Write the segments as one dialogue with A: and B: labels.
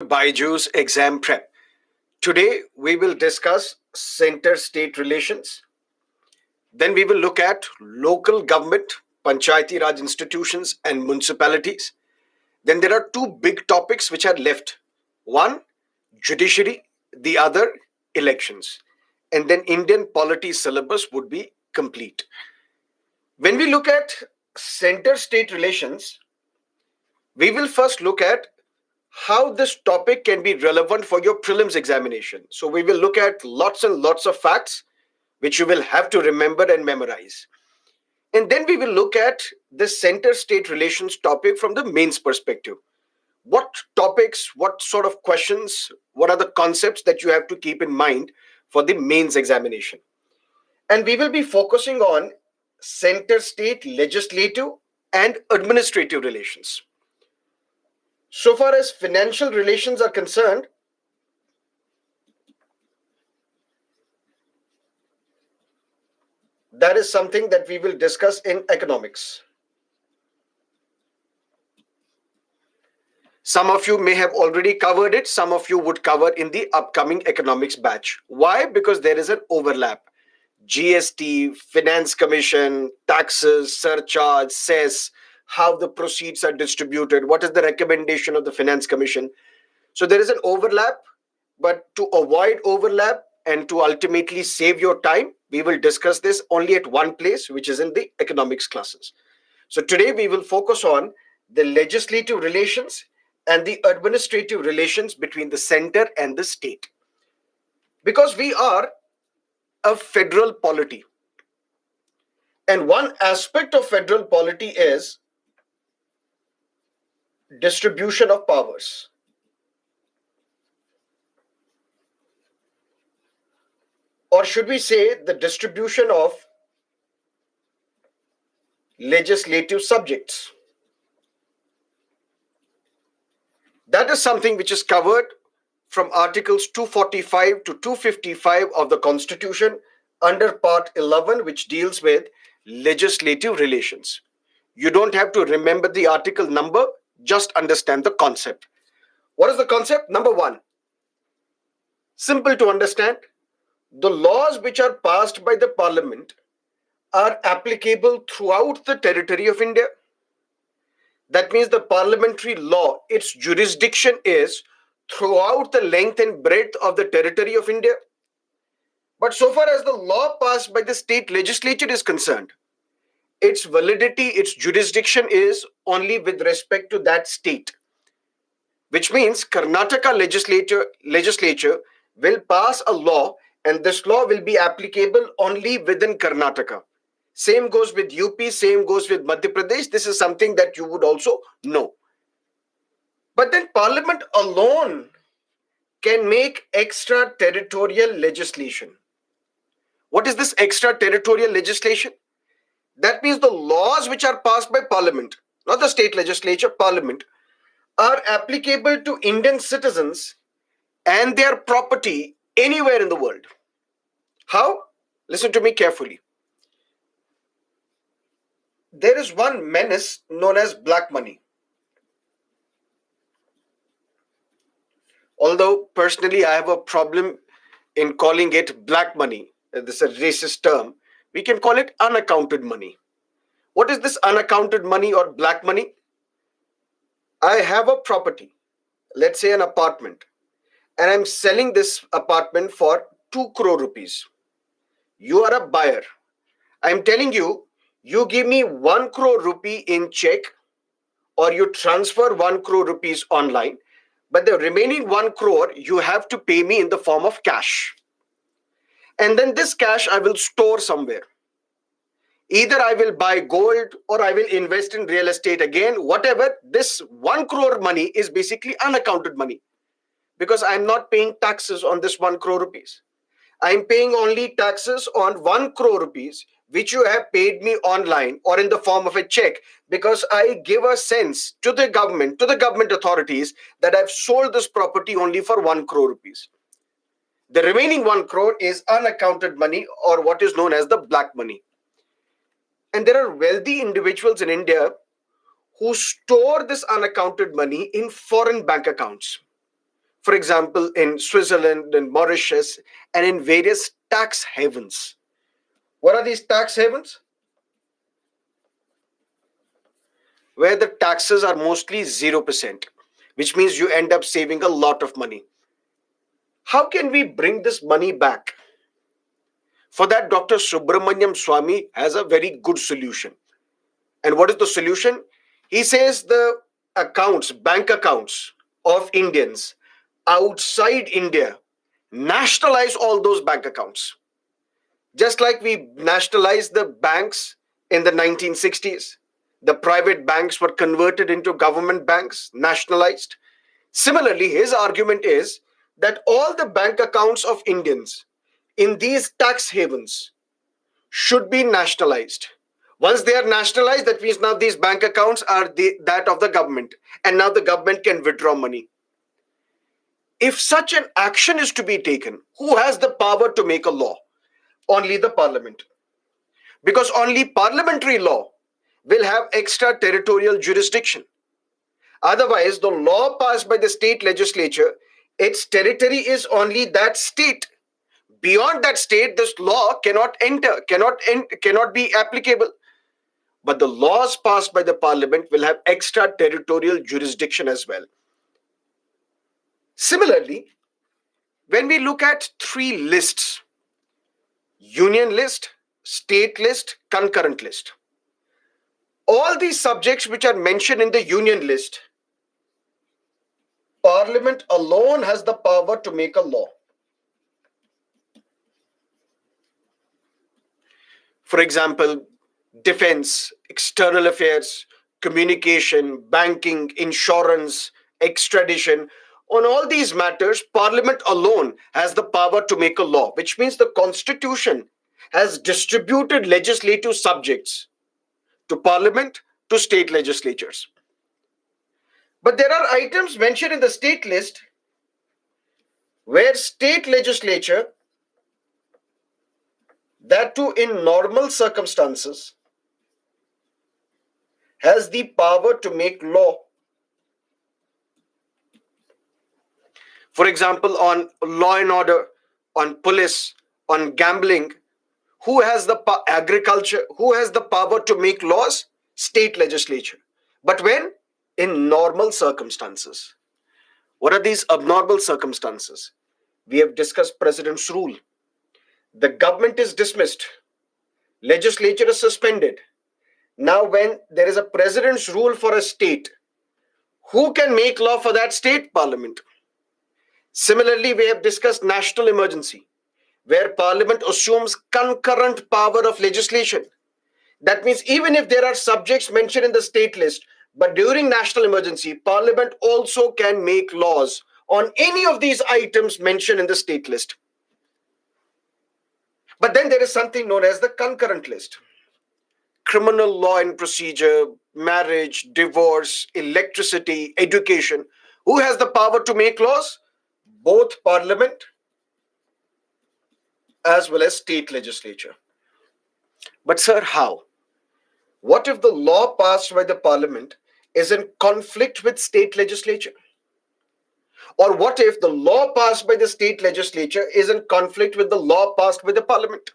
A: Byju's exam prep. Today we will discuss center-state relations. Then we will look at local government, panchayati raj institutions and municipalities. Then there are two big topics which are left. One, judiciary, the other, elections. And then Indian polity syllabus would be complete. When we look at center-state relations, we will first look at how this topic can be relevant for your prelims examination. So we will look at lots and lots of facts which you will have to remember and memorize. And then we will look at the center state relations topic from the mains perspective. What topics, what sort of questions, what are the concepts that you have to keep in mind for the mains examination? And we will be focusing on center state legislative and administrative relations. So far as financial relations are concerned, that is something that we will discuss in economics. Some of you may have already covered it. Some of you would cover in the upcoming economics batch. Why? Because there is an overlap. GST, Finance Commission, taxes, surcharge, cess, how the proceeds are distributed, what is the recommendation of the Finance Commission. So there is an overlap, but to avoid overlap and to ultimately save your time, we will discuss this only at one place, which is in the economics classes. So today we will focus on the legislative relations and the administrative relations between the center and the state. Because we are a federal polity. And one aspect of federal polity is distribution of powers. Or should we say the distribution of legislative subjects. That is something which is covered from Articles 245 to 255 of the Constitution under Part 11, which deals with legislative relations. You don't have to remember the article number, just understand the concept. What is the concept? Number one, simple to understand. The laws which are passed by the Parliament are applicable throughout the territory of India. That means the parliamentary law, its jurisdiction is throughout the length and breadth of the territory of India. But so far as the law passed by the state legislature is concerned, its validity, its jurisdiction is only with respect to that state. Which means Karnataka legislature will pass a law and this law will be applicable only within Karnataka. Same goes with UP, same goes with Madhya Pradesh. This is something that you would also know. But then Parliament alone can make extraterritorial legislation. What is this extraterritorial legislation? That means the laws which are passed by Parliament, not the state legislature, Parliament, are applicable to Indian citizens and their property anywhere in the world. How? Listen to me carefully. There is one menace known as black money. Although personally I have a problem in calling it black money, this is a racist term, we can call it unaccounted money. What is this unaccounted money or black money? I have a property, let's say an apartment, and I'm selling this apartment for 2 crore rupees. You are a buyer. I'm telling you, you give me 1 crore rupee in check or you transfer 1 crore rupees online, but the remaining 1 crore you have to pay me in the form of cash. And then this cash I will store somewhere. Either I will buy gold or I will invest in real estate again, whatever. This 1 crore money is basically unaccounted money because I'm not paying taxes on this 1 crore rupees. I'm paying only taxes on 1 crore rupees, which you have paid me online or in the form of a check, because I give a sense to the government authorities that I've sold this property only for 1 crore rupees. The remaining 1 crore is unaccounted money or what is known as the black money. And there are wealthy individuals in India who store this unaccounted money in foreign bank accounts. for example, in Switzerland and Mauritius and in various tax havens. What are these tax havens? Where the taxes are mostly 0%, which means you end up saving a lot of money. How can we bring this money back? For that, Dr. Subramaniam Swamy has a very good solution. And what is the solution? He says the accounts, bank accounts of Indians outside India, nationalize all those bank accounts. Just like we nationalized the banks in the 1960s, the private banks were converted into government banks, nationalized. Similarly, his argument is that all the bank accounts of Indians in these tax havens should be nationalized. Once they are nationalized, that means now these bank accounts are that of the government, and now the government can withdraw money. If such an action is to be taken, who has the power to make a law? Only the parliament. Because only parliamentary law will have extraterritorial jurisdiction. Otherwise, the law passed by the state legislature, its territory is only that state. Beyond that state, this law cannot enter, cannot be applicable. But the laws passed by the parliament will have extraterritorial jurisdiction as well. Similarly, when we look at three lists, union list, state list, concurrent list, all these subjects which are mentioned in the union list, Parliament alone has the power to make a law. For example, defense, external affairs, communication, banking, insurance, extradition. On all these matters, Parliament alone has the power to make a law, which means the Constitution has distributed legislative subjects to Parliament, to state legislatures. But there are items mentioned in the state list where state legislature, that too in normal circumstances, has the power to make law. For example, on law and order, on police, on gambling, who has the agriculture, who has the power to make laws? State legislature. But when? In normal circumstances. What are these abnormal circumstances? We have discussed president's rule. The government is dismissed. Legislature is suspended. Now, when there is a president's rule for a state, who can make law for that state? Parliament. Similarly, we have discussed national emergency, where Parliament assumes concurrent power of legislation. That means even if there are subjects mentioned in the state list, but during national emergency, Parliament also can make laws on any of these items mentioned in the state list. But then there is something known as the concurrent list. Criminal law and procedure, marriage, divorce, electricity, education. Who has the power to make laws? Both Parliament as well as state legislature. But sir, how? What if the law passed by the Parliament is in conflict with state legislature? Or what if the law passed by the state legislature is in conflict with the law passed by the Parliament?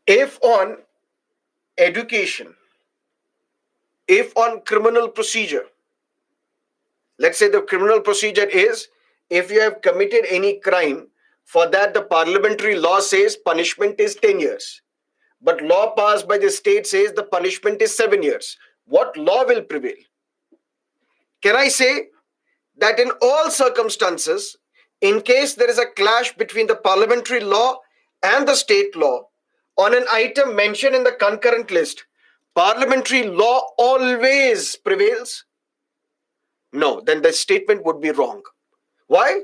A: If on education, if on criminal procedure, let's say the criminal procedure is, if you have committed any crime, for that the parliamentary law says punishment is 10 years. But law passed by the state says the punishment is 7 years. What law will prevail? Can I say that in all circumstances, in case there is a clash between the parliamentary law and the state law, on an item mentioned in the concurrent list, parliamentary law always prevails? No, then the statement would be wrong. Why?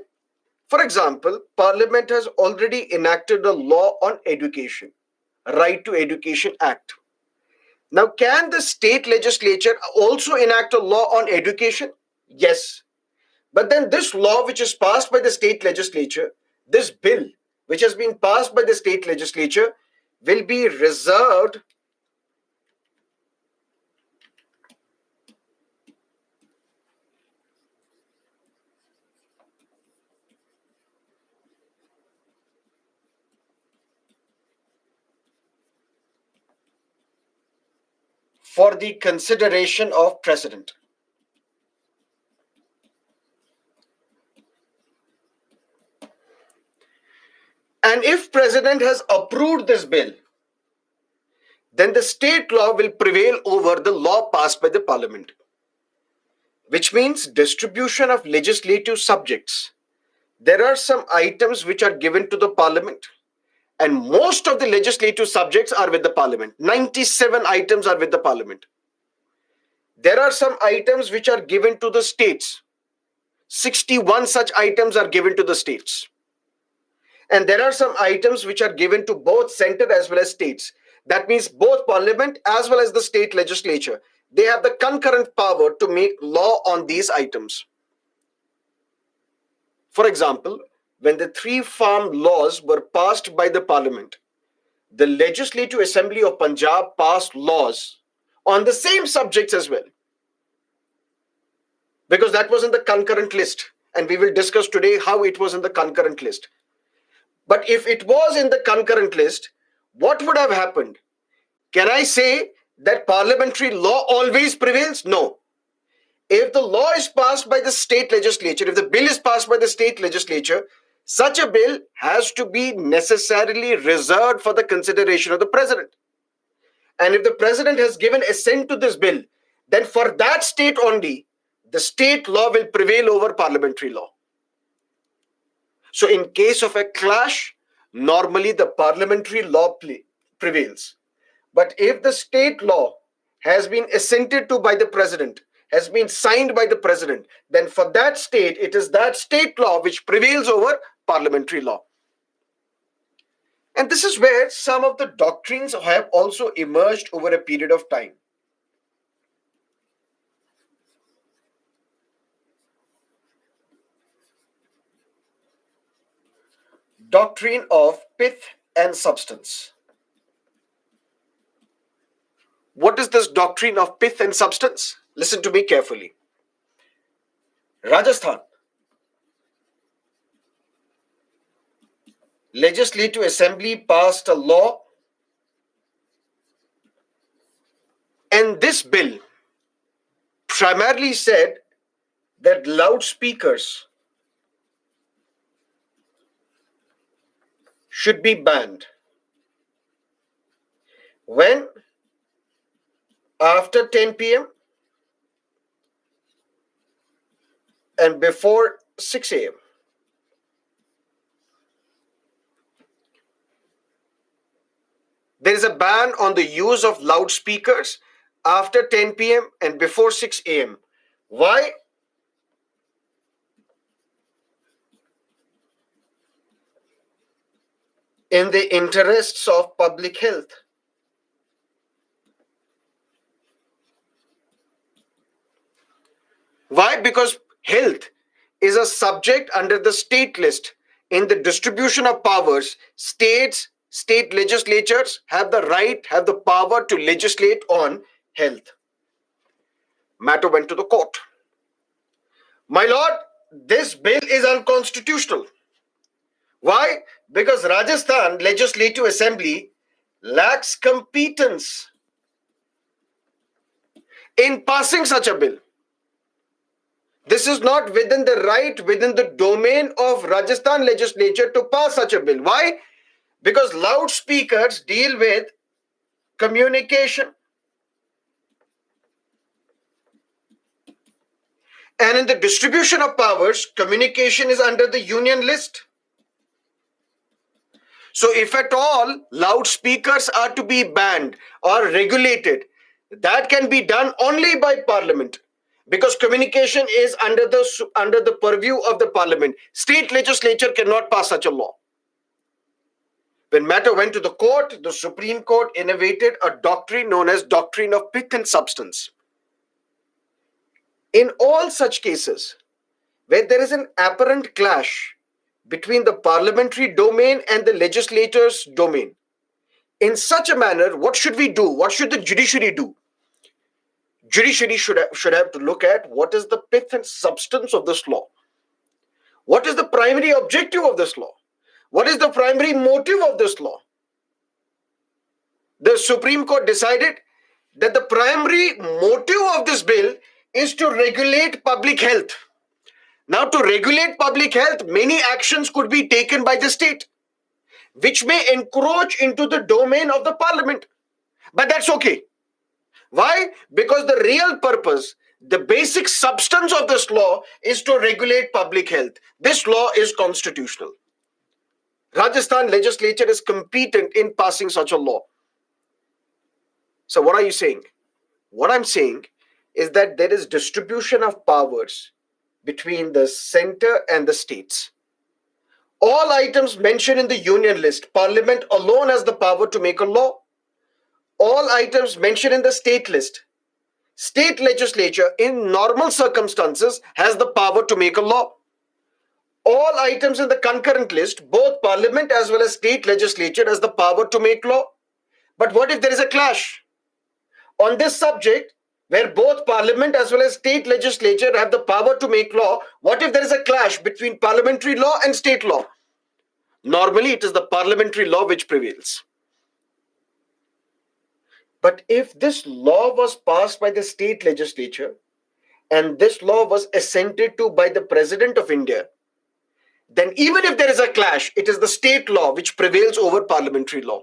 A: For example, Parliament has already enacted a law on education, Right to Education Act. Now, can the state legislature also enact a law on education? Yes. But then this law which is passed by the state legislature, this bill which has been passed by the state legislature, will be reserved for the consideration of President. And if President has approved this bill, then the state law will prevail over the law passed by the Parliament, which means distribution of legislative subjects. There are some items which are given to the Parliament, and most of the legislative subjects are with the Parliament. 97 items are with the Parliament. There are some items which are given to the states. 61 such items are given to the states. And there are some items which are given to both center as well as states. That means both Parliament as well as the state legislature. They have the concurrent power to make law on these items. For example, when the three farm laws were passed by the Parliament, the Legislative Assembly of Punjab passed laws on the same subjects as well, because that was in the concurrent list, and we will discuss today how it was in the concurrent list. But if it was in the concurrent list, what would have happened? Can I say that parliamentary law always prevails? No. If the law is passed by the state legislature, if the bill is passed by the state legislature, such a bill has to be necessarily reserved for the consideration of the president. And if the president has given assent to this bill, then for that state only, the state law will prevail over parliamentary law. So in case of a clash, normally the parliamentary law prevails. But if the state law has been assented to by the president, has been signed by the president, then for that state, it is that state law which prevails over parliamentary law. And this is where some of the doctrines have also emerged over a period of time. Doctrine of pith and substance. What is this doctrine of pith and substance? Listen to me carefully. Rajasthan Legislative Assembly passed a law, and this bill primarily said that loudspeakers should be banned. When? After 10 p.m. and before 6 a.m. There is a ban on the use of loudspeakers after 10 p.m. and before 6 a.m. Why? In the interests of public health. Why? Because health is a subject under the state list. In the distribution of powers, state legislatures have the right, have the power to legislate on health. Matter went to the court. My lord, this bill is unconstitutional. Why? Because Rajasthan Legislative Assembly lacks competence in passing such a bill. This is not within the right, within the domain of Rajasthan legislature to pass such a bill. Why? Because loudspeakers deal with communication. And in the distribution of powers, communication is under the union list. So if at all loudspeakers are to be banned or regulated, that can be done only by parliament. Because communication is under the purview of the parliament. State legislature cannot pass such a law. When matter went to the court, the Supreme Court innovated a doctrine known as doctrine of pith and substance. In all such cases, where there is an apparent clash between the parliamentary domain and the legislator's domain, in such a manner, what should we do? What should the judiciary do? Judiciary should have to look at what is the pith and substance of this law. What is the primary objective of this law? What is the primary motive of this law? The Supreme Court decided that the primary motive of this bill is to regulate public health. Now, to regulate public health, many actions could be taken by the state, which may encroach into the domain of the parliament. But that's okay. Why? Because the real purpose, the basic substance of this law is to regulate public health. This law is constitutional. Rajasthan legislature is competent in passing such a law. So what are you saying? What I'm saying is that there is distribution of powers between the center and the states. All items mentioned in the union list, Parliament alone has the power to make a law. All items mentioned in the state list, state legislature in normal circumstances has the power to make a law. All items in the concurrent list, both Parliament as well as state legislature has the power to make law. But what if there is a clash on this subject, where both Parliament as well as state legislature have the power to make law? What if there is a clash between parliamentary law and state law? Normally, it is the parliamentary law which prevails. But if this law was passed by the state legislature and this law was assented to by the President of India, then even if there is a clash, it is the state law which prevails over parliamentary law.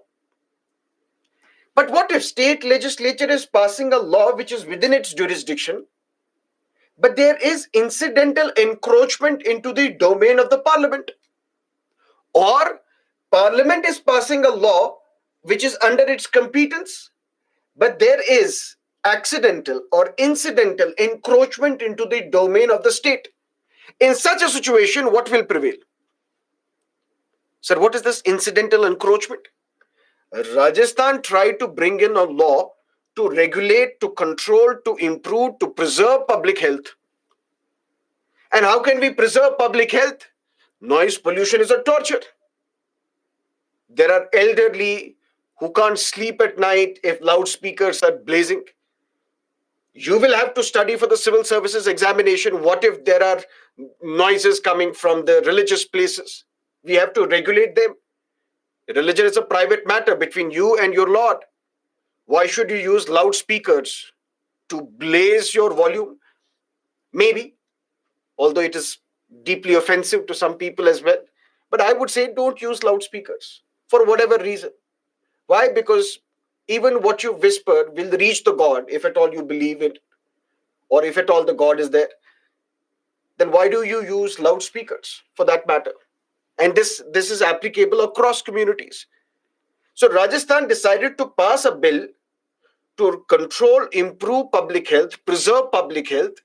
A: But what if state legislature is passing a law which is within its jurisdiction, but there is incidental encroachment into the domain of the parliament? Or parliament is passing a law which is under its competence, but there is accidental or incidental encroachment into the domain of the state. In such a situation, what will prevail? Sir, what is this incidental encroachment? Rajasthan tried to bring in a law to regulate, to control, to improve, to preserve public health. And how can we preserve public health? Noise pollution is a torture. There are elderly who can't sleep at night if loudspeakers are blazing. You will have to study for the civil services examination. What if there are noises coming from the religious places? We have to regulate them. Religion is a private matter between you and your Lord. Why should you use loudspeakers to blaze your volume? Maybe, although it is deeply offensive to some people as well. But I would say don't use loudspeakers for whatever reason. Why? Because even what you whisper will reach the God, if at all you believe it, or if at all the God is there. Then why do you use loudspeakers for that matter? And this is applicable across communities. So Rajasthan decided to pass a bill to control, improve public health, preserve public health.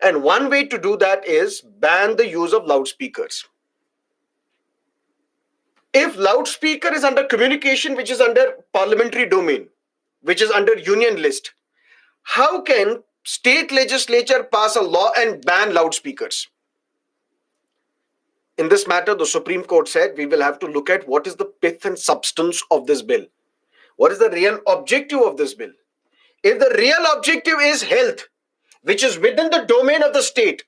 A: And one way to do that is ban the use of loudspeakers. If loudspeaker is under communication, which is under parliamentary domain, which is under union list, how can state legislature pass a law and ban loudspeakers? In this matter, the Supreme Court said we will have to look at what is the pith and substance of this bill. What is the real objective of this bill? If the real objective is health, which is within the domain of the state,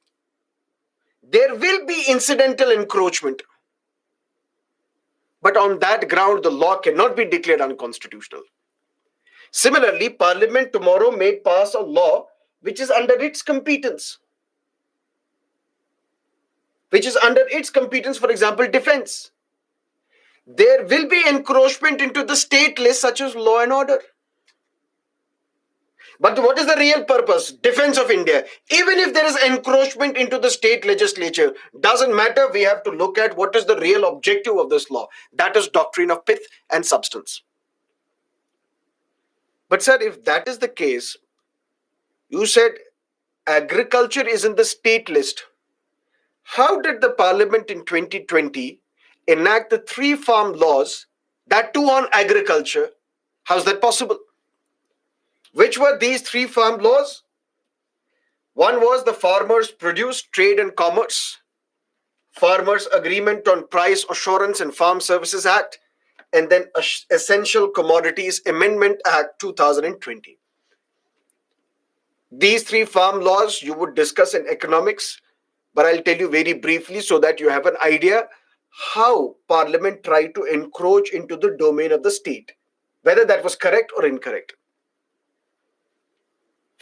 A: there will be incidental encroachment. But on that ground, the law cannot be declared unconstitutional. Similarly, Parliament tomorrow may pass a law which is under its competence. For example, defense. There will be encroachment into the state list, such as law and order. But what is the real purpose? Defense of India. Even if there is encroachment into the state legislature, doesn't matter. We have to look at what is the real objective of this law. That is doctrine of pith and substance. But sir, if that is the case, you said agriculture is in the state list. How did the parliament in 2020 enact the 3 farm laws, that too on agriculture? How's that possible? Which were these 3 farm laws? One was the Farmers Produce Trade and Commerce, Farmers Agreement on Price Assurance and Farm Services Act, and then Essential Commodities Amendment Act 2020. These 3 farm laws you would discuss in economics, but I'll tell you very briefly so that you have an idea how Parliament tried to encroach into the domain of the state, whether that was correct or incorrect.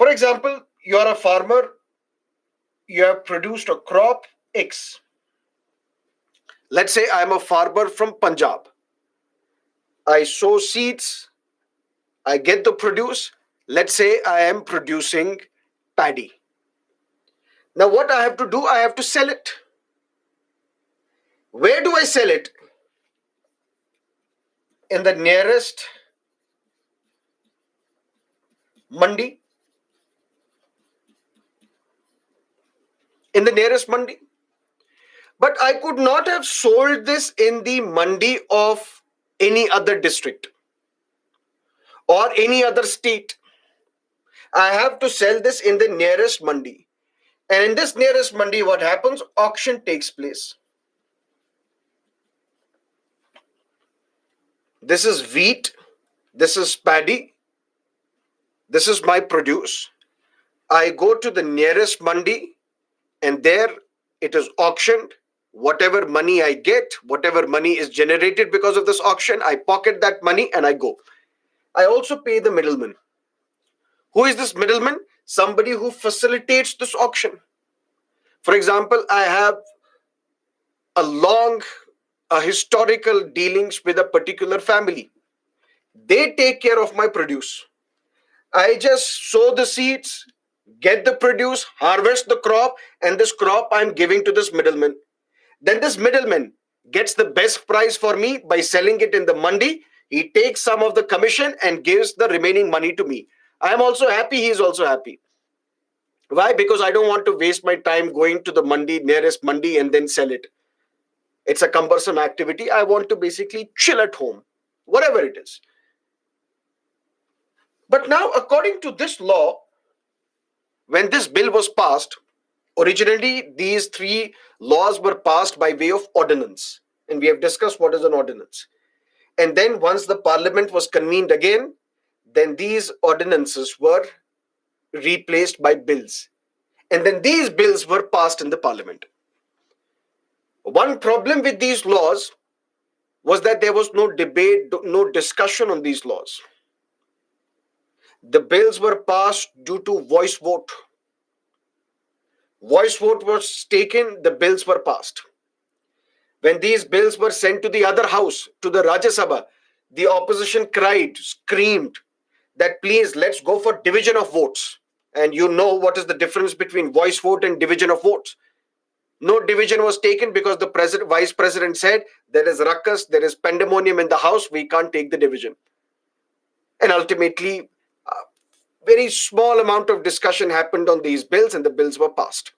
A: For example, you are a farmer, you have produced a crop X. Let's say I'm a farmer from Punjab. I sow seeds, I get the produce. Let's say I am producing paddy. Now, what I have to do, I have to sell it. Where do I sell it? In the nearest mandi. In the nearest mandi. But I could not have sold this in the mandi of any other district or any other state. I have to sell this in the nearest mandi. And in this nearest mandi, what happens? Auction takes place. This is wheat. This is paddy. This is my produce. I go to the nearest mandi and there it is auctioned. Whatever money I get, whatever money is generated because of this auction, I pocket that money and I go. I also pay the middleman. Who is this middleman? Somebody who facilitates this auction. For example, I have a historical dealings with a particular family. They take care of my produce. I just sow the seeds, get the produce, harvest the crop, and this crop I'm giving to this middleman. Then this middleman gets the best price for me by selling it in the mandi. He takes some of the commission and gives the remaining money to me. I am also happy, he is also happy. Why? Because I don't want to waste my time going to the mandi, nearest mandi, and then sell it. It's a cumbersome activity. I want to basically chill at home, whatever it is. But now, according to this law, when this bill was passed, originally these three laws were passed by way of ordinance. And we have discussed what is an ordinance. And then once the parliament was convened again, then these ordinances were replaced by bills. And then these bills were passed in the parliament. One problem with these laws was that there was no debate, no discussion on these laws. The bills were passed due to voice vote. Voice vote was taken, the bills were passed. When these bills were sent to the other house, to the Rajya Sabha, the opposition cried, screamed that please let's go for division of votes. And you know what is the difference between voice vote and division of votes. No division was taken because the vice president said there is ruckus, there is pandemonium in the house, we can't take the division. And ultimately, very small amount of discussion happened on these bills and the bills were passed.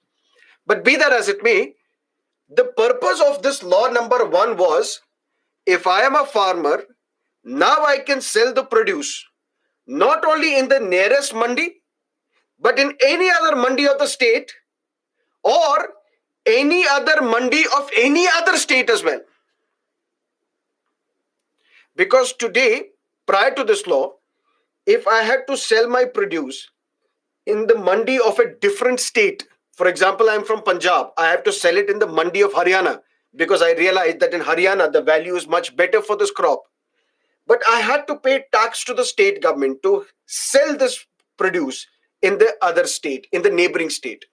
A: But be that as it may, the purpose of this law number 1 was, if I am a farmer, now I can sell the produce not only in the nearest mandi, but in any other mandi of the state or any other mandi of any other state as well. Because today, prior to this law, if I had to sell my produce in the mandi of a different state, for example, I'm from Punjab, I have to sell it in the mandi of Haryana because I realized that in Haryana, the value is much better for this crop. But I had to pay tax to the state government to sell this produce in the other state, in the neighboring state.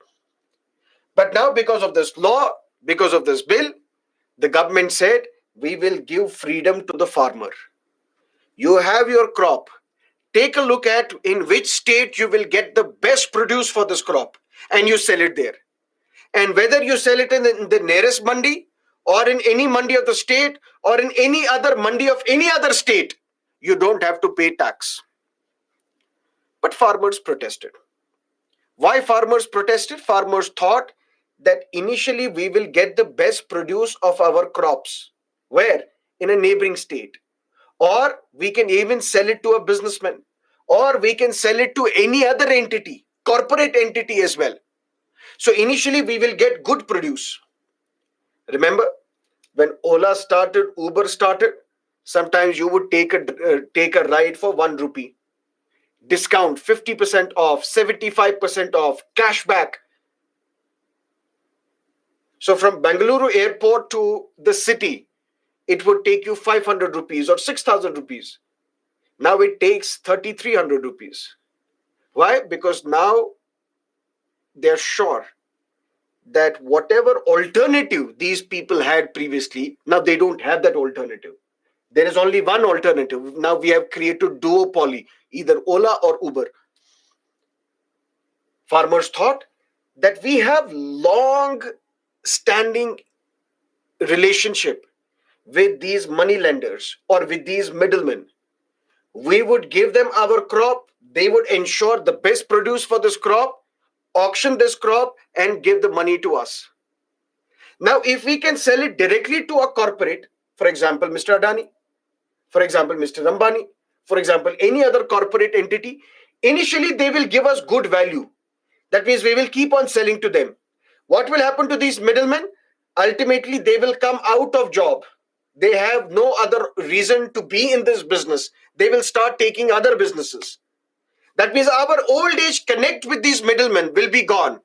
A: But now because of this law, because of this bill, the government said, we will give freedom to the farmer. You have your crop. Take a look at in which state you will get the best produce for this crop and you sell it there. And whether you sell it in the nearest mandi or in any mandi of the state or in any other mandi of any other state, you don't have to pay tax. But farmers protested. Why farmers protested? Farmers thought that initially we will get the best produce of our crops. Where? In a neighboring state. Or we can even sell it to a businessman. Or we can sell it to any other entity, corporate entity as well. So initially we will get good produce. Remember, when Ola started, Uber started, sometimes you would take a ride for 1 rupee. Discount, 50% off, 75% off, cashback. So from Bengaluru airport to the city, it would take you 500 rupees or 6,000 rupees. Now it takes 3,300 rupees. Why? Because now they're sure that whatever alternative these people had previously, now they don't have that alternative. There is only one alternative. Now we have created duopoly, either Ola or Uber. Farmers thought that we have long standing relationship with these money lenders or with these middlemen. We would give them our crop, they would ensure the best produce for this crop, auction this crop, and give the money to us. Now, if we can sell it directly to a corporate, for example, Mr. Adani, for example, Mr. Ambani, for example, any other corporate entity, initially they will give us good value. That means we will keep on selling to them. What will happen to these middlemen? Ultimately, they will come out of job. They have no other reason to be in this business. They will start taking other businesses. That means our old age connect with these middlemen will be gone.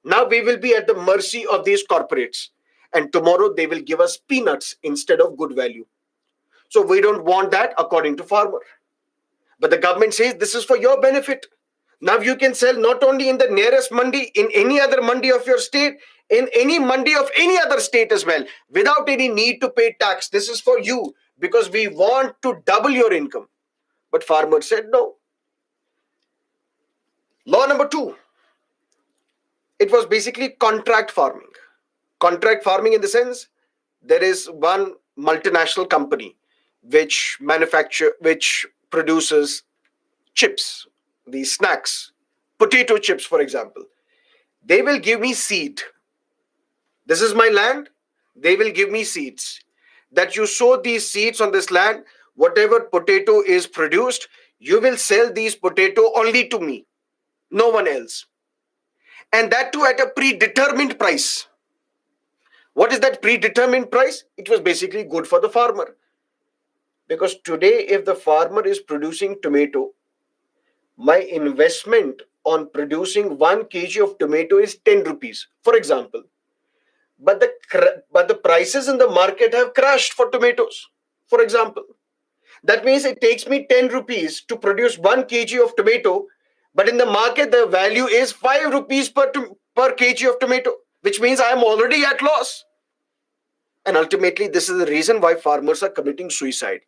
A: Now we will be at the mercy of these corporates. And tomorrow they will give us peanuts instead of good value. So we don't want that according to farmer. But the government says this is for your benefit. Now you can sell not only in the nearest mandi, in any other mandi of your state, in any mandi of any other state as well, without any need to pay tax. This is for you because we want to double your income. But farmer said no. Law number 2, it was basically contract farming. Contract farming in the sense there is one multinational company which produces chips, these snacks, potato chips, for example. They will give me seed. This is my land. They will give me seeds. That you sow these seeds on this land, whatever potato is produced, you will sell these potato only to me, no one else. And that too at a predetermined price. What is that predetermined price? It was basically good for the farmer. Because today, if the farmer is producing tomato, my investment on producing 1 kg of tomato is 10 rupees, for example. But the prices in the market have crashed for tomatoes, for example. That means it takes me 10 rupees to produce 1 kg of tomato, but in the market the value is 5 rupees per kg of tomato, which means I am already at loss. And ultimately, this is the reason why farmers are committing suicide,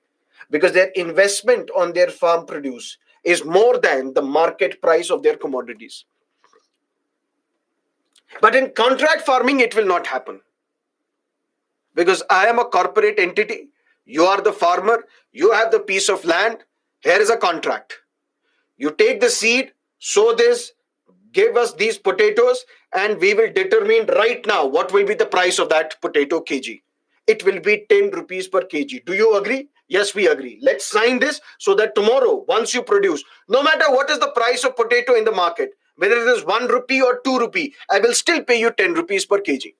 A: because their investment on their farm produce is more than the market price of their commodities. But in contract farming, it will not happen. Because I am a corporate entity, you are the farmer, you have the piece of land, here is a contract. You take the seed, sow this, give us these potatoes, and we will determine right now what will be the price of that potato kg. It will be 10 rupees per kg. Do you agree? Yes, we agree. Let's sign this so that tomorrow, once you produce, no matter what is the price of potato in the market, whether it is 1 rupee or 2 rupee, I will still pay you 10 rupees per kg.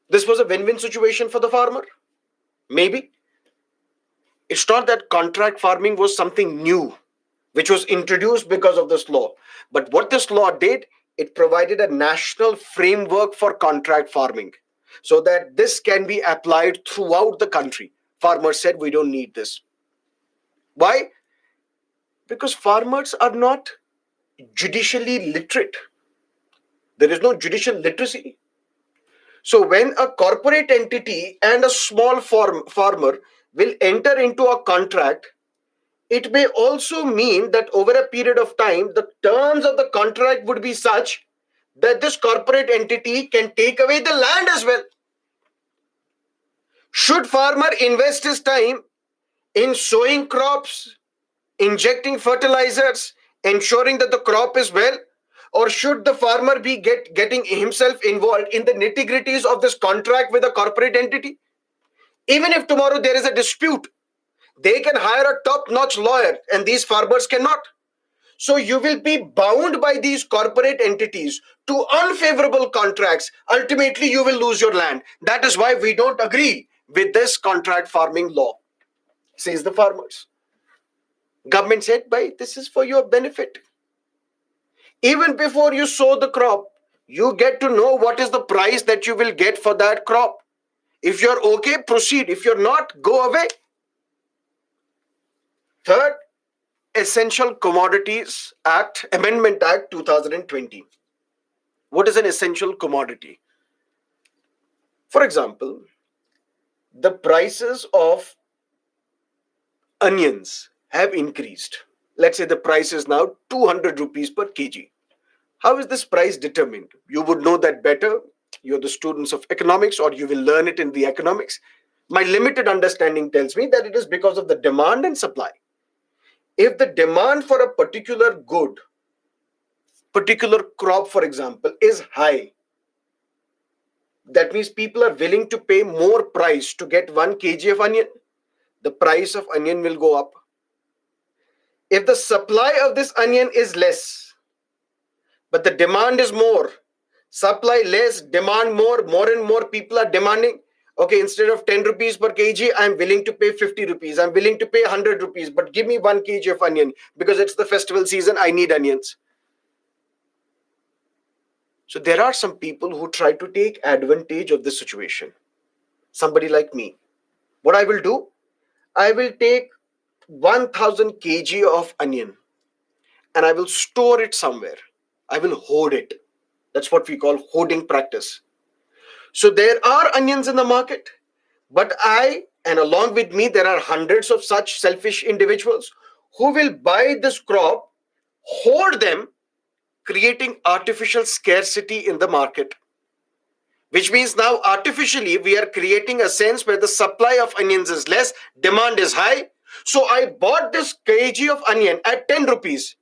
A: This was a win-win situation for the farmer. Maybe. It's not that contract farming was something new, which was introduced because of this law. But what this law did, it provided a national framework for contract farming so that this can be applied throughout the country. Farmers said, we don't need this. Why? Because farmers are not judicially literate. There is no judicial literacy. So when a corporate entity and a small farmer will enter into a contract, it may also mean that over a period of time, the terms of the contract would be such that this corporate entity can take away the land as well. Should farmer invest his time in sowing crops, injecting fertilizers, ensuring that the crop is well, or should the farmer be getting himself involved in the nitty-gritties of this contract with a corporate entity? Even if tomorrow there is a dispute, they can hire a top-notch lawyer and these farmers cannot. So you will be bound by these corporate entities to unfavorable contracts. Ultimately, you will lose your land. That is why we don't agree with this contract farming law, says the farmers. Government said, "Bhai, this is for your benefit. Even before you sow the crop, you get to know what is the price that you will get for that crop. If you're okay, proceed. If you're not, go away." Third, Essential Commodities Act, Amendment Act 2020. What is an essential commodity? For example, the prices of onions have increased. Let's say the price is now 200 rupees per kg. How is this price determined? You would know that better. You're the students of economics, or you will learn it in the economics. My limited understanding tells me that it is because of the demand and supply. If the demand for a particular good, particular crop, for example, is high, that means people are willing to pay more price to get 1 kg of onion. The price of onion will go up. If the supply of this onion is less, but the demand is more, supply less, demand more and more people are demanding, okay, instead of 10 rupees per kg, I'm willing to pay 50 rupees, I'm willing to pay 100 rupees, but give me 1 kg of onion because it's the festival season, I need onions. So there are some people who try to take advantage of this situation. Somebody like me. What I will do, I will take 1000 kg of onion and I will store it somewhere. I will hoard it. That's what we call hoarding practice. So there are onions in the market, but and along with me, there are hundreds of such selfish individuals who will buy this crop, hoard them, creating artificial scarcity in the market. Which means now artificially we are creating a sense where the supply of onions is less, demand is high. So I bought this kg of onion at 10 rupees.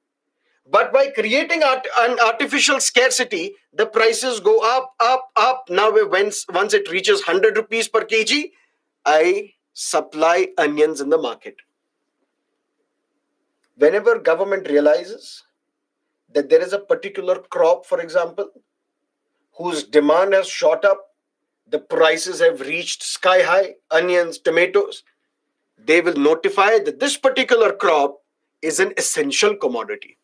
A: But by creating an artificial scarcity, the prices go up. Now, once it reaches 100 rupees per kg, I supply onions in the market. Whenever government realizes that there is a particular crop, for example, whose demand has shot up, the prices have reached sky high, onions, tomatoes, they will notify that this particular crop is an essential commodity.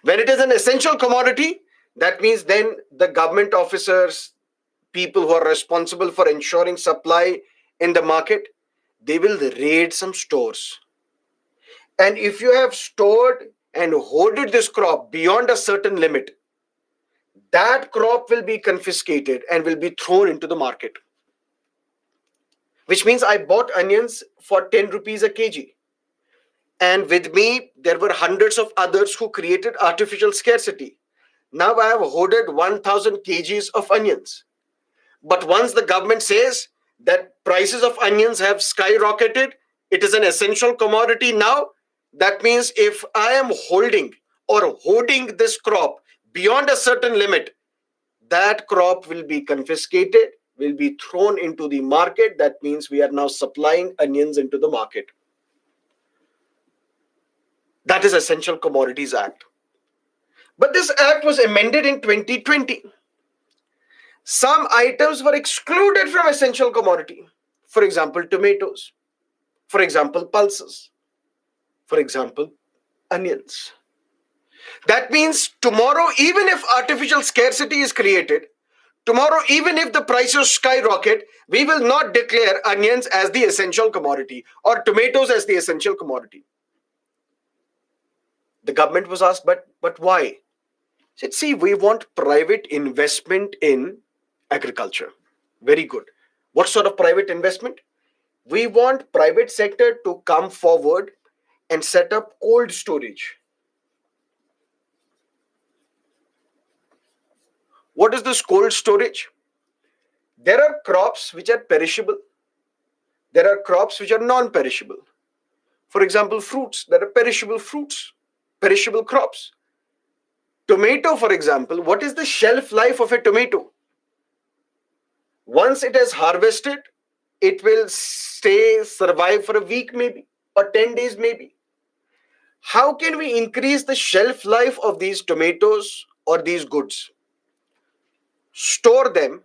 A: When it is an essential commodity, that means then the government officers, people who are responsible for ensuring supply in the market, they will raid some stores. And if you have stored and hoarded this crop beyond a certain limit, that crop will be confiscated and will be thrown into the market. Which means I bought onions for 10 rupees a kg. And with me, there were hundreds of others who created artificial scarcity. Now I have hoarded 1000 kgs of onions. But once the government says that prices of onions have skyrocketed, it is an essential commodity now. That means if I am holding or hoarding this crop beyond a certain limit, that crop will be confiscated, will be thrown into the market. That means we are now supplying onions into the market. That is Essential Commodities Act. But this act was amended in 2020. Some items were excluded from essential commodity. For example, tomatoes. For example, pulses. For example, onions. That means tomorrow, even if artificial scarcity is created, tomorrow, even if the prices skyrocket, we will not declare onions as the essential commodity or tomatoes as the essential commodity. The government was asked, but why? Said, see, we want private investment in agriculture. Very good. What sort of private investment? We want private sector to come forward and set up cold storage. What is this cold storage? There are crops which are perishable. There are crops which are non-perishable. For example, fruits. There are perishable fruits, perishable crops. Tomato, for example, what is the shelf life of a tomato? Once it is harvested, it will survive for a week maybe, or 10 days maybe. How can we increase the shelf life of these tomatoes or these goods? Store them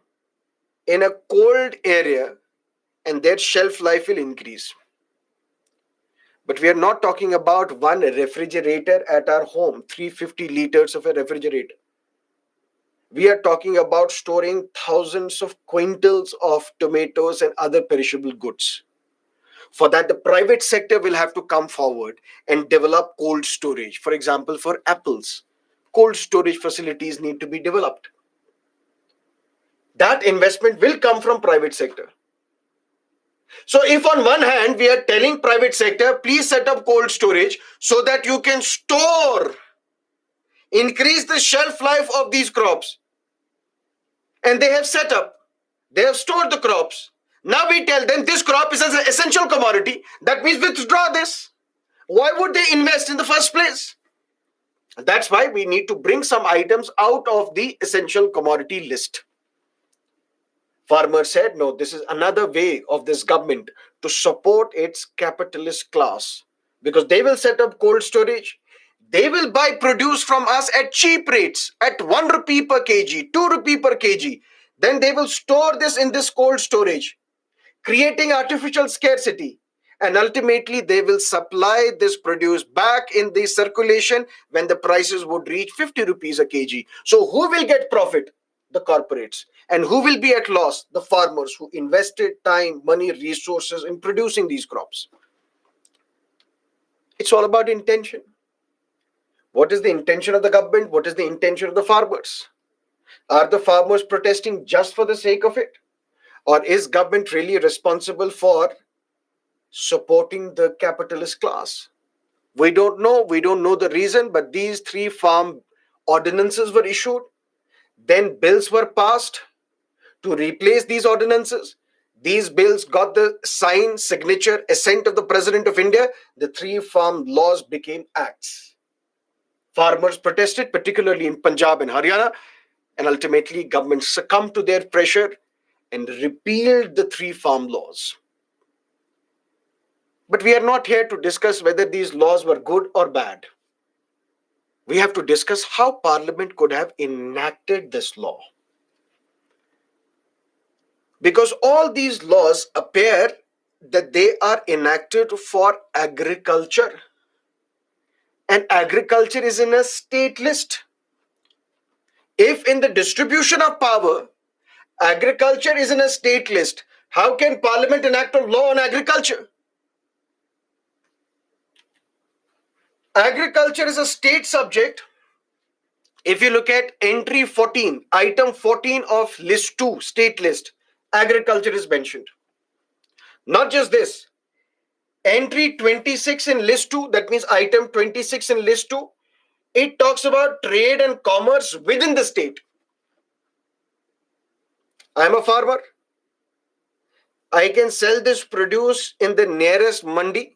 A: in a cold area and their shelf life will increase. But we are not talking about one refrigerator at our home, 350 liters of a refrigerator. We are talking about storing thousands of quintals of tomatoes and other perishable goods. For that, the private sector will have to come forward and develop cold storage. For example, for apples, cold storage facilities need to be developed. That investment will come from private sector. So if on one hand we are telling private sector, please set up cold storage so that you can store, increase the shelf life of these crops, and they have set up, they have stored the crops. Now we tell them this crop is an essential commodity, that means withdraw this. Why would they invest in the first place? That's why we need to bring some items out of the essential commodity list. Farmer said, no, this is another way of this government to support its capitalist class, because they will set up cold storage. They will buy produce from us at cheap rates, at 1 rupee per kg, 2 rupee per kg. Then they will store this in this cold storage, creating artificial scarcity. And ultimately, they will supply this produce back in the circulation when the prices would reach 50 rupees a kg. So who will get profit? The corporates. And who will be at loss? The farmers who invested time, money, resources in producing these crops. It's all about intention. What is the intention of the government? What is the intention of the farmers? Are the farmers protesting just for the sake of it? Or is government really responsible for supporting the capitalist class? We don't know. We don't know the reason, but these 3 farm ordinances were issued. Then bills were passed to replace these ordinances. These bills got the sign, signature, assent of the President of India. The 3 farm laws became acts. Farmers protested, particularly in Punjab and Haryana, and ultimately government succumbed to their pressure and repealed the 3 farm laws. But we are not here to discuss whether these laws were good or bad. We have to discuss how Parliament could have enacted this law. Because all these laws appear that they are enacted for agriculture. And agriculture is in a state list. If in the distribution of power, agriculture is in a state list, how can Parliament enact a law on agriculture? Agriculture is a state subject. If you look at entry 14, item 14 of list 2, state list, agriculture is mentioned. Not just this, entry 26 in list 2, that means item 26 in list 2, it talks about trade and commerce within the state. I am a farmer. I can sell this produce in the nearest mandi,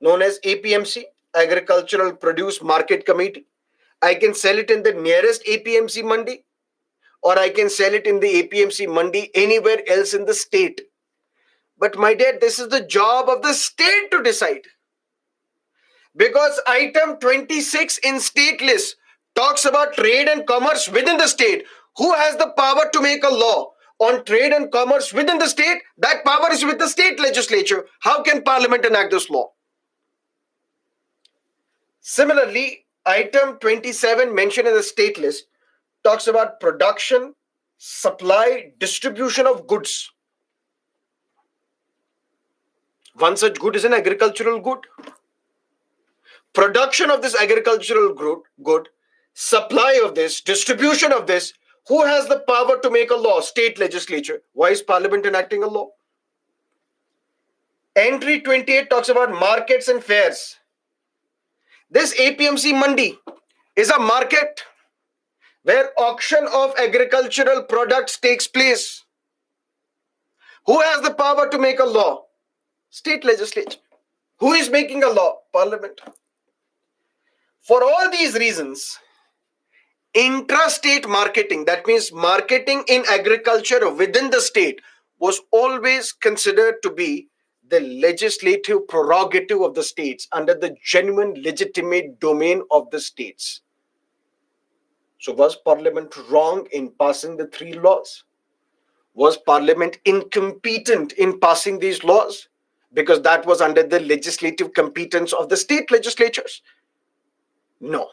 A: known as APMC, Agricultural Produce Market Committee. I can sell it in the nearest APMC mandi, or I can sell it in the APMC mandi anywhere else in the state. But my dear, this is the job of the state to decide. Because item 26 in state list talks about trade and commerce within the state. Who has the power to make a law on trade and commerce within the state? That power is with the state legislature. How can Parliament enact this law? Similarly, item 27 mentioned in the state list talks about production, supply, distribution of goods. One such good is an agricultural good. Production of this agricultural good, supply of this, distribution of this, who has the power to make a law? State legislature. Why is Parliament enacting a law? Entry 28 talks about markets and fairs. This APMC mandi is a market where auction of agricultural products takes place. Who has the power to make a law? State legislature. Who is making a law? Parliament. For all these reasons, intrastate marketing, that means marketing in agriculture within the state, was always considered to be the legislative prerogative of the states under the genuine legitimate domain of the states. So was Parliament wrong in passing the 3 laws? Was Parliament incompetent in passing these laws? Because that was under the legislative competence of the state legislatures? No.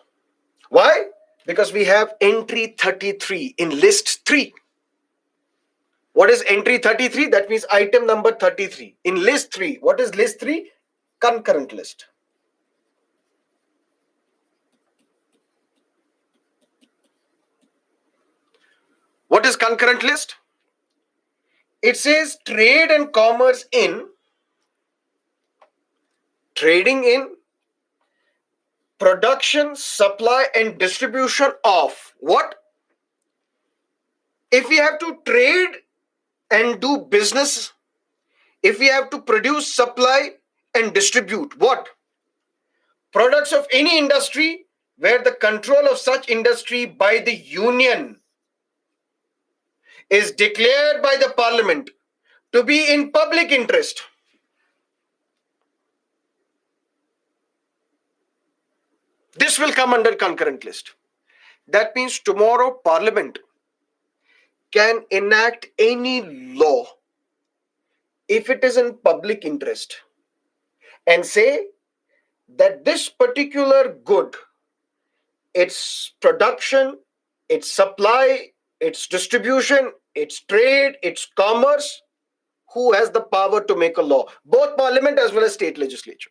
A: Why? Because we have entry 33 in list 3. What is entry 33? That means item number 33. In list 3, what is list 3? Concurrent list. What is concurrent list? It says trade and commerce in, trading in, production, supply and distribution of what? If we have to trade and do business, if we have to produce, supply and distribute what? Products of any industry where the control of such industry by the union is declared by the parliament to be in public interest. This will come under concurrent list. That means tomorrow parliament can enact any law if it is in public interest and say that this particular good, its production, its supply, its distribution, its trade, its commerce, who has the power to make a law? Both parliament as well as state legislature,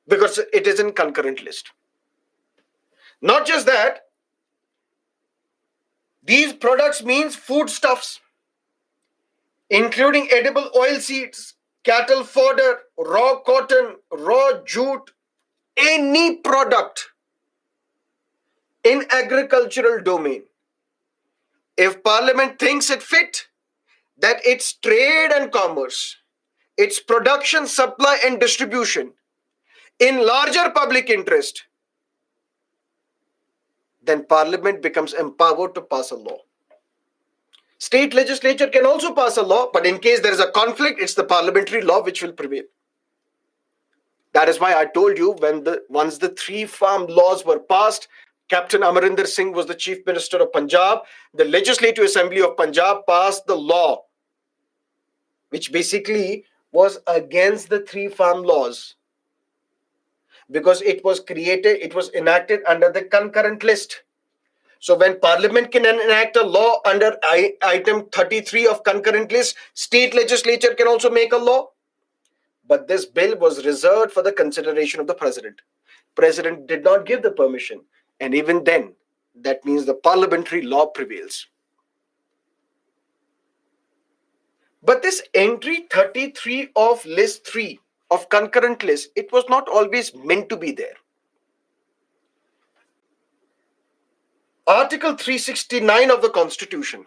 A: because it is in concurrent list. Not just that, these products means foodstuffs, including edible oil seeds, cattle fodder, raw cotton, raw jute, any product in agricultural domain. If parliament thinks it fit that its trade and commerce, its production, supply and distribution in larger public interest, then parliament becomes empowered to pass a law. State legislature can also pass a law, but in case there is a conflict, it's the parliamentary law which will prevail. That is why I told you once the 3 farm laws were passed, Captain Amarinder Singh was the Chief Minister of Punjab. The Legislative Assembly of Punjab passed the law, which basically was against the 3 farm laws, because it was enacted under the concurrent list. So when parliament can enact a law under item 33 of concurrent list, state legislature can also make a law. But this bill was reserved for the consideration of the president. President did not give the permission. And even then, that means the parliamentary law prevails. But this entry 33 of list 3 of concurrent list, it was not always meant to be there. Article 369 of the Constitution,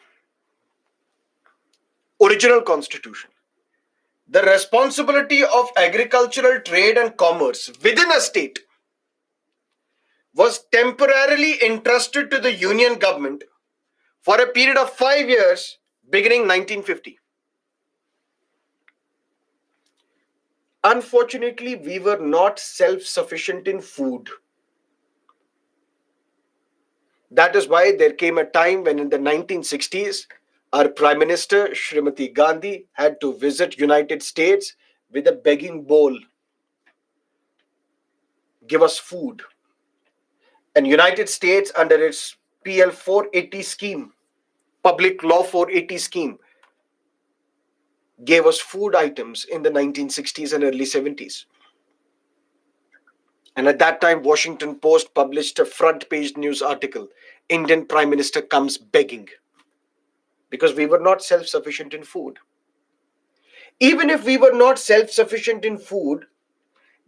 A: original Constitution, the responsibility of agricultural trade and commerce within a state was temporarily entrusted to the union government for a period of 5 years beginning 1950. Unfortunately, we were not self-sufficient in food. That is why there came a time when in the 1960s, our Prime Minister, Srimati Gandhi, had to visit United States with a begging bowl. Give us food. And United States, under its PL 480 scheme, Public Law 480 scheme, gave us food items in the 1960s and early 70s. And at that time, Washington Post published a front page news article, Indian Prime Minister comes begging, because we were not self-sufficient in food. Even if we were not self-sufficient in food,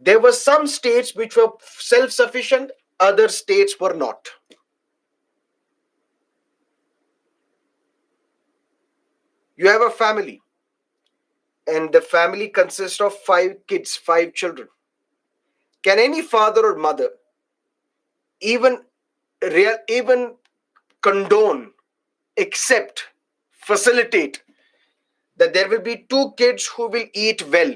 A: there were some states which were self-sufficient, other states were not. You have a family, and the family consists of 5 kids, 5 children. Can any father or mother even condone, accept, facilitate that there will be 2 kids who will eat well,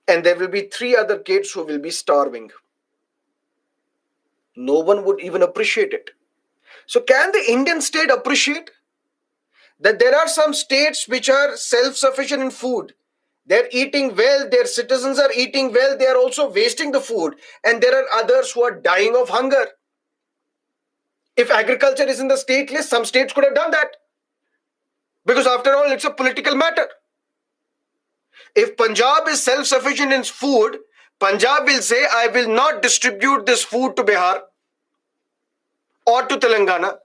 A: and there will be 3 other kids who will be starving? No one would even appreciate it. So can the Indian state appreciate that there are some states which are self-sufficient in food? They're eating well, their citizens are eating well, they are also wasting the food, and there are others who are dying of hunger. If agriculture is in the state list, some states could have done that. Because after all, it's a political matter. If Punjab is self-sufficient in food, Punjab will say, I will not distribute this food to Bihar or to Telangana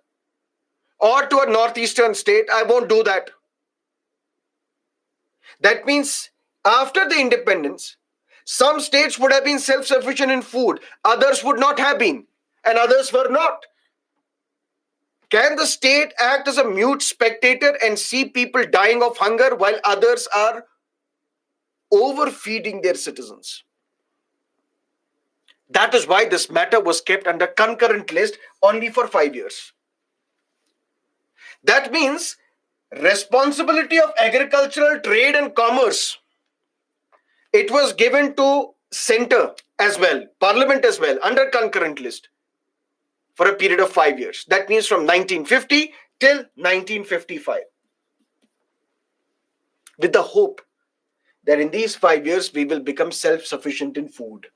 A: or to a northeastern state. I won't do that. That means after the independence, some states would have been self-sufficient in food, others would not have been, and others were not. Can the state act as a mute spectator and see people dying of hunger while others are overfeeding their citizens? That is why this matter was kept under concurrent list only for 5 years. That means responsibility of agricultural trade and commerce, it was given to center as well, parliament as well, under concurrent list for a period of 5 years. That means from 1950 till 1955. With the hope that in these 5 years we will become self-sufficient in food.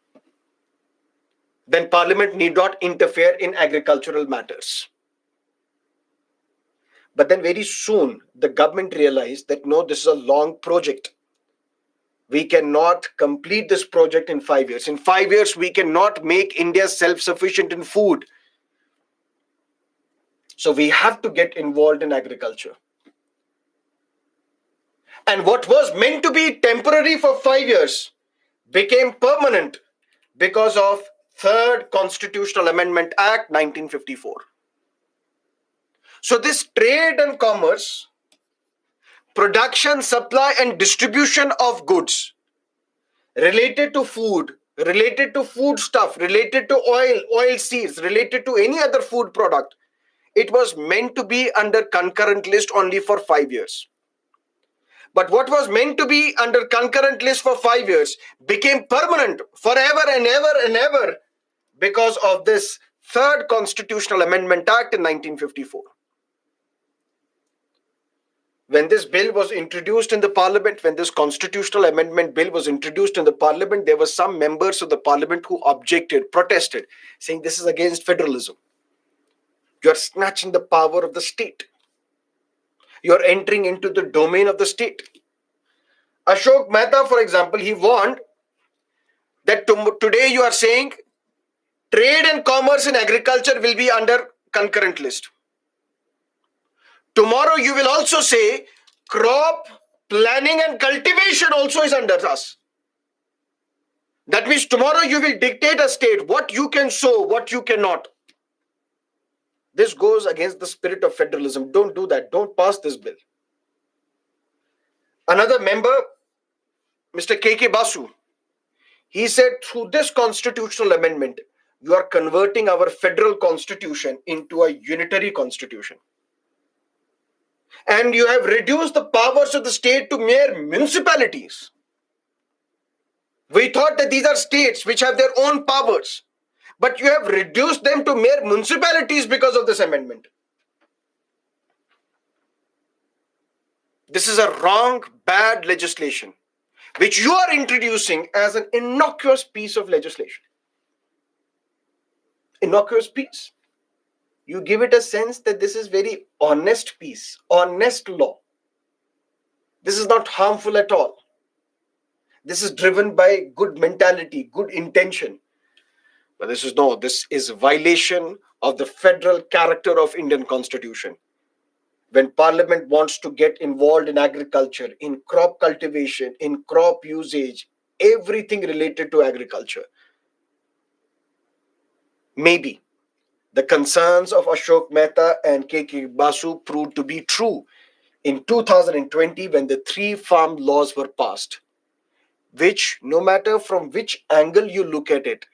A: Then parliament need not interfere in agricultural matters. But then very soon the government realized that no, this is a long project. We cannot complete this project in 5 years. In 5 years, we cannot make India self-sufficient in food. So we have to get involved in agriculture. And what was meant to be temporary for 5 years became permanent because of Third Constitutional Amendment Act 1954. So this trade and commerce, production, supply and distribution of goods related to food, related to food stuff, related to oil seeds, related to any other food product, it was meant to be under concurrent list only for 5 years. But what was meant to be under concurrent list for 5 years became permanent forever and ever and ever because of this Third Constitutional Amendment Act in 1954. When this bill was introduced in the parliament, when this constitutional amendment bill was introduced in the parliament, there were some members of the parliament who objected, protested, saying this is against federalism. You are snatching the power of the state. You are entering into the domain of the state. Ashok Mehta, for example, he warned that today you are saying trade and commerce in agriculture will be under concurrent list. Tomorrow you will also say crop planning and cultivation also is under us. That means tomorrow you will dictate a state what you can sow, what you cannot. This goes against the spirit of federalism. Don't do that. Don't pass this bill. Another member, Mr. K.K. Basu, he said through this constitutional amendment, you are converting our federal constitution into a unitary constitution. And you have reduced the powers of the state to mere municipalities. We thought that these are states which have their own powers, but you have reduced them to mere municipalities because of this amendment. This is a wrong, bad legislation, which you are introducing as an innocuous piece of legislation. Innocuous piece. You give it a sense that this is very honest piece, honest law. This is not harmful at all. This is driven by good mentality, good intention. But this is a violation of the federal character of Indian Constitution. When Parliament wants to get involved in agriculture, in crop cultivation, in crop usage, everything related to agriculture. Maybe the concerns of Ashok Mehta and K.K. Basu proved to be true in 2020 when the 3 farm laws were passed, which, no matter from which angle you look at it,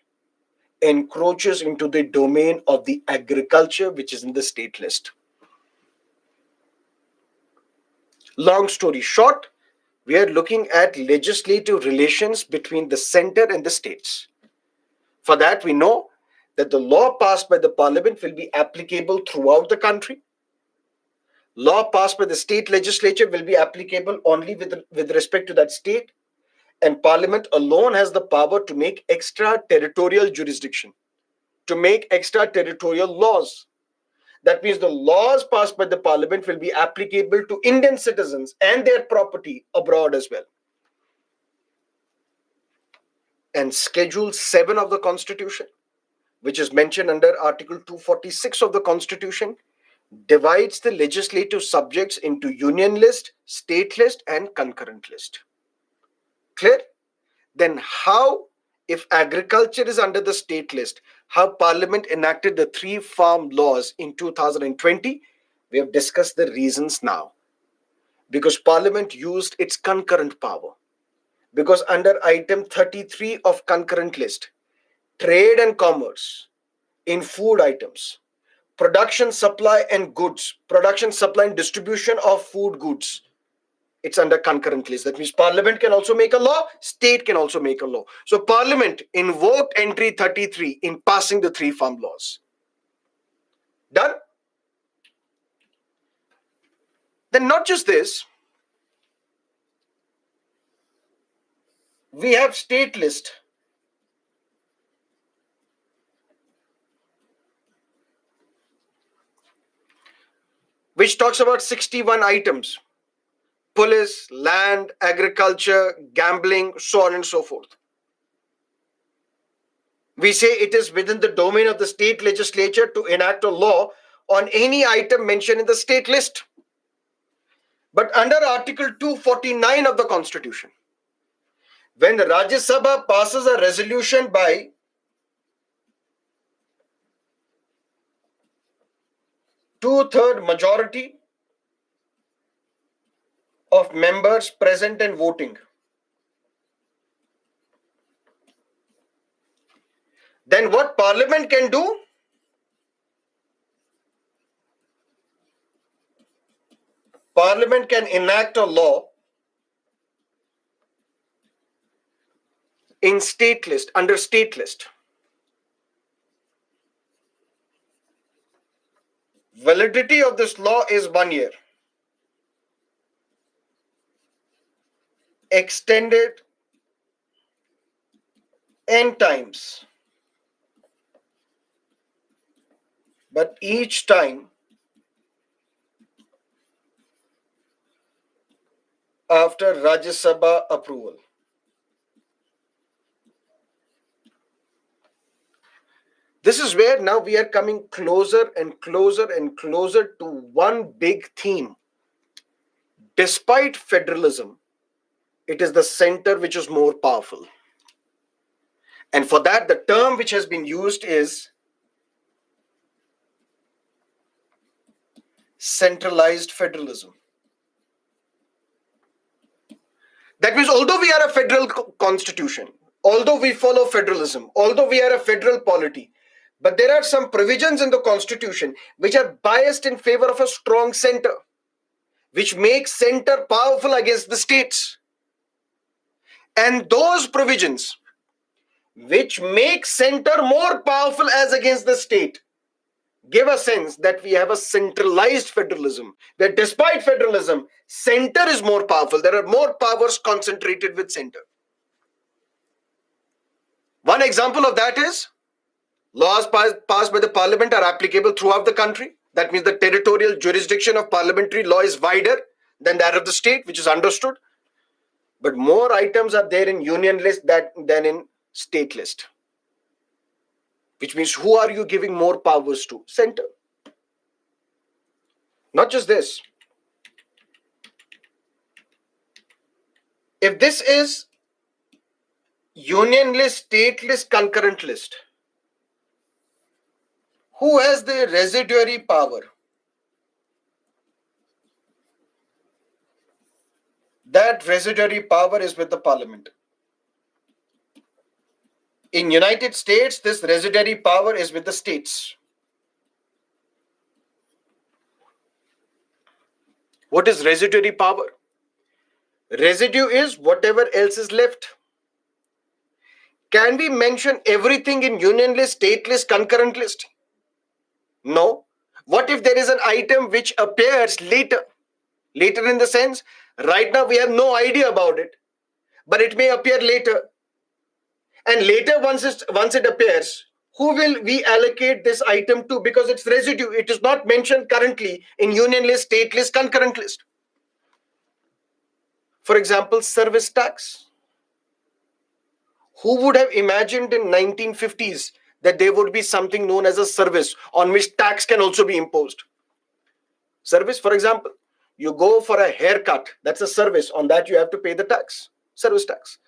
A: encroaches into the domain of the agriculture which is in the state list. Long story short, we are looking at legislative relations between the center and the states. For that, we know that the law passed by the parliament will be applicable throughout the country. Law passed by the state legislature will be applicable only with respect to that state. And parliament alone has the power to make extraterritorial jurisdiction, to make extraterritorial laws. That means the laws passed by the parliament will be applicable to Indian citizens and their property abroad as well. And Schedule 7 of the Constitution, which is mentioned under Article 246 of the Constitution, divides the legislative subjects into union list, state list, and concurrent list. Clear? Then how, if agriculture is under the state list, how Parliament enacted the three farm laws in 2020? We have discussed the reasons now. Because Parliament used its concurrent power. Because under item 33 of concurrent list, trade and commerce in food items, production, supply and goods, production, supply and distribution of food goods, it's under concurrent list. That means Parliament can also make a law, state can also make a law. So Parliament invoked entry 33 in passing the three farm laws. Done? Then not just this, we have state list. Which talks about 61 items. Police, land, agriculture, gambling, so on and so forth. We say it is within the domain of the state legislature to enact a law on any item mentioned in the state list. But under Article 249 of the Constitution, when the Rajya Sabha passes a resolution by two-third majority of members present and voting, then what Parliament can do? Parliament can enact a law in state list, under state list. Validity of this law is 1 year. Extended n times. But each time after Rajya Sabha approval. This is where now we are coming closer and closer and closer to one big theme. Despite federalism, it is the center which is more powerful. And for that, the term which has been used is centralized federalism. That means although we are a federal constitution, although we follow federalism, although we are a federal polity, but there are some provisions in the constitution which are biased in favor of a strong center, which makes center powerful against the states. And those provisions which make center more powerful as against the state give a sense that we have a centralized federalism, that despite federalism, center is more powerful. There are more powers concentrated with center. One example of that is laws passed by the parliament are applicable throughout the country. That means the territorial jurisdiction of parliamentary law is wider than that of the state, which is understood. But more items are there in union list than in state list. Which means who are you giving more powers to? Center. Not just this. If this is union list, state list, concurrent list, who has the residuary power? That residuary power is with the parliament. In United States, this residuary power is with the states. What is residuary power? Residue is whatever else is left. Can we mention everything in union list, state list, concurrent list? No. What if there is an item which appears later? Later in the sense, right now we have no idea about it, but it may appear later. And later, once it appears, Who will we allocate this item to? Because it's residue. It is not mentioned currently in union list, state list, concurrent list. For example, service tax. Who would have imagined in 1950s that there would be something known as a service on which tax can also be imposed? Service, for example, you go for a haircut, that's a service. On that you have to pay the tax, service tax.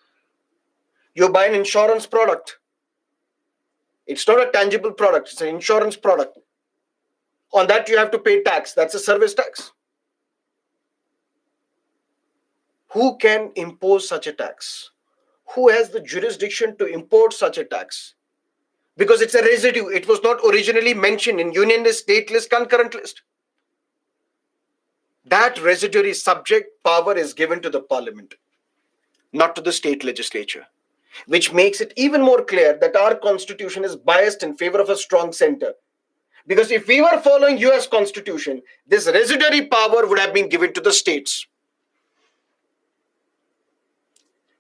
A: You buy an insurance product. It's not a tangible product, it's an insurance product. On that you have to pay tax, that's a service tax. Who can impose such a tax? Who has the jurisdiction to impose such a tax? Because it's a residue. It was not originally mentioned in union list, state list, concurrent list. That residuary subject power is given to the parliament, not to the state legislature, which makes it even more clear that our constitution is biased in favor of a strong center. Because if we were following US constitution, this residuary power would have been given to the states.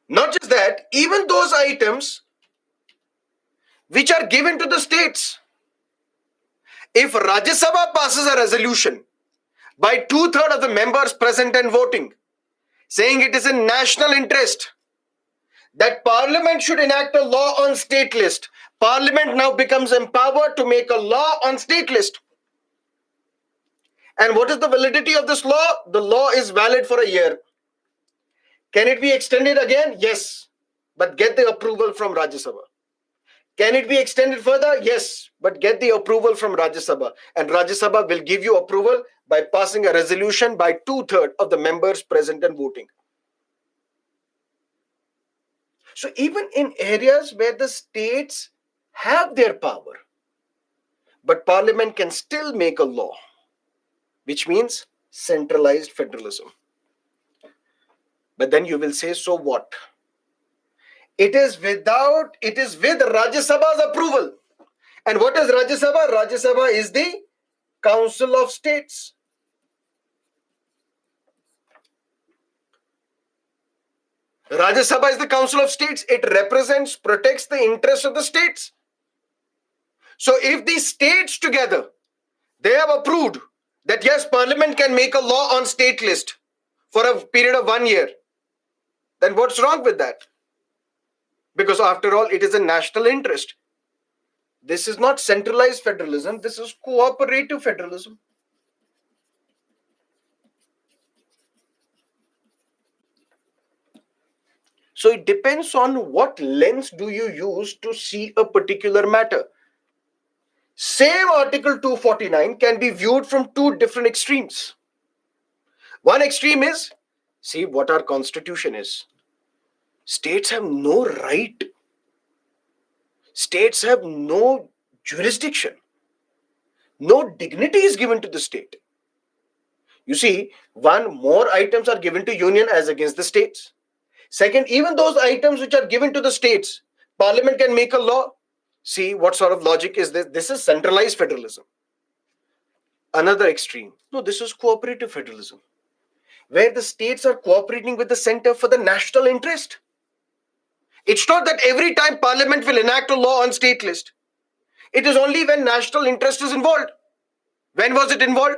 A: Not just that, even those items which are given to the states. If Rajya Sabha passes a resolution by 2/3 of the members present and voting, saying it is in national interest that Parliament should enact a law on state list, Parliament now becomes empowered to make a law on state list. And what is the validity of this law? The law is valid for a year. Can it be extended again? Yes, but get the approval from Rajya Sabha. Can it be extended further? Yes, but get the approval from Rajya Sabha. And Rajya Sabha will give you approval by passing a resolution by 2/3 of the members present and voting. So even in areas where the states have their power, but Parliament can still make a law, which means centralized federalism. But then you will say, so what? It is with Rajya Sabha's approval. And what is Rajya Sabha? Rajya Sabha is the Council of States. Rajya Sabha is the Council of States. It represents, protects the interests of the states. So if the states together, they have approved that yes, Parliament can make a law on state list for a period of 1 year, then what's wrong with that? Because after all, it is a national interest. This is not centralized federalism, this is cooperative federalism. So it depends on what lens do you use to see a particular matter. Same Article 249 can be viewed from two different extremes. One extreme is, see what our constitution is. States have no right. States have no jurisdiction. No dignity is given to the state. You see, one, more items are given to union as against the states. Second, even those items which are given to the states, Parliament can make a law. See, what sort of logic is this? This is centralized federalism. Another extreme, no, this is cooperative federalism, where the states are cooperating with the center for the national interest. It's not that every time Parliament will enact a law on state list. It is only when national interest is involved. When was it involved?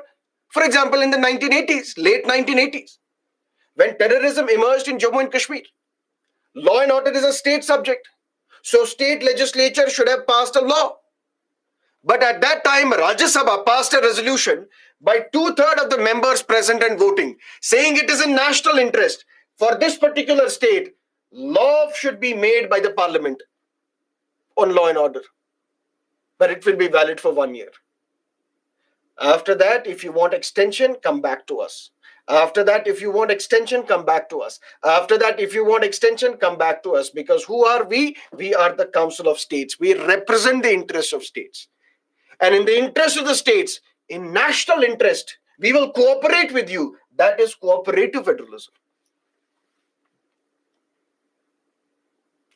A: For example, in the 1980s, late 1980s, when terrorism emerged in Jammu and Kashmir. Law and order is a state subject. So state legislature should have passed a law. But at that time, Rajya Sabha passed a resolution by 2/3 of the members present and voting, saying it is in national interest for this particular state, law should be made by the Parliament on law and order. But it will be valid for 1 year. After that, if you want extension, come back to us. After that, if you want extension, come back to us. After that, if you want extension, come back to us. Because who are we? We are the Council of States. We represent the interests of states. And in the interest of the states, in national interest, we will cooperate with you. That is cooperative federalism.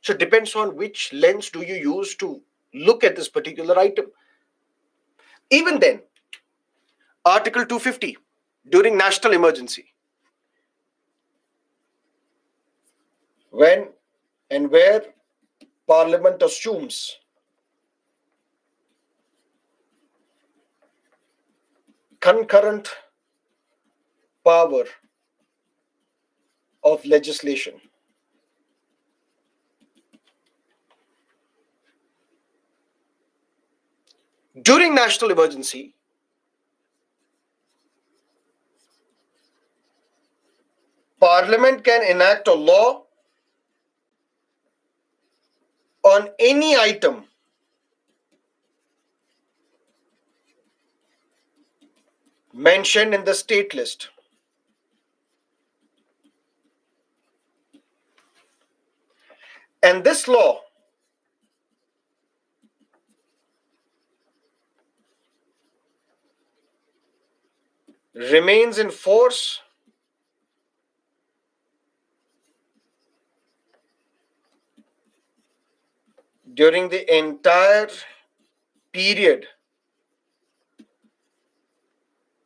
A: So it depends on which lens do you use to look at this particular item. Even then, Article 250, during national emergency, when and where Parliament assumes concurrent power of legislation. During national emergency, Parliament can enact a law on any item mentioned in the state list. And this law remains in force during the entire period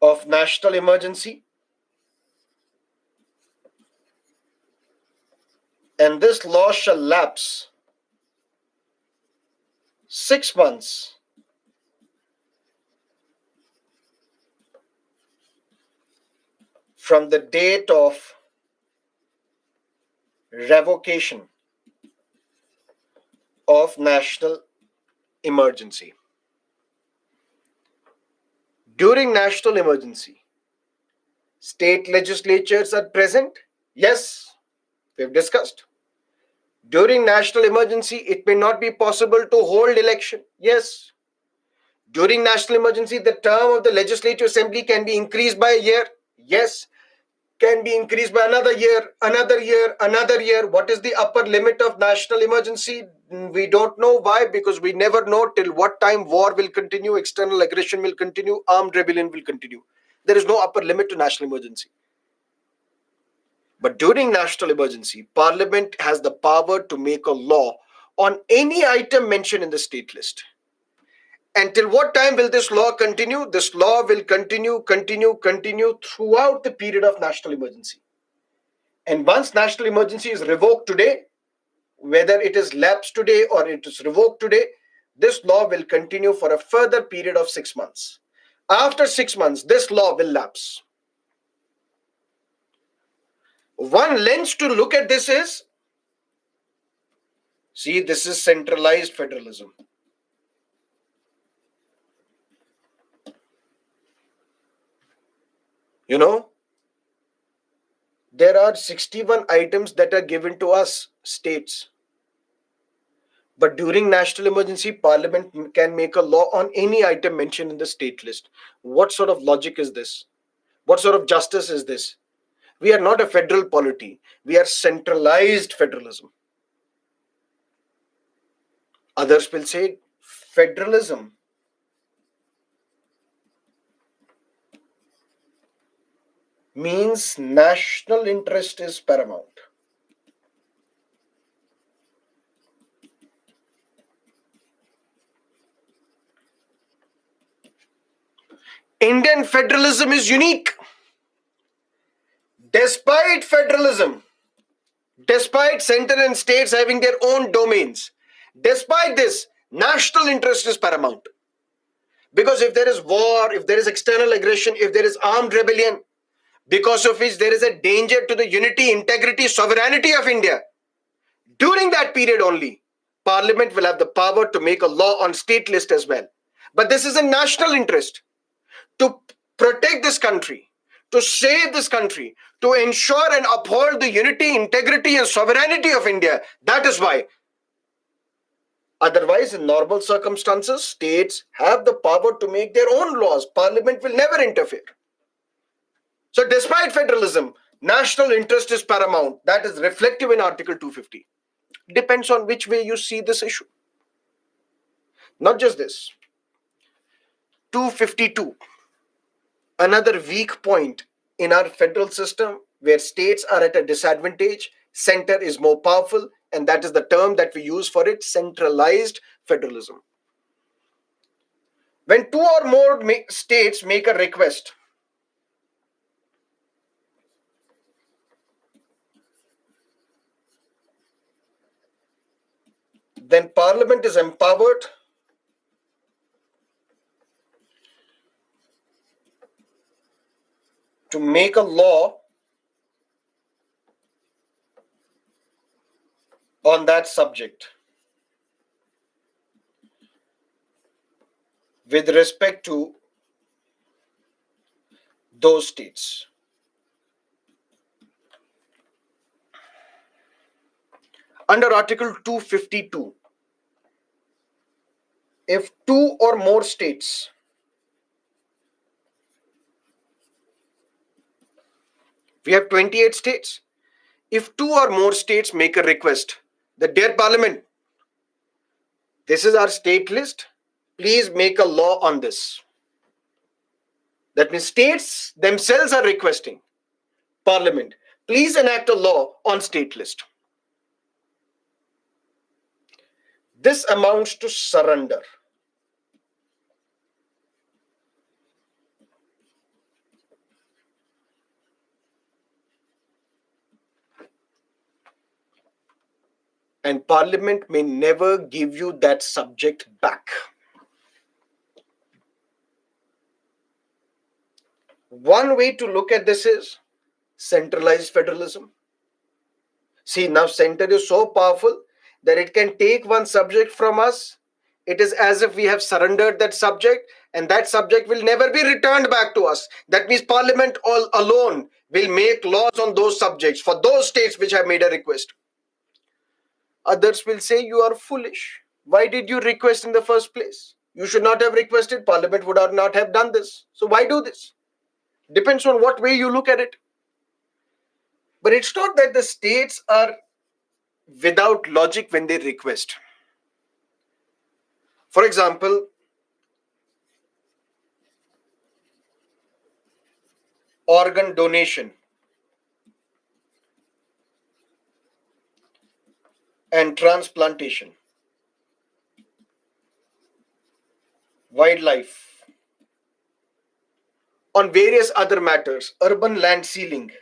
A: of national emergency, and this law shall lapse 6 months from the date of revocation of national emergency. During national emergency, state legislatures are present. Yes, we've discussed. During national emergency, it may not be possible to hold election. Yes. During national emergency, the term of the legislative assembly can be increased by a year. Yes. Can be increased by another year, another year, another year. What is the upper limit of national emergency? We don't know. Why? Because we never know till what time war will continue, external aggression will continue, armed rebellion will continue. There is no upper limit to national emergency. But during national emergency, Parliament has the power to make a law on any item mentioned in the state list. Until what time will this law continue? This law will continue throughout the period of national emergency. And once national emergency is revoked today, whether it is lapsed today or it is revoked today, this law will continue for a further period of 6 months. After 6 months, this law will lapse. One lens to look at this is, see, this is centralized federalism. You know, there are 61 items that are given to us, states. But during national emergency, Parliament can make a law on any item mentioned in the state list. What sort of logic is this? What sort of justice is this? We are not a federal polity. We are centralized federalism. Others will say federalism means national interest is paramount. Indian federalism is unique. Despite federalism, despite center and states having their own domains, despite this, national interest is paramount. Because if there is war, if there is external aggression, if there is armed rebellion, because of which there is a danger to the unity, integrity, sovereignty of India, during that period only, Parliament will have the power to make a law on state list as well. But this is a national interest to protect this country, to save this country, to ensure and uphold the unity, integrity, and sovereignty of India. That is why. Otherwise, in normal circumstances, states have the power to make their own laws. Parliament will never interfere. So, despite federalism, national interest is paramount. That is reflective in Article 250. Depends on which way you see this issue. Not just this. 252. Another weak point in our federal system where states are at a disadvantage, center is more powerful, and that is the term that we use for it, centralized federalism. When two or more states make a request, then Parliament is empowered to make a law on that subject with respect to those states. Under Article 252, if two or more states we have 28 states. If two or more states make a request that, dear Parliament, this is our state list, please make a law on this. That means states themselves are requesting, Parliament, please enact a law on state list. This amounts to surrender. And Parliament may never give you that subject back. One way to look at this is centralized federalism. See, now center is so powerful that it can take one subject from us. It is as if we have surrendered that subject, and that subject will never be returned back to us. That means Parliament all alone will make laws on those subjects for those states which have made a request. Others will say, you are foolish. Why did you request in the first place? You should not have requested. Parliament would not have done this. So why do this? Depends on what way you look at it. But it's not that the states are without logic when they request. For example, organ donation and transplantation, wildlife, on various other matters, urban land sealing.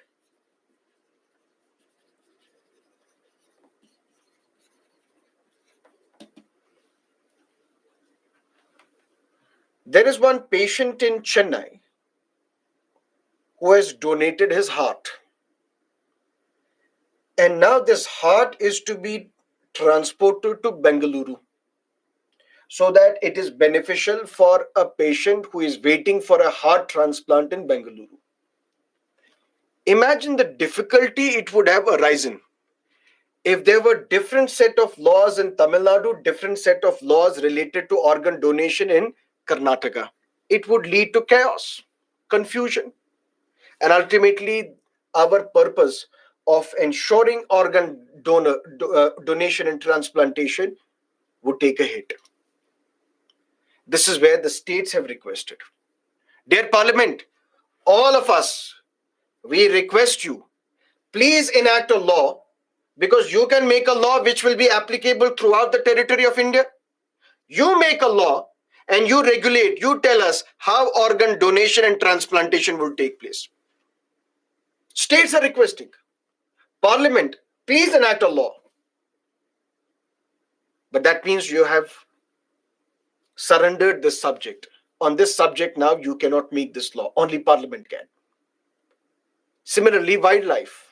A: There is one patient in Chennai who has donated his heart. And now this heart is to be transported to Bengaluru so that it is beneficial for a patient who is waiting for a heart transplant in Bengaluru. Imagine the difficulty it would have arisen if there were different set of laws in Tamil Nadu, different set of laws related to organ donation in Karnataka. It would lead to chaos, confusion, and ultimately our purpose of ensuring organ donation and transplantation would take a hit. This is where the states have requested. Dear Parliament, all of us, we request you, please enact a law, because you can make a law which will be applicable throughout the territory of India. You make a law and you regulate, you tell us how organ donation and transplantation will take place. States are requesting, Parliament, please enact a law. But that means you have surrendered this subject. On this subject now you cannot make this law. Only Parliament can. Similarly, wildlife.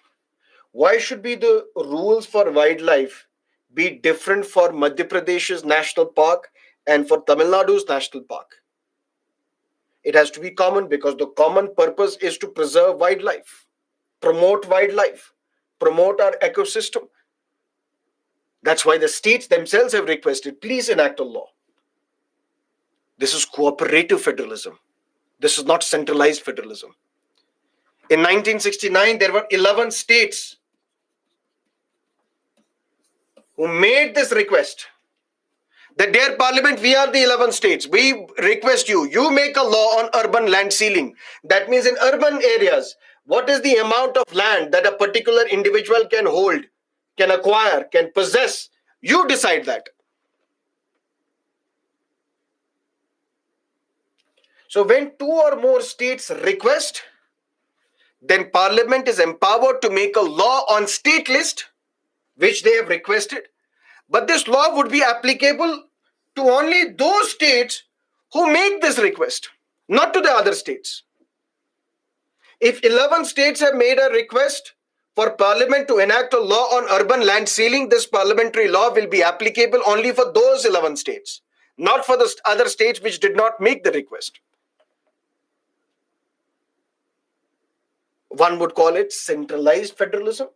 A: Why should be the rules for wildlife be different for Madhya Pradesh's national park and for Tamil Nadu's national park? It has to be common because the common purpose is to preserve wildlife, promote our ecosystem. That's why the states themselves have requested, please enact a law. This is cooperative federalism. This is not centralized federalism. In 1969, there were 11 states who made this request. That, dear Parliament, we are the 11 states. We request you, you make a law on urban land sealing. That means in urban areas, what is the amount of land that a particular individual can hold, can acquire, can possess? You decide that. So when two or more states request, then Parliament is empowered to make a law on state list, which they have requested. But this law would be applicable to only those states who make this request, not to the other states. If 11 states have made a request for Parliament to enact a law on urban land ceiling, this parliamentary law will be applicable only for those 11 states, not for the other states which did not make the request. One would call it centralized federalism.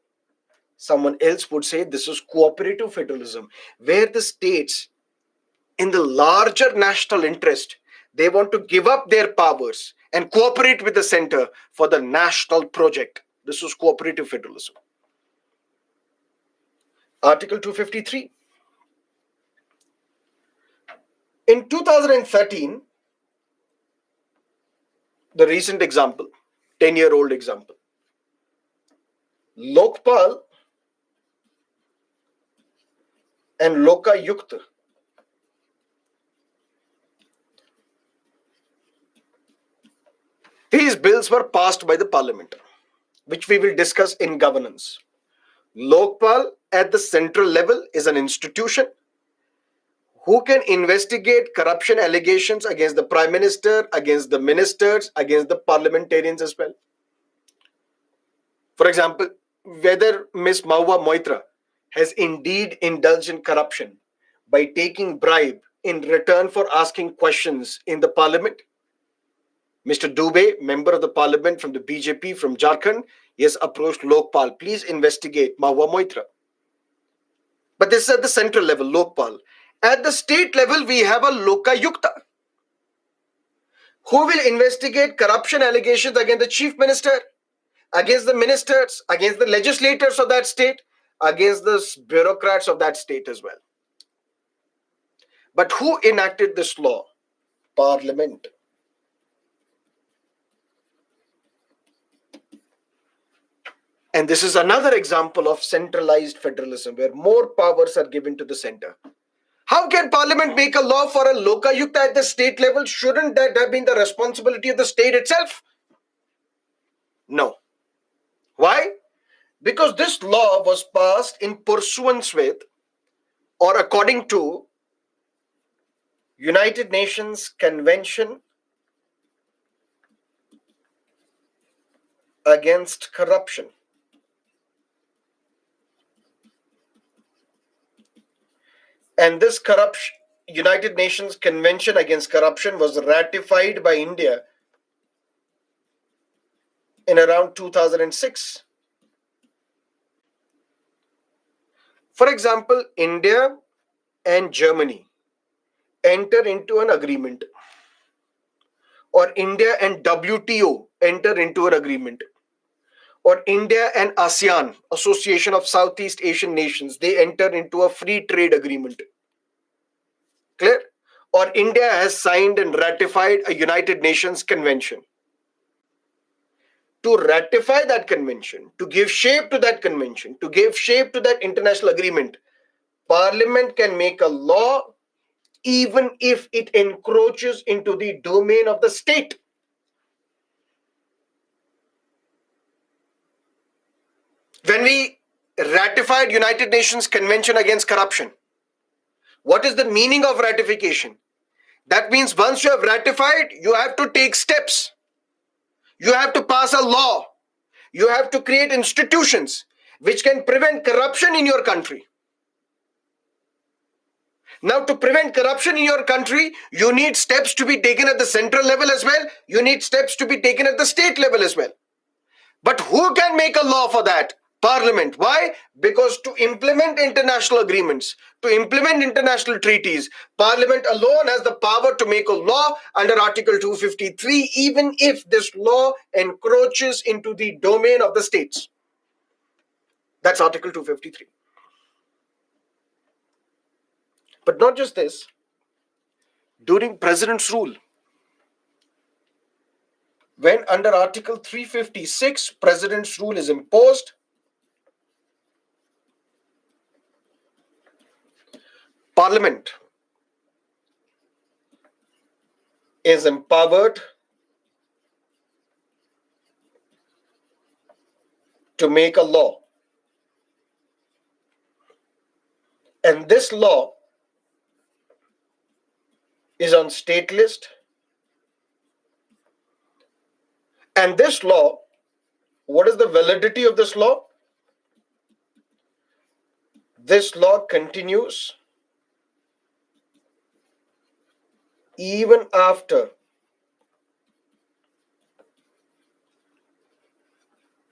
A: Someone else would say this is cooperative federalism, where the states, in the larger national interest, they want to give up their powers and cooperate with the center for the national project. This is cooperative federalism. Article 253. In 2013, the recent example, 10-year-old example, Lokpal and Lokayukt, these bills were passed by the parliament, which we will discuss in governance. Lokpal at the central level is an institution who can investigate corruption allegations against the prime minister, against the ministers, against the parliamentarians as well. For example, whether Ms. Mahua Moitra has indeed indulged in corruption by taking bribe in return for asking questions in the parliament. Mr. Dubey, member of the parliament from the BJP from Jharkhand, he has approached Lokpal. Please investigate Mahua Moitra. But this is at the central level, Lokpal. At the state level, we have a Lokayukta who will investigate corruption allegations against the chief minister, against the ministers, against the legislators of that state, against the bureaucrats of that state as well. But who enacted this law? Parliament. And this is another example of centralized federalism where more powers are given to the center. How can Parliament make a law for a Lokayukta at the state level? Shouldn't that have been the responsibility of the state itself? No. Why? Because this law was passed in pursuance with or according to United Nations Convention against Corruption. And this United Nations Convention against Corruption was ratified by India in around 2006. For example, India and Germany enter into an agreement, or India and WTO enter into an agreement, or India and ASEAN, Association of Southeast Asian Nations, they enter into a free trade agreement. Clear? Or India has signed and ratified a United Nations Convention. To ratify that convention, to give shape to that convention, to give shape to that international agreement, Parliament can make a law even if it encroaches into the domain of the state. When we ratified United Nations Convention against Corruption, what is the meaning of ratification? That means once you have ratified, you have to take steps. You have to pass a law. You have to create institutions which can prevent corruption in your country. Now, to prevent corruption in your country, you need steps to be taken at the central level as well. You need steps to be taken at the state level as well. But who can make a law for that? Parliament. Why? Because to implement international agreements, to implement international treaties, Parliament alone has the power to make a law under Article 253, even if this law encroaches into the domain of the states. That's Article 253. But not just this. During President's rule, when under Article 356, President's rule is imposed, Parliament is empowered to make a law. And this law is on state list. And this law What is the validity of this law? This law continues even after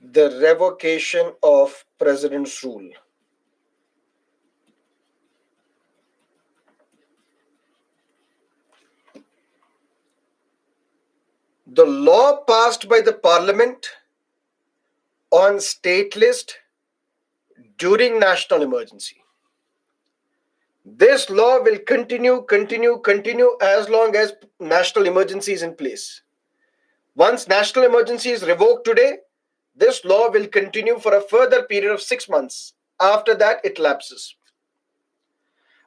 A: the revocation of president's rule. The law passed by the parliament on state list during national emergency. This law will continue as long as national emergency is in place. Once national emergency is revoked today, this law will continue for a further period of 6 months. After that, it lapses.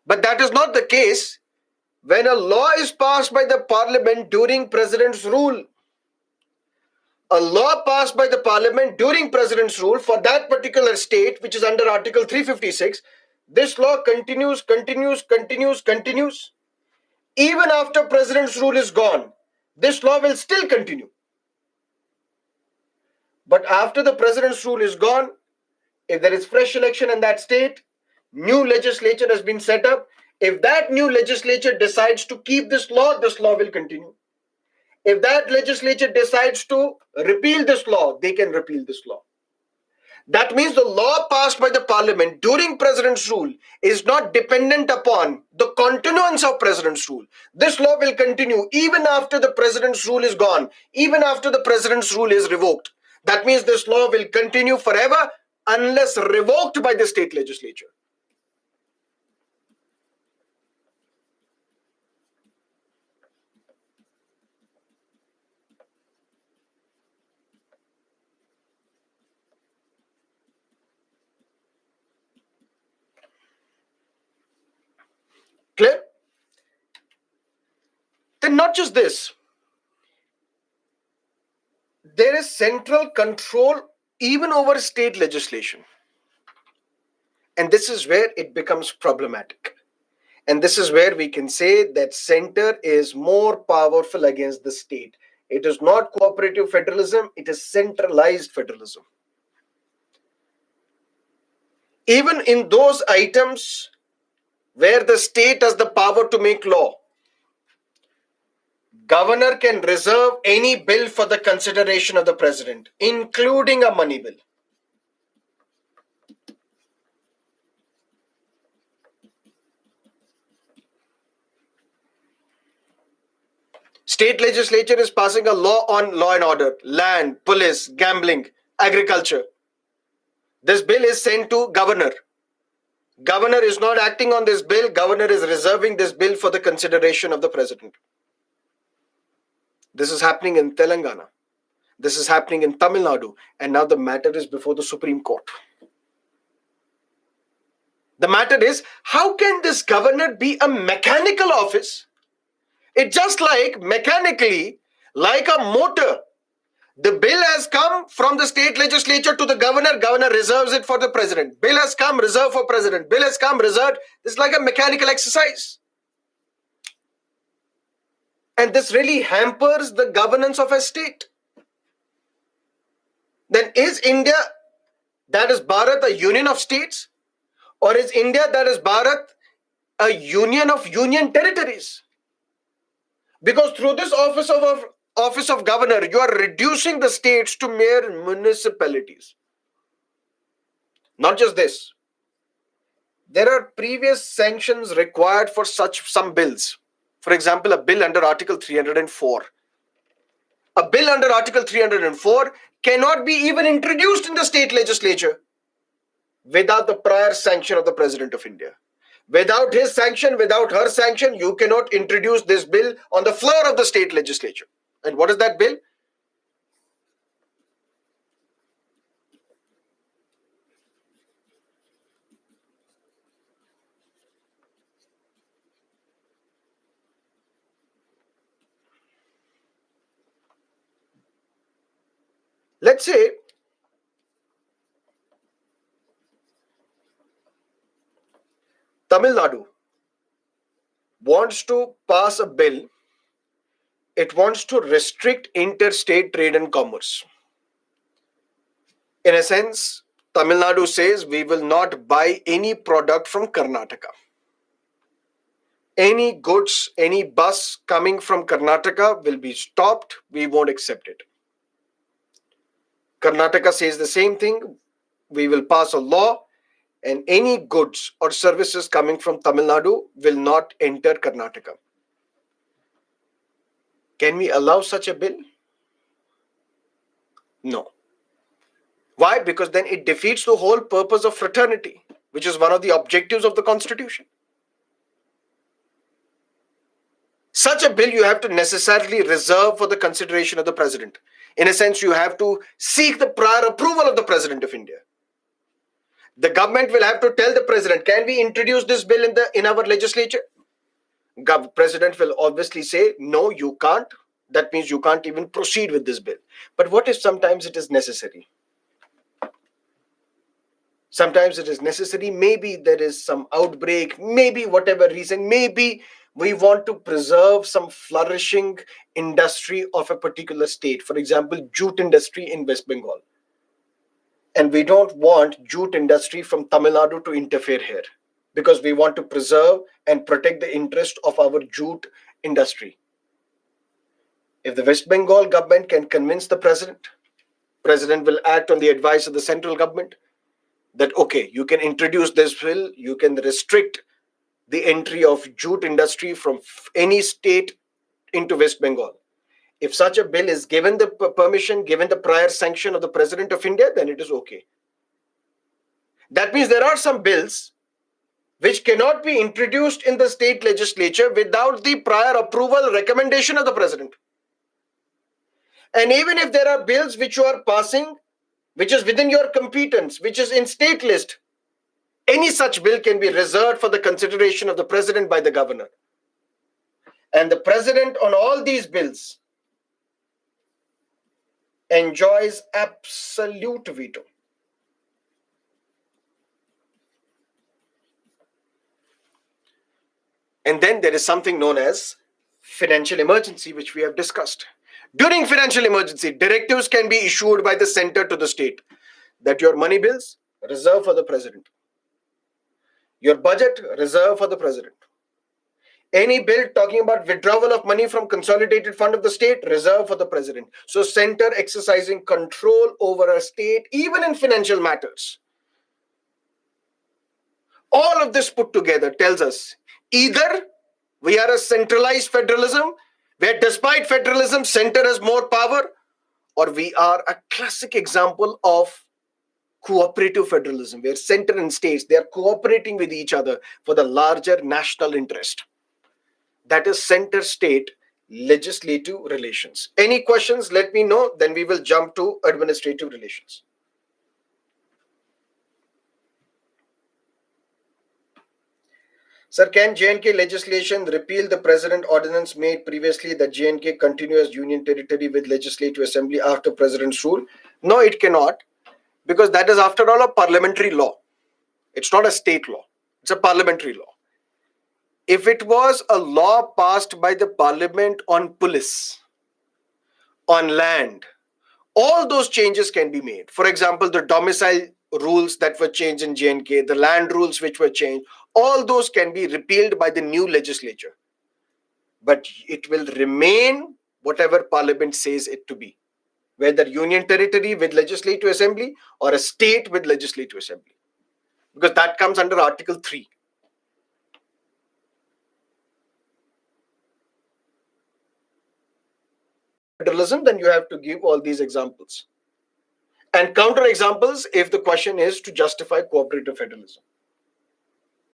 A: But that is not the case when a law is passed by the parliament during president's rule. A law passed by the parliament during president's rule for that particular state, which is under Article 356, this law continues. Even after president's rule is gone, this law will still continue. But after the president's rule is gone, if there is fresh election in that state, new legislature has been set up. If that new legislature decides to keep this law will continue. If that legislature decides to repeal this law, they can repeal this law. That means the law passed by the parliament during president's rule is not dependent upon the continuance of president's rule. This law will continue even after the president's rule is gone, even after the president's rule is revoked. That means this law will continue forever unless revoked by the state legislature. Clear? Then not just this, there is central control even over state legislation. And this is where it becomes problematic. And this is where we can say that center is more powerful against the state. It is not cooperative federalism, it is centralized federalism. Even in those items where the state has the power to make law, governor can reserve any bill for the consideration of the president, including a money bill. State legislature is passing a law on law and order, land, police, gambling, agriculture. This bill is sent to governor. Governor is not acting on this bill. Governor is reserving this bill for the consideration of the president. This is happening in Telangana. This is happening in Tamil Nadu. And now the matter is before the Supreme Court. The matter is, how can this governor be a mechanical office? It's just like mechanically, like a motor. The bill has come from the state legislature to the governor. Governor reserves it for the president. Bill has come, reserved for president. Bill has come, reserved. It's like a mechanical exercise. And this really hampers the governance of a state. Then is India, that is Bharat, a union of states? Or is India, that is Bharat, a union of union territories? Because through this office of governor, you are reducing the states to mere municipalities. Not just this. There are previous sanctions required for some bills. For example, a bill under Article 304. A bill under Article 304 cannot be even introduced in the state legislature without the prior sanction of the President of India. Without his sanction, without her sanction, you cannot introduce this bill on the floor of the state legislature. And what is that bill? Let's say Tamil Nadu wants to pass a bill. It wants to restrict interstate trade and commerce. In a sense, Tamil Nadu says we will not buy any product from Karnataka. Any goods, any bus coming from Karnataka will be stopped. We won't accept it. Karnataka says the same thing. We will pass a law, and any goods or services coming from Tamil Nadu will not enter Karnataka. Can we allow such a bill? No. Why? Because then it defeats the whole purpose of fraternity, which is one of the objectives of the Constitution. Such a bill you have to necessarily reserve for the consideration of the President. In a sense, you have to seek the prior approval of the President of India. The government will have to tell the President, can we introduce this bill in our legislature? President will obviously say, no, you can't. That means you can't even proceed with this bill. But what if sometimes it is necessary? Sometimes it is necessary. Maybe there is some outbreak, maybe whatever reason, maybe we want to preserve some flourishing industry of a particular state. For example, jute industry in West Bengal. And we don't want jute industry from Tamil Nadu to interfere here, because we want to preserve and protect the interest of our jute industry. If the West Bengal government can convince the President will act on the advice of the central government that, okay, you can introduce this bill, you can restrict the entry of jute industry from any state into West Bengal. If such a bill is given the permission, given the prior sanction of the President of India, then it is okay. That means there are some bills which cannot be introduced in the state legislature without the prior approval recommendation of the President. And even if there are bills which you are passing, which is within your competence, which is in state list, any such bill can be reserved for the consideration of the President by the governor. And the President on all these bills enjoys absolute veto. And then there is something known as financial emergency, which we have discussed. During financial emergency, directives can be issued by the center to the state that your money bills reserve for the President. Your budget reserve for the President. Any bill talking about withdrawal of money from consolidated fund of the state, reserve for the President. So center exercising control over a state, even in financial matters. All of this put together tells us either we are a centralized federalism, where despite federalism, center has more power, or we are a classic example of cooperative federalism, where center and states, they are cooperating with each other for the larger national interest. That is center-state legislative relations. Any questions, let me know, then we will jump to administrative relations. Sir, can J&K legislation repeal the President ordinance made previously that J&K continue as union territory with legislative assembly after President's rule? No, it cannot, because that is after all a parliamentary law. It's not a state law, it's a parliamentary law. If it was a law passed by the parliament on police, on land, all those changes can be made. For example, the domicile rules that were changed in J&K, the land rules which were changed, all those can be repealed by the new legislature. But it will remain whatever parliament says it to be, whether union territory with legislative assembly or a state with legislative assembly, because that comes under Article 3. Federalism, then you have to give all these examples and counter examples if the question is to justify cooperative federalism.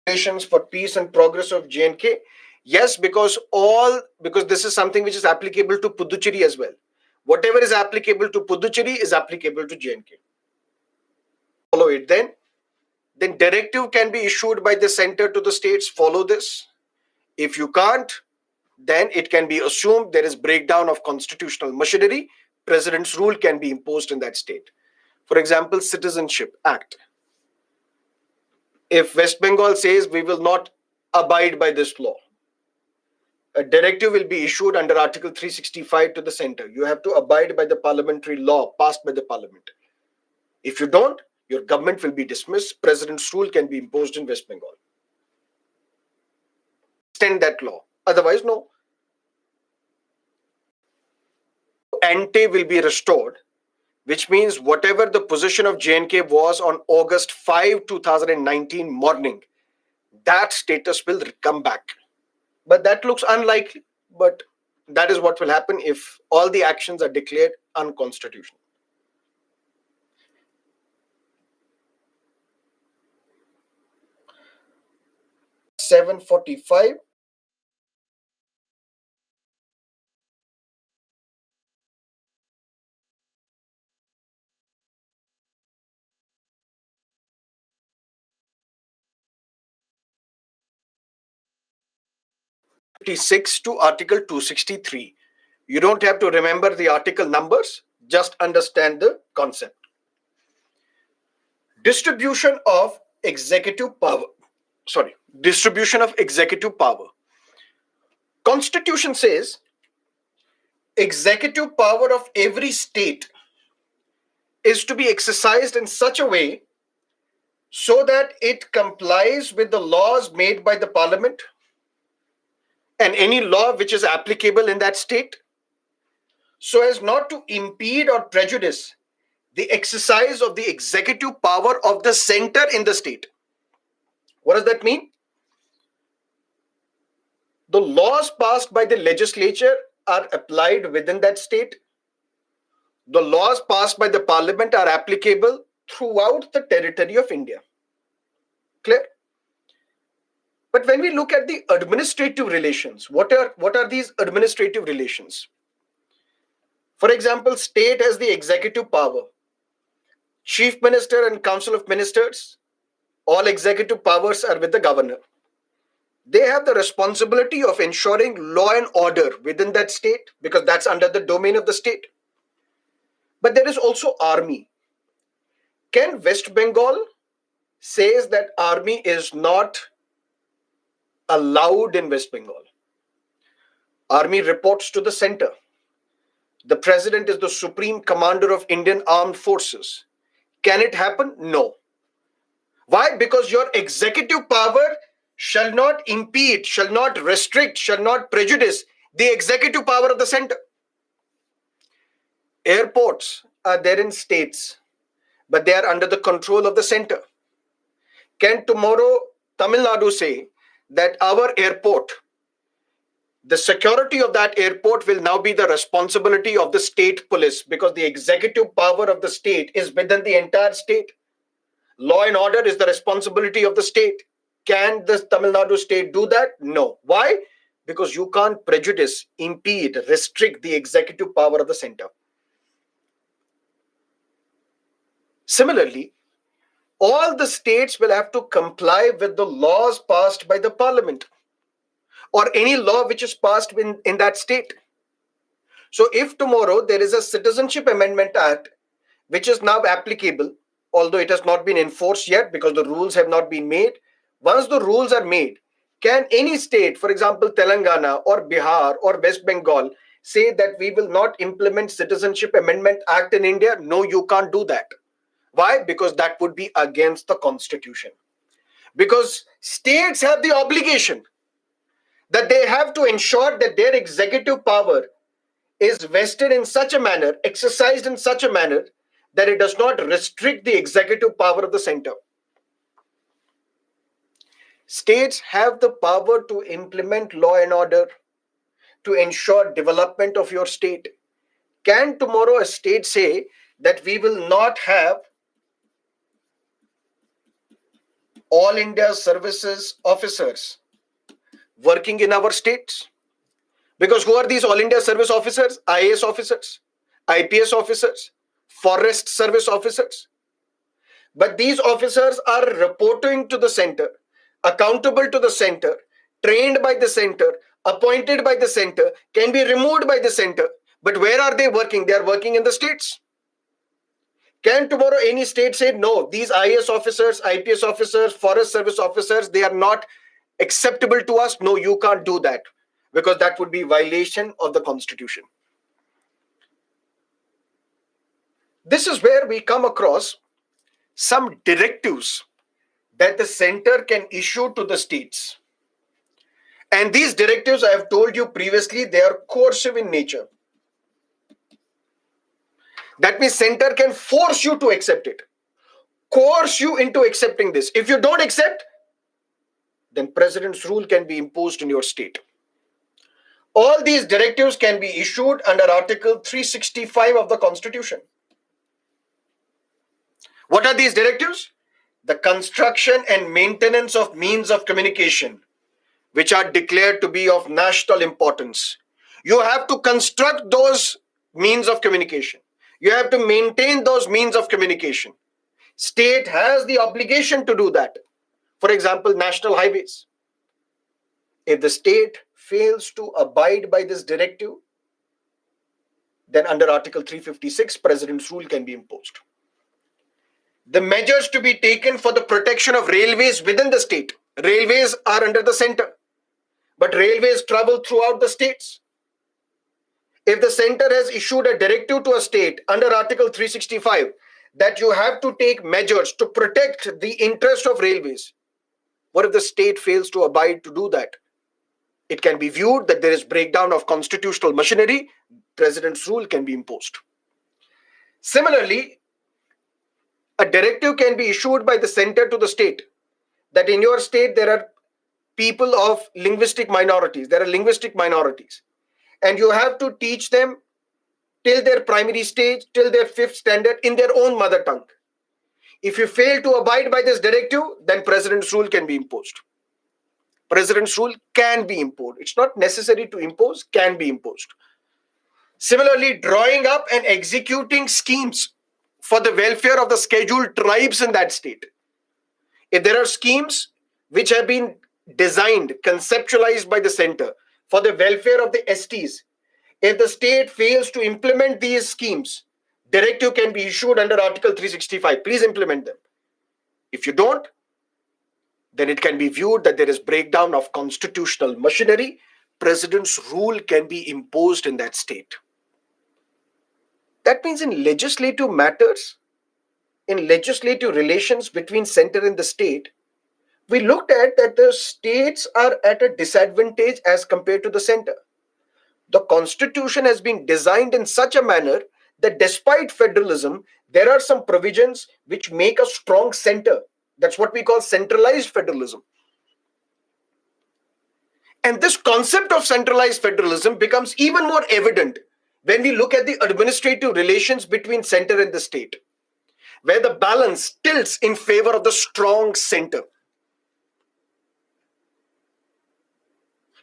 A: Relations for peace and progress of J&K, yes, because this is something which is applicable to Puducherry as well. Whatever is applicable to Puducherry is applicable to J&K. Follow it. Then directive can be issued by the center to the states. Follow this. If you can't, then it can be assumed there is breakdown of constitutional machinery. President's rule can be imposed in that state. For example, Citizenship Act. If West Bengal says we will not abide by this law, a directive will be issued under Article 365 to the center. You have to abide by the parliamentary law passed by the parliament. If you don't, your government will be dismissed. President's rule can be imposed in West Bengal. Extend that law. Otherwise, no. Ante will be restored, which means whatever the position of JNK was on August 5, 2019 morning, that status will come back. But that looks unlikely. But that is what will happen if all the actions are declared unconstitutional. 745. To Article 263. You don't have to remember the article numbers, just understand the concept. Distribution of executive power. Distribution of executive power. Constitution says executive power of every state is to be exercised in such a way so that it complies with the laws made by the parliament and any law which is applicable in that state, so as not to impede or prejudice the exercise of the executive power of the center in the state. What does that mean? The laws passed by the legislature are applied within that state. The laws passed by the parliament are applicable throughout the territory of India. Clear? But when we look at the administrative relations, what are these administrative relations? For example, state has the executive power. Chief Minister and Council of Ministers, all executive powers are with the governor. They have the responsibility of ensuring law and order within that state because that's under the domain of the state. But there is also army. Can West Bengal says that army is not allowed in West Bengal? Army reports to the center. The president is the supreme commander of Indian armed forces. Can it happen? No. Why? Because your executive power shall not impede, shall not restrict, shall not prejudice the executive power of the center. Airports are there in states, but they are under the control of the center. Can tomorrow Tamil Nadu say that our airport, the security of that airport will now be the responsibility of the state police because the executive power of the state is within the entire state? Law and order is the responsibility of the state. Can the Tamil Nadu state do that? No. Why? Because you can't prejudice, impede, restrict the executive power of the center. Similarly, all the states will have to comply with the laws passed by the parliament or any law which is passed in that state. So if tomorrow there is a Citizenship Amendment Act which is now applicable, although it has not been enforced yet because the rules have not been made, once the rules are made, can any state, for example, Telangana or Bihar or West Bengal, say that we will not implement Citizenship Amendment Act in India? No, you can't do that. Why? Because that would be against the constitution. Because states have the obligation that they have to ensure that their executive power is vested in such a manner, exercised in such a manner, that it does not restrict the executive power of the center. States have the power to implement law and order, to ensure development of your state. Can tomorrow a state say that we will not have all India services officers working in our states? Because who are these all India service officers? IAS officers, IPS officers, forest service officers. But these officers are reporting to the center, accountable to the center, trained by the center, appointed by the center, can be removed by the center. But where are they working? They are working in the states. Can tomorrow any state say, no, these IAS officers, IPS officers, forest service officers, they are not acceptable to us? No, you can't do that because that would be violation of the constitution. This is where we come across some directives that the center can issue to the states. And these directives, I have told you previously, they are coercive in nature. That means center can force you to accept it, coerce you into accepting this. If you don't accept, then president's rule can be imposed in your state. All these directives can be issued under Article 365 of the Constitution. What are these directives? The construction and maintenance of means of communication, which are declared to be of national importance. You have to construct those means of communication. You have to maintain those means of communication. State has the obligation to do that. For example, national highways. If the state fails to abide by this directive, then under Article 356, President's rule can be imposed. The measures to be taken for the protection of railways within the state. Railways are under the center, but railways travel throughout the states. If the center has issued a directive to a state under Article 365 that you have to take measures to protect the interest of railways, what if the state fails to abide to do that? It can be viewed that there is breakdown of constitutional machinery. President's rule can be imposed. Similarly, a directive can be issued by the center to the state that in your state there are people of linguistic minorities. There are linguistic minorities. And you have to teach them till their primary stage, till their fifth standard in their own mother tongue. If you fail to abide by this directive, then president's rule can be imposed. President's rule can be imposed. It's not necessary to impose, can be imposed. Similarly, drawing up and executing schemes for the welfare of the scheduled tribes in that state. If there are schemes which have been designed, conceptualized by the center for the welfare of the STs, if the state fails to implement these schemes, directive can be issued under Article 365. Please implement them. If you don't, then it can be viewed that there is breakdown of constitutional machinery. President's rule can be imposed in that state. That means in legislative matters, in legislative relations between center and the state, we looked at that the states are at a disadvantage as compared to the center. The constitution has been designed in such a manner that despite federalism, there are some provisions which make a strong center. That's what we call centralized federalism. And this concept of centralized federalism becomes even more evident when we look at the administrative relations between center and the state, where the balance tilts in favor of the strong center.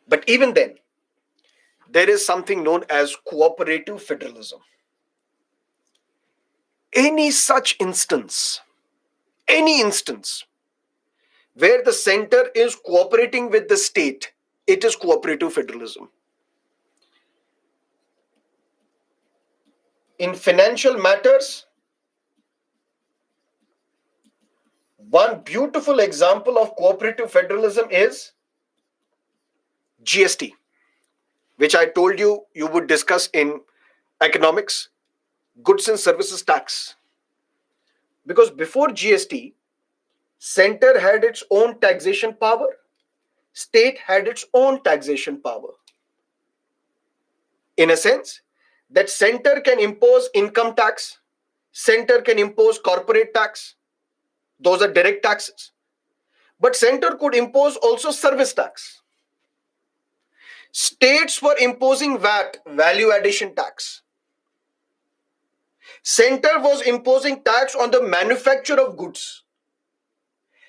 A: But even then, there is something known as cooperative federalism. Any such instance, any instance where the center is cooperating with the state, it is cooperative federalism. In financial matters, one beautiful example of cooperative federalism is GST, which I told you you would discuss in economics, goods and services tax. Because before GST, center had its own taxation power, state had its own taxation power. In a sense, that center can impose income tax, center can impose corporate tax. Those are direct taxes. But center could impose also service tax. States were imposing VAT, value addition tax. Center was imposing tax on the manufacture of goods.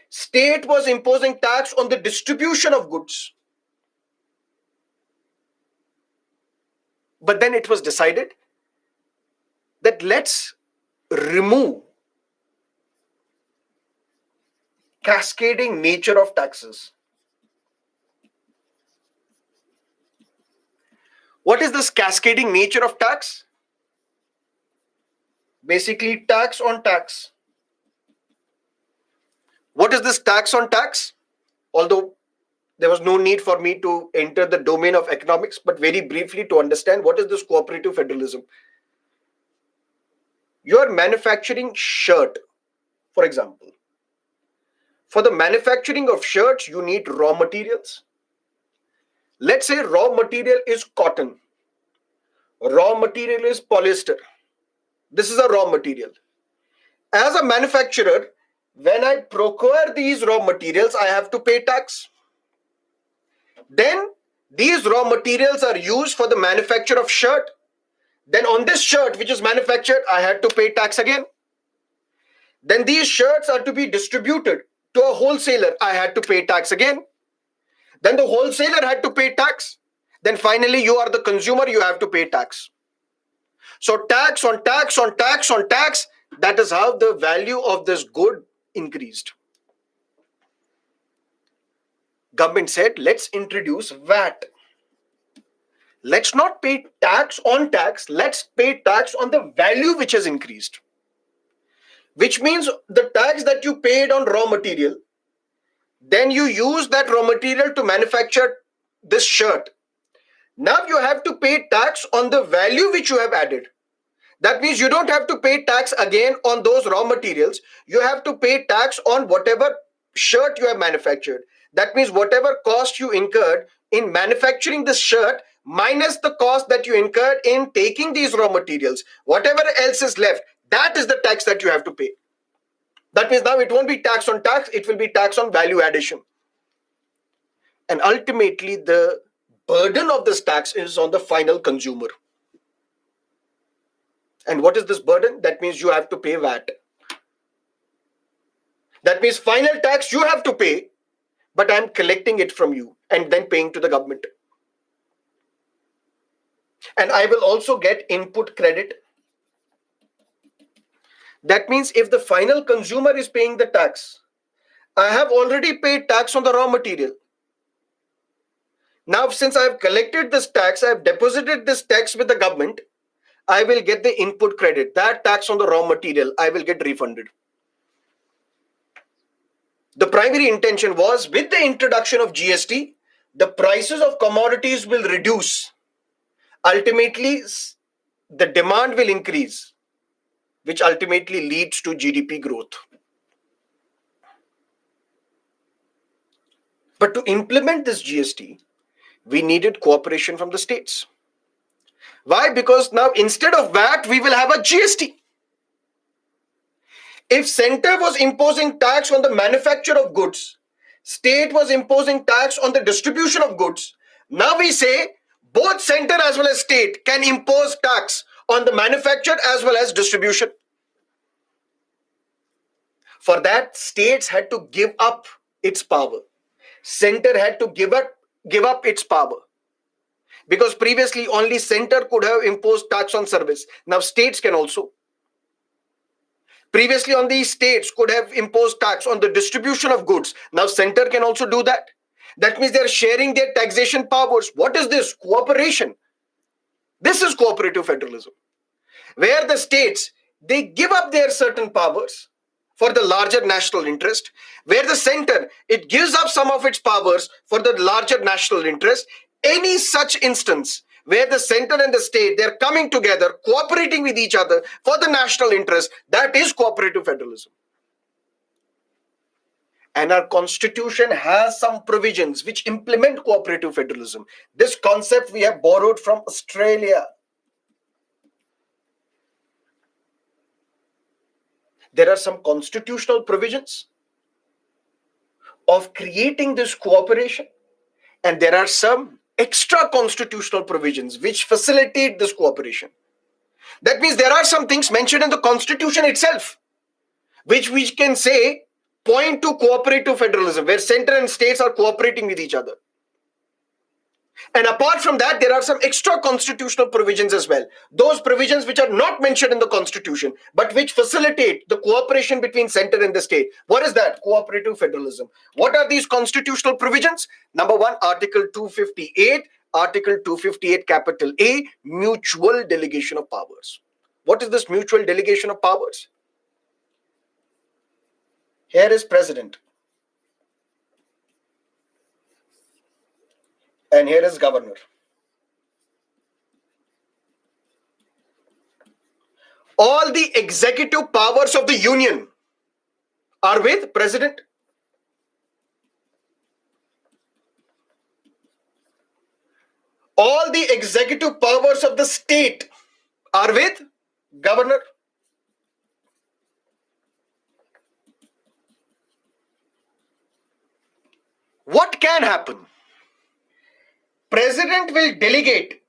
A: State was imposing tax on the distribution of goods. But then it was decided that let's remove cascading nature of taxes. What is this cascading nature of tax? Basically, tax on tax. What is this tax on tax? Although there was no need for me to enter the domain of economics, but very briefly to understand what is this cooperative federalism. You are manufacturing shirt For example, for the manufacturing of shirts, you need raw materials. Let's say raw material is cotton, raw material is polyester. This is a raw material. As a manufacturer, when I procure these raw materials, I have to pay tax. Then these raw materials are used for the manufacture of shirt. Then on this shirt which is manufactured, I had to pay tax again. Then these shirts are to be distributed to a wholesaler. I had to pay tax again. Then the wholesaler had to pay tax. Then finally you are the consumer, you have to pay tax. So tax on tax on tax on tax, that is how the value of this good increased. Government said, let's introduce VAT. Let's not pay tax on tax, let's pay tax on the value which has increased. Which means the tax that you paid on raw material, then you use that raw material to manufacture this shirt. Now you have to pay tax on the value which you have added. That means you don't have to pay tax again on those raw materials. You have to pay tax on whatever shirt you have manufactured. That means whatever cost you incurred in manufacturing this shirt minus the cost that you incurred in taking these raw materials, whatever else is left, that is the tax that you have to pay. That means now it won't be tax on tax, it will be tax on value addition. And ultimately, the burden of this tax is on the final consumer. And what is this burden? That means you have to pay VAT. That means final tax you have to pay, but I'm collecting it from you and then paying to the government. And I will also get input credit. That means if the final consumer is paying the tax, I have already paid tax on the raw material. Now, since I have collected this tax, I have deposited this tax with the government, I will get the input credit. That tax on the raw material, I will get refunded. The primary intention was, with the introduction of GST, the prices of commodities will reduce. Ultimately, the demand will increase, which ultimately leads to GDP growth. But to implement this GST, we needed cooperation from the states. Why? Because now instead of VAT, we will have a GST. If center was imposing tax on the manufacture of goods, state was imposing tax on the distribution of goods. Now we say both center as well as state can impose tax on the manufacture as well as distribution. For that, states had to give up its power. Center had to give up its power. Because previously only center could have imposed tax on service. Now states can also. Previously only states could have imposed tax on the distribution of goods. Now center can also do that. That means they are sharing their taxation powers. What is this? Cooperation. This is cooperative federalism, where the states, they give up their certain powers for the larger national interest, where the center, it gives up some of its powers for the larger national interest. Any such instance where the center and the state, they're coming together, cooperating with each other for the national interest, that is cooperative federalism. And our constitution has some provisions which implement cooperative federalism. This concept we have borrowed from Australia. There are some constitutional provisions of creating this cooperation, and there are some extra constitutional provisions which facilitate this cooperation. That means there are some things mentioned in the constitution itself which we can say point to cooperative federalism, where center and states are cooperating with each other. And apart from that, there are some extra constitutional provisions as well. Those provisions which are not mentioned in the constitution, but which facilitate the cooperation between center and the state. What is that? Cooperative federalism. What are these constitutional provisions? Number one, Article 258, Article 258 capital A, mutual delegation of powers. What is this mutual delegation of powers? Here is president. And here is governor. All the executive powers of the union are with president. All the executive powers of the state are with governor. What can happen? President will delegate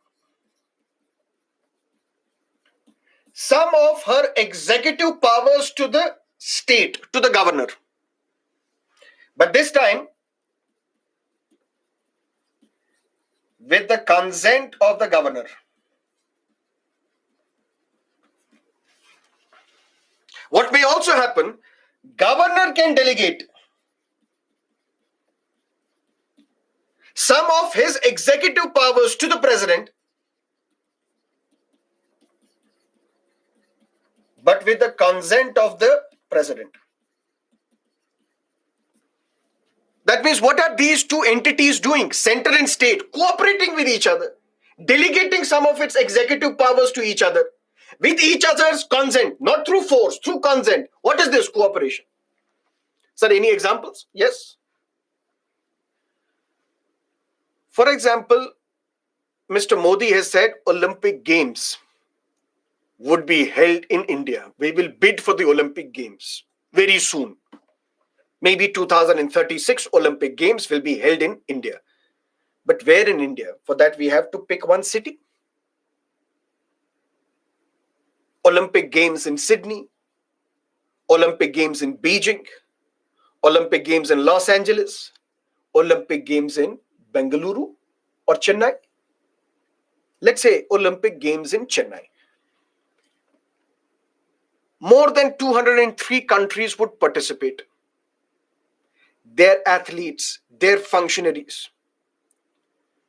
A: some of her executive powers to the state, to the governor. But this time, with the consent of the governor. What may also happen, governor can delegate some of his executive powers to the president, but with the consent of the president. That means what are these two entities doing? Center and state cooperating with each other, delegating some of its executive powers to each other with each other's consent, not through force, through consent. What is this cooperation? Sir, any examples? Yes. For example, Mr. Modi has said Olympic Games would be held in India. We will bid for the Olympic Games very soon. Maybe 2036 Olympic Games will be held in India. But where in India? For that, we have to pick one city. Olympic Games in Sydney, Olympic Games in Beijing, Olympic Games in Los Angeles, Olympic Games in Bengaluru or Chennai. Let's say Olympic Games in Chennai. More than 203 countries would participate. Their athletes, their functionaries,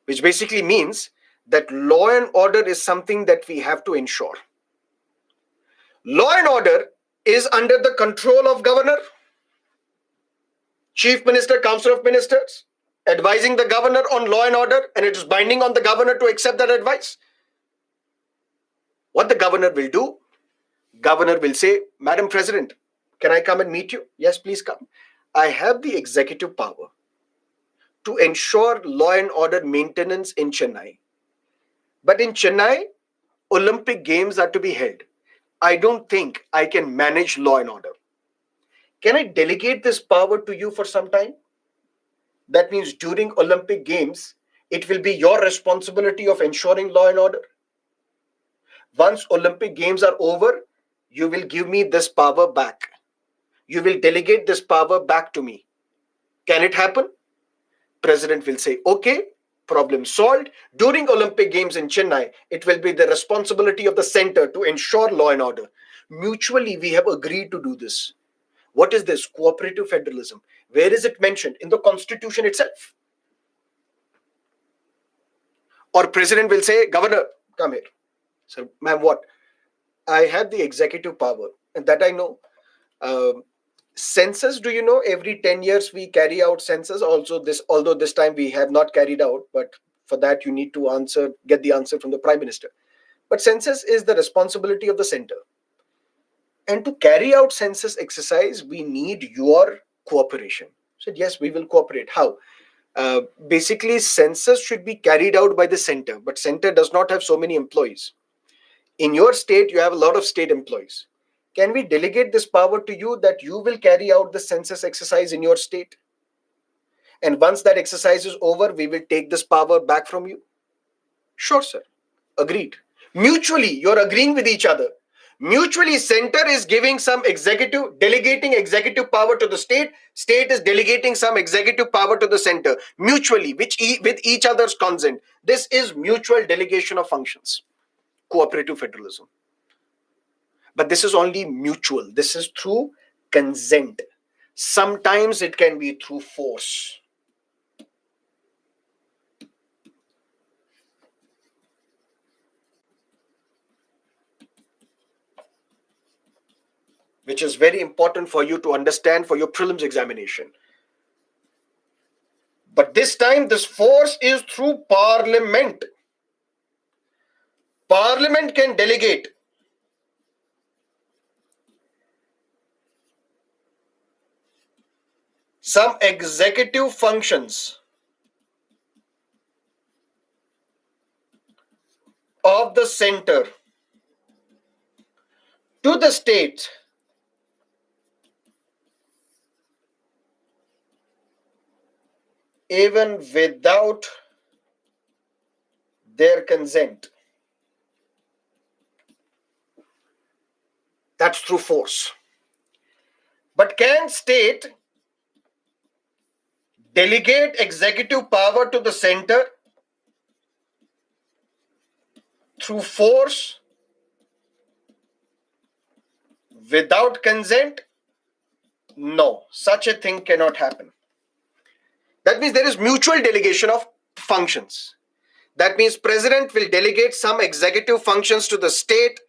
A: which basically means that law and order is something that we have to ensure. Law and order is under the control of governor, chief minister, council of ministers, advising the governor on law and order, and it is binding on the governor to accept that advice. What the governor will do, governor will say, Madam President, can I come and meet you? Yes, please come. I have the executive power to ensure law and order maintenance in Chennai. But in Chennai, Olympic Games are to be held. I don't think I can manage law and order. Can I delegate this power to you for some time? That means during Olympic Games, it will be your responsibility of ensuring law and order. Once Olympic Games are over, you will give me this power back. You will delegate this power back to me. Can it happen? President will say, okay, problem solved. During Olympic Games in Chennai, it will be the responsibility of the center to ensure law and order. Mutually, we have agreed to do this. What is this? Cooperative federalism. Where is it mentioned? In the constitution itself. Or president will say, Governor, come here. So, ma'am, what? I have the executive power, and that I know. Census, do you know, every 10 years we carry out census. Although this time we have not carried out, but for that you need to get the answer from the Prime Minister. But census is the responsibility of the center. And to carry out census exercise, we need your cooperation. I said, yes, we will cooperate. How? Basically, census should be carried out by the center, but center does not have so many employees. In your state, you have a lot of state employees. Can we delegate this power to you that you will carry out the census exercise in your state? And once that exercise is over, we will take this power back from you? Sure, sir. Agreed. Mutually, you're agreeing with each other. Mutually, center is giving some delegating executive power to the state. State is delegating some executive power to the center. Mutually, with each other's consent. This is mutual delegation of functions. Cooperative federalism. But this is only mutual. This is through consent. Sometimes it can be through force. Which is very important for you to understand for your prelims examination. But this time, this force is through Parliament. Parliament can delegate. some executive functions of the center to the state even without their consent. That's through force. But can state delegate executive power to the center through force without consent? No, such a thing cannot happen. That means there is mutual delegation of functions. That means president will delegate some executive functions to the state,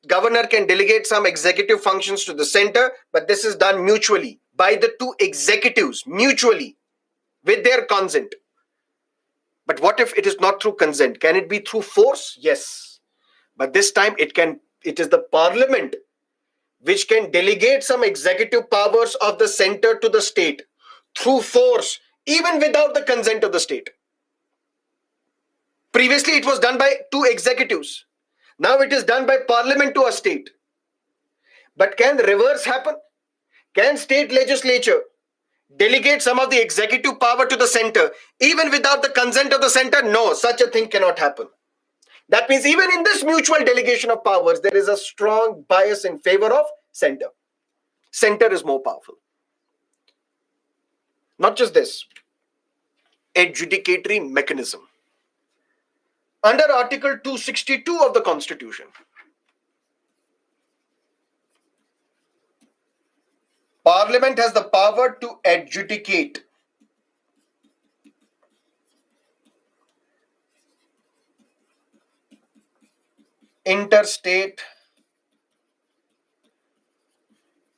A: governor can delegate some executive functions to the center, but this is done mutually by the two executives, mutually, with their consent. But what if it is not through consent? Can it be through force? Yes. But this time it is the parliament which can delegate some executive powers of the center to the state through force, even without the consent of the state. Previously, it was done by two executives. Now it is done by parliament to a state. But can the reverse happen? Can state legislature delegate some of the executive power to the center even without the consent of the center? No, such a thing cannot happen. That means even in this mutual delegation of powers, there is a strong bias in favor of center. Center is more powerful. Not just this, adjudicatory mechanism. Under Article 262 of the Constitution, Parliament has the power to adjudicate interstate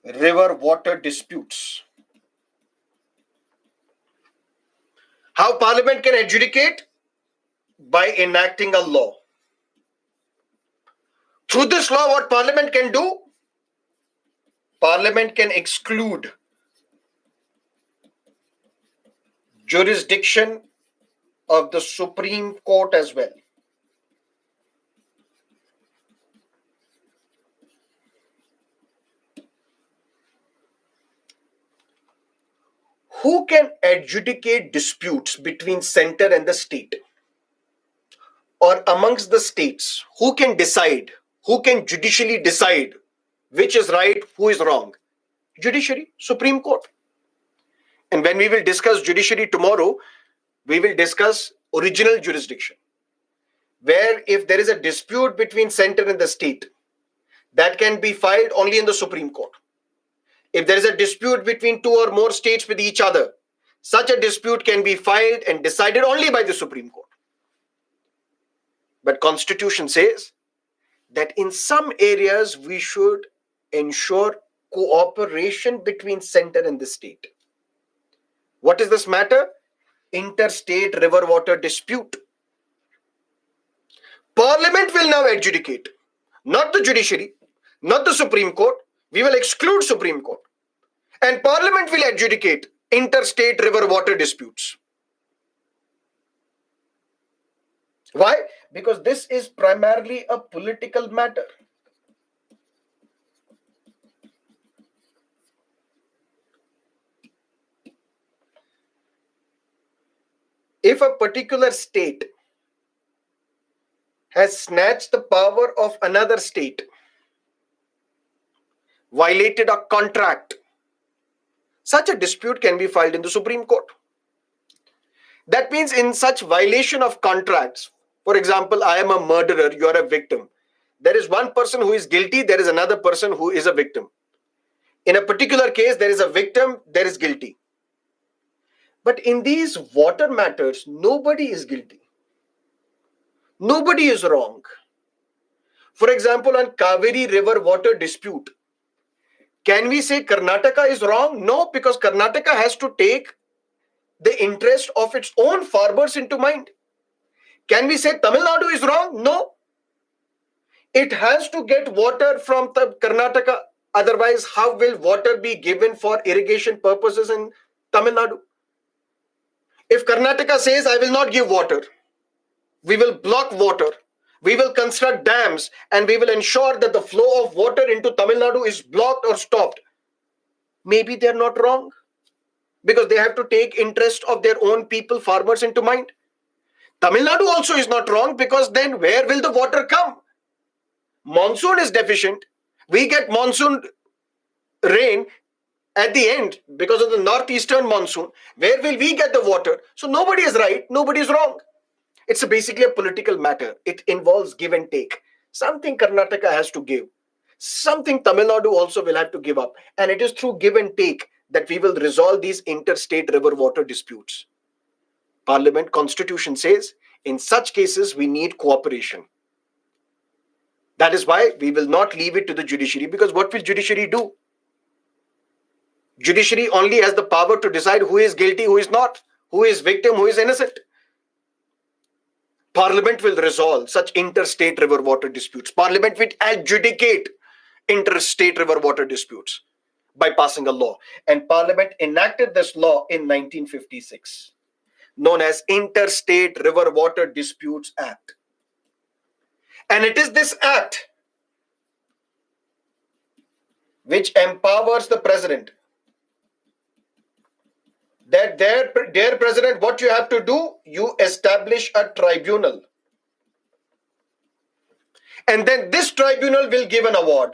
A: river water disputes. How Parliament can adjudicate? By enacting a law. Through this law, what Parliament can do? Parliament can exclude jurisdiction of the Supreme Court as well. Who can adjudicate disputes between center and the state? Or amongst the states, who can decide? Who can judicially decide which is right, who is wrong? Judiciary, Supreme Court. And when we will discuss judiciary tomorrow, we will discuss original jurisdiction, where if there is a dispute between center and the state, that can be filed only in the Supreme Court. If there is a dispute between two or more states with each other, such a dispute can be filed and decided only by the Supreme Court. But Constitution says that in some areas we should ensure cooperation between center and the state. What is this matter? Interstate river water dispute. Parliament will now adjudicate, not the judiciary, not the Supreme Court. We will exclude Supreme Court. And Parliament will adjudicate interstate river water disputes. Why? Because this is primarily a political matter. If a particular state has snatched the power of another state, violated a contract, such a dispute can be filed in the Supreme Court. That means in such violation of contracts, for example, I am a murderer, you are a victim. There is one person who is guilty, there is another person who is a victim. In a particular case, there is a victim, there is guilty. But in these water matters, nobody is guilty. Nobody is wrong. For example, on Kaveri river water dispute, can we say Karnataka is wrong? No, because Karnataka has to take the interest of its own farmers into mind. Can we say Tamil Nadu is wrong? No. It has to get water from the Karnataka. Otherwise, how will water be given for irrigation purposes in Tamil Nadu. If Karnataka says, I will not give water, we will block water, we will construct dams, and we will ensure that the flow of water into Tamil Nadu is blocked or stopped, maybe they're not wrong, because they have to take interest of their own people, farmers, into mind. Tamil Nadu also is not wrong, because then where will the water come? Monsoon is deficient. We get monsoon rain at the end because of the northeastern monsoon. Where will we get the water? So nobody is right, nobody is wrong. It's basically a political matter. It involves give and take. Something Karnataka has to give, something Tamil Nadu also will have to give up. And it is through give and take that we will resolve these interstate river water disputes. Parliament Constitution says in such cases we need cooperation. That is why we will not leave it to the judiciary, because what will judiciary do? Judiciary only has the power to decide who is guilty, who is not, who is victim, who is innocent. Parliament will resolve such interstate river water disputes. Parliament will adjudicate interstate river water disputes by passing a law. And Parliament enacted this law in 1956, known as Interstate River Water Disputes Act. And it is this act which empowers the president, that dear president, what you have to do, you establish a tribunal. And then this tribunal will give an award.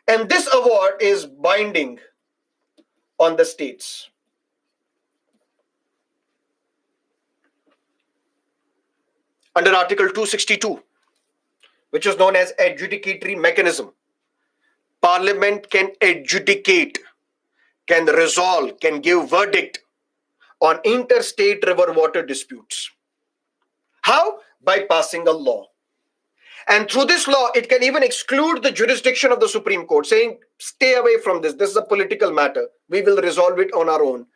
A: And this award is binding on the states. Under Article 262, which is known as adjudicatory mechanism, Parliament can adjudicate, can resolve, can give verdict on interstate river water disputes. How? By passing a law. And through this law, it can even exclude the jurisdiction of the Supreme Court, saying, stay away from this. This is a political matter. We will resolve it on our own.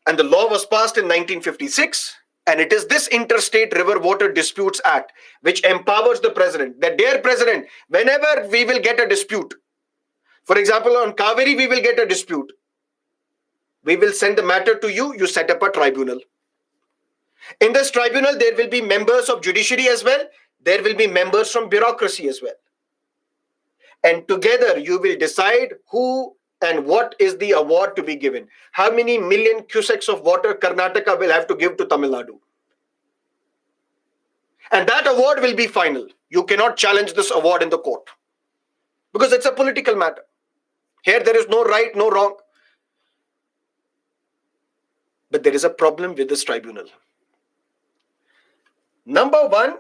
A: And the law was passed in 1956. And it is this Interstate River Water Disputes Act which empowers the president, that dear president, whenever we will get a dispute, for example, on Kaveri, we will get a dispute, we will send the matter to you, you set up a tribunal. In this tribunal, there will be members of judiciary as well. There will be members from bureaucracy as well. And together you will decide who and what is the award to be given. How many million cusecs of water Karnataka will have to give to Tamil Nadu. And that award will be final. You cannot challenge this award in the court, because it's a political matter. Here there is no right, no wrong. But there is a problem with this tribunal. Number one,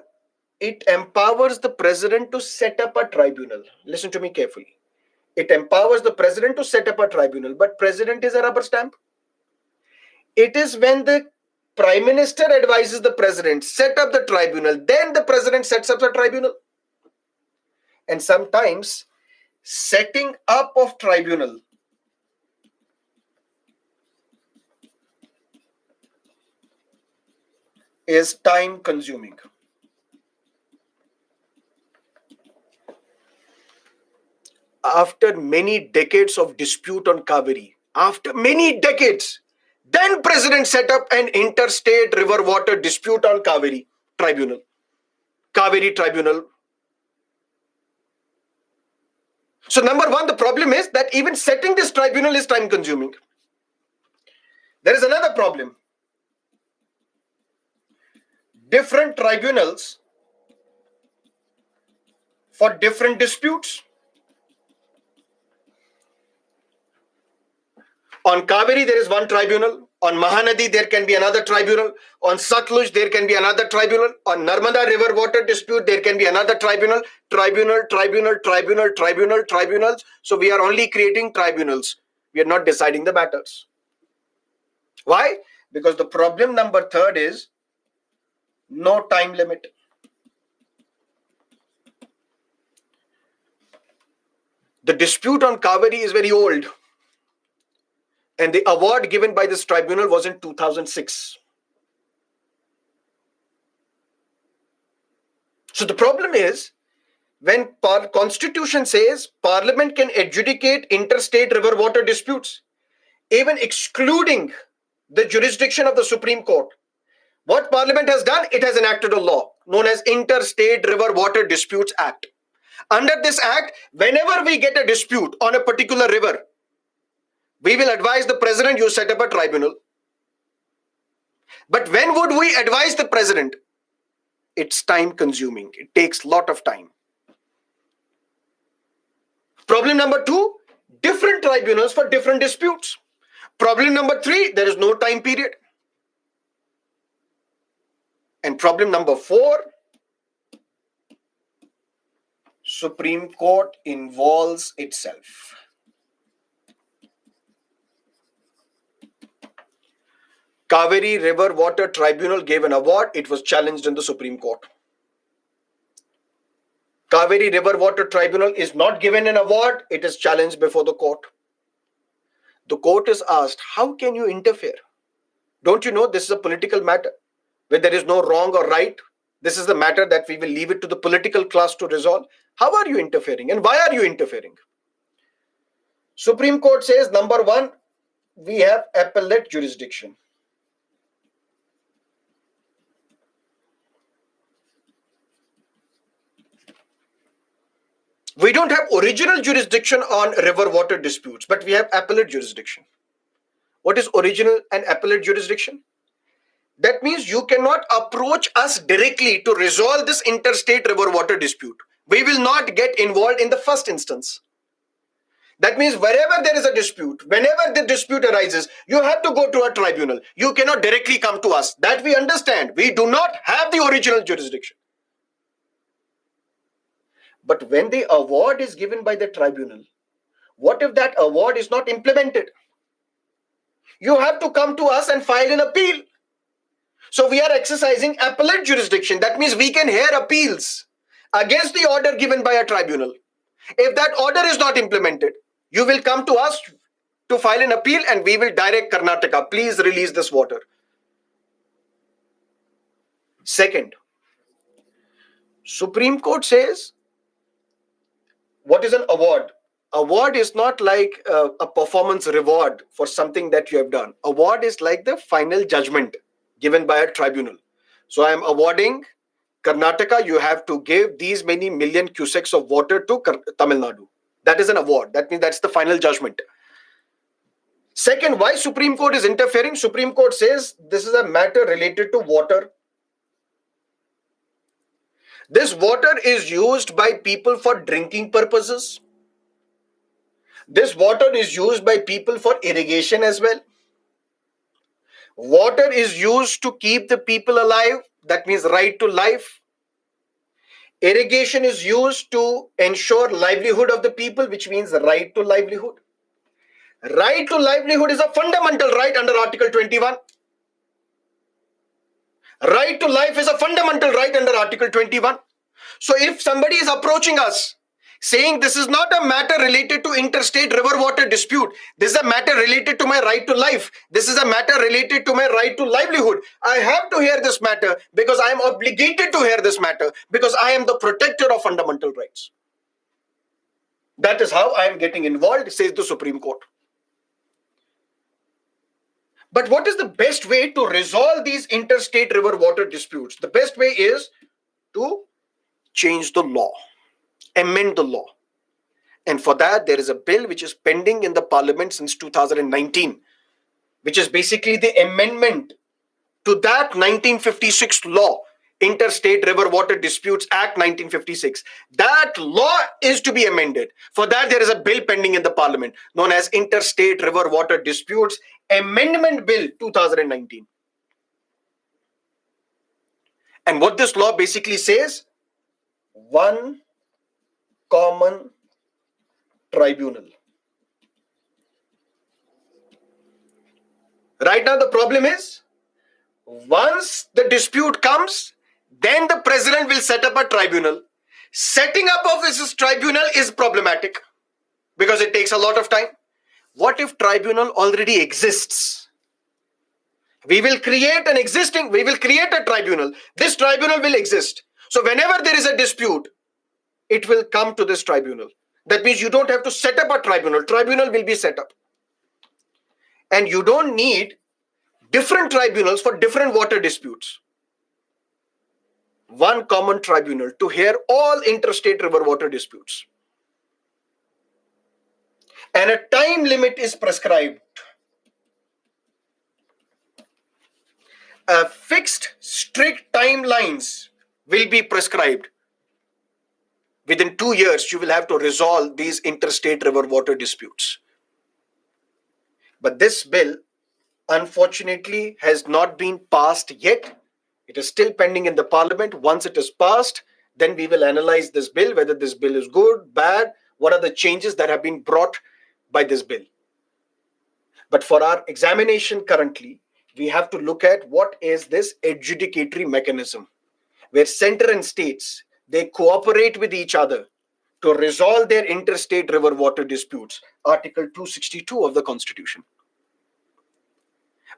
A: it empowers the president to set up a tribunal. Listen to me carefully. It empowers the president to set up a tribunal, but president is a rubber stamp. It is when the prime minister advises the president, set up the tribunal, then the president sets up the tribunal. And sometimes setting up of tribunal is time consuming. After many decades of dispute on Kaveri, after many decades, then president set up an interstate river water dispute on Kaveri tribunal. Kaveri tribunal. So number one, the problem is that even setting this tribunal is time consuming. There is another problem. Different tribunals for different disputes. On Kaveri, there is one tribunal. On Mahanadi, there can be another tribunal. On Satluj, there can be another tribunal. On Narmada river water dispute, there can be another tribunal. Tribunals. So we are only creating tribunals. We are not deciding the matters. Why? Because the problem number third is no time limit. The dispute on Kaveri is very old. And the award given by this tribunal was in 2006. So the problem is, when Constitution says Parliament can adjudicate interstate river water disputes, even excluding the jurisdiction of the Supreme Court. What Parliament has done, it has enacted a law known as Interstate River Water Disputes Act. Under this act, whenever we get a dispute on a particular river, we will advise the president, you set up a tribunal. But when would we advise the president? It's time consuming. It takes a lot of time. Problem number 2, different tribunals for different disputes. Problem number 3, there is no time period. And problem number 4, Supreme Court involves itself. Kaveri River Water Tribunal gave an award. It was challenged in the Supreme Court. Kaveri River Water Tribunal is not given an award. It is challenged before the court. The court is asked, how can you interfere? Don't you know this is a political matter where there is no wrong or right? This is the matter that we will leave it to the political class to resolve. How are you interfering and why are you interfering? Supreme Court says, number 1, we have appellate jurisdiction. We don't have original jurisdiction on river water disputes, but we have appellate jurisdiction. What is original and appellate jurisdiction? That means you cannot approach us directly to resolve this interstate river water dispute. We will not get involved in the first instance. That means wherever there is a dispute, whenever the dispute arises, you have to go to a tribunal. You cannot directly come to us. That we understand. We do not have the original jurisdiction. But when the award is given by the tribunal, what if that award is not implemented? You have to come to us and file an appeal. So we are exercising appellate jurisdiction. That means we can hear appeals against the order given by a tribunal. If that order is not implemented, you will come to us to file an appeal and we will direct Karnataka, please release this water. Second, Supreme Court says, what is an award? Award is not like a performance reward for something that you have done. Award is like the final judgment given by a tribunal. So I am awarding Karnataka, you have to give these many million cusecs of water to Tamil Nadu. That is an award. That means that's the final judgment. Second, why Supreme Court is interfering? Supreme Court says this is a matter related to water. This water is used by people for drinking purposes. This water is used by people for irrigation as well. Water is used to keep the people alive. That means right to life. Irrigation is used to ensure livelihood of the people, which means right to livelihood. Right to livelihood is a fundamental right under Article 21. Right to life is a fundamental right under Article 21. So if somebody is approaching us saying this is not a matter related to interstate river water dispute, this is a matter related to my right to life, this is a matter related to my right to livelihood, I have to hear this matter because I am obligated to hear this matter because I am the protector of fundamental rights. That is how I am getting involved, says the Supreme Court. But what is the best way to resolve these interstate river water disputes? The best way is to change the law, amend the law. And for that, there is a bill which is pending in the parliament since 2019, which is basically the amendment to that 1956 law, Interstate River Water Disputes Act 1956. That law is to be amended. For that, there is a bill pending in the parliament known as Interstate River Water Disputes Amendment Bill 2019. And what this law basically says, one common tribunal. Right now, the problem is, once the dispute comes, then the president will set up a tribunal. Setting up of this tribunal is problematic because it takes a lot of time. What if tribunal already exists? We will create a tribunal. This tribunal will exist. So whenever there is a dispute, it will come to this tribunal. That means you don't have to set up a tribunal. Tribunal will be set up. And you don't need different tribunals for different water disputes. One common tribunal to hear all interstate river water disputes. And a time limit is prescribed. A fixed, strict timelines will be prescribed. Within 2 years, you will have to resolve these interstate river water disputes. But this bill, unfortunately, has not been passed yet. It is still pending in the parliament. Once it is passed, then we will analyze this bill, whether this bill is good, bad, what are the changes that have been brought by this bill. But for our examination currently, we have to look at what is this adjudicatory mechanism, where center and states, they cooperate with each other to resolve their interstate river water disputes, Article 262 of the Constitution.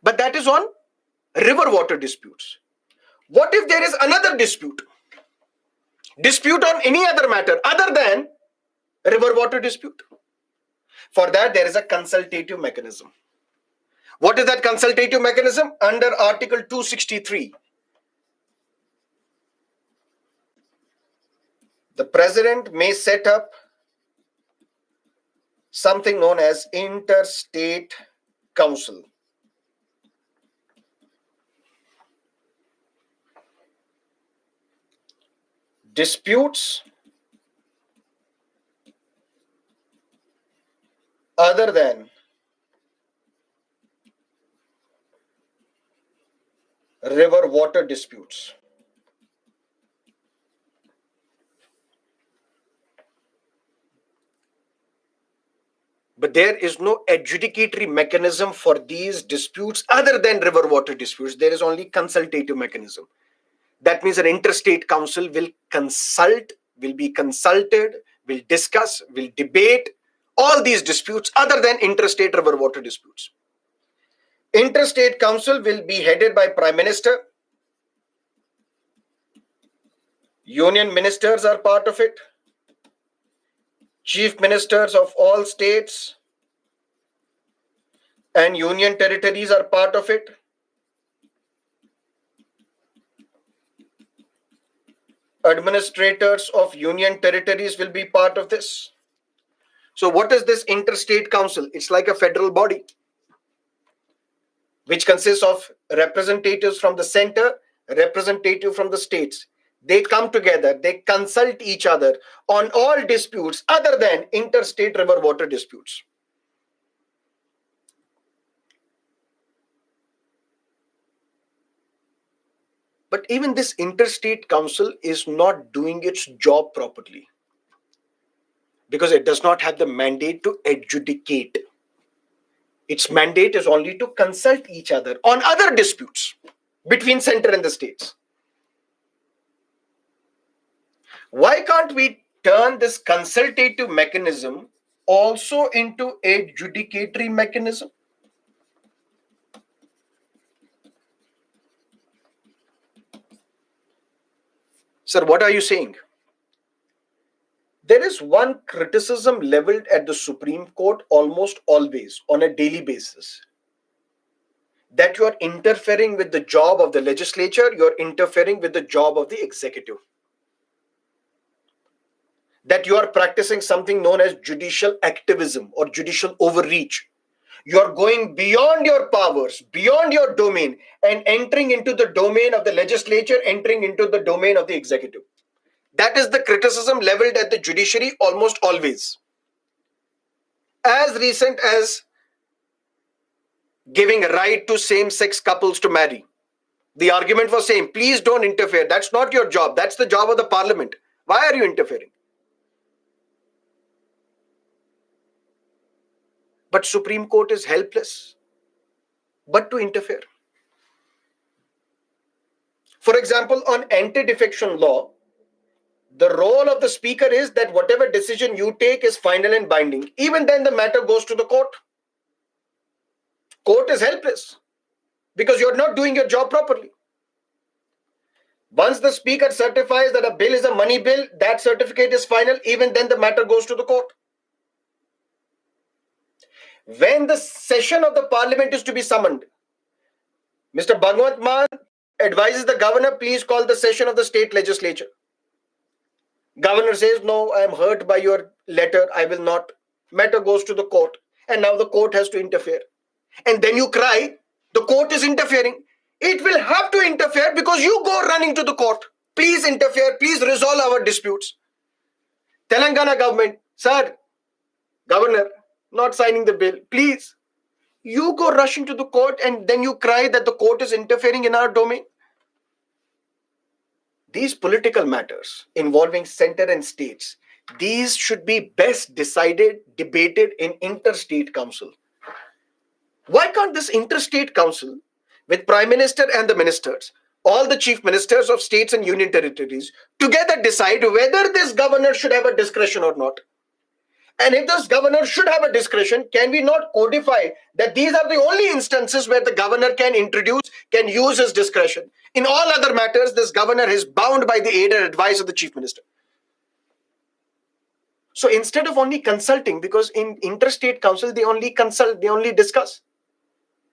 A: But that is on river water disputes. What if there is another dispute on any other matter other than river water dispute? For that, there is a consultative mechanism. What is that consultative mechanism? Under Article 263, the president may set up something known as interstate council. Disputes other than river water disputes. But there is no adjudicatory mechanism for these disputes other than river water disputes. There is only consultative mechanism. That means an interstate council will consult, will be consulted, will discuss, will debate all these disputes other than interstate river water disputes. Interstate council will be headed by Prime Minister. Union ministers are part of it. Chief ministers of all states and union territories are part of it. Administrators of union territories will be part of this. So what is this interstate council? It's like a federal body which consists of representatives from the center, representative from the states. They come together, they consult each other on all disputes other than interstate river water disputes. But even this interstate council is not doing its job properly because it does not have the mandate to adjudicate. Its mandate is only to consult each other on other disputes between center and the states. Why can't we turn this consultative mechanism also into a judicatory mechanism? Sir, what are you saying? There is one criticism leveled at the Supreme Court almost always on a daily basis, that you are interfering with the job of the legislature, you are interfering with the job of the executive, that you are practicing something known as judicial activism or judicial overreach. You are going beyond your powers, beyond your domain, and entering into the domain of the legislature, entering into the domain of the executive. That is the criticism leveled at the judiciary almost always. As recent as giving a right to same-sex couples to marry, the argument was same, please don't interfere. That's not your job. That's the job of the parliament. Why are you interfering? But Supreme Court is helpless but to interfere. For example, on anti-defection law, the role of the speaker is that whatever decision you take is final and binding. Even then the matter goes to the court. Court is helpless because you're not doing your job properly. Once the speaker certifies that a bill is a money bill, that certificate is final. Even then the matter goes to the court. When the session of the parliament is to be summoned, Mr. Bhagwant Mann advises the governor, please call the session of the state legislature. Governor says, no, I am hurt by your letter, I will not. Matter goes to the court, and now the court has to interfere. And then you cry, the court is interfering. It will have to interfere because you go running to the court. Please interfere, please resolve our disputes. Telangana government, sir, governor, not signing the bill, please. You go rushing to the court and then you cry that the court is interfering in our domain. These political matters involving center and states, these should be best decided, debated in interstate council. Why can't this interstate council, with Prime Minister and the ministers, all the chief ministers of states and union territories, together decide whether this governor should have a discretion or not? And if this governor should have a discretion, can we not codify that these are the only instances where the governor can use his discretion? In all other matters, this governor is bound by the aid and advice of the chief minister. So instead of only consulting, because in interstate council, they only consult, they only discuss.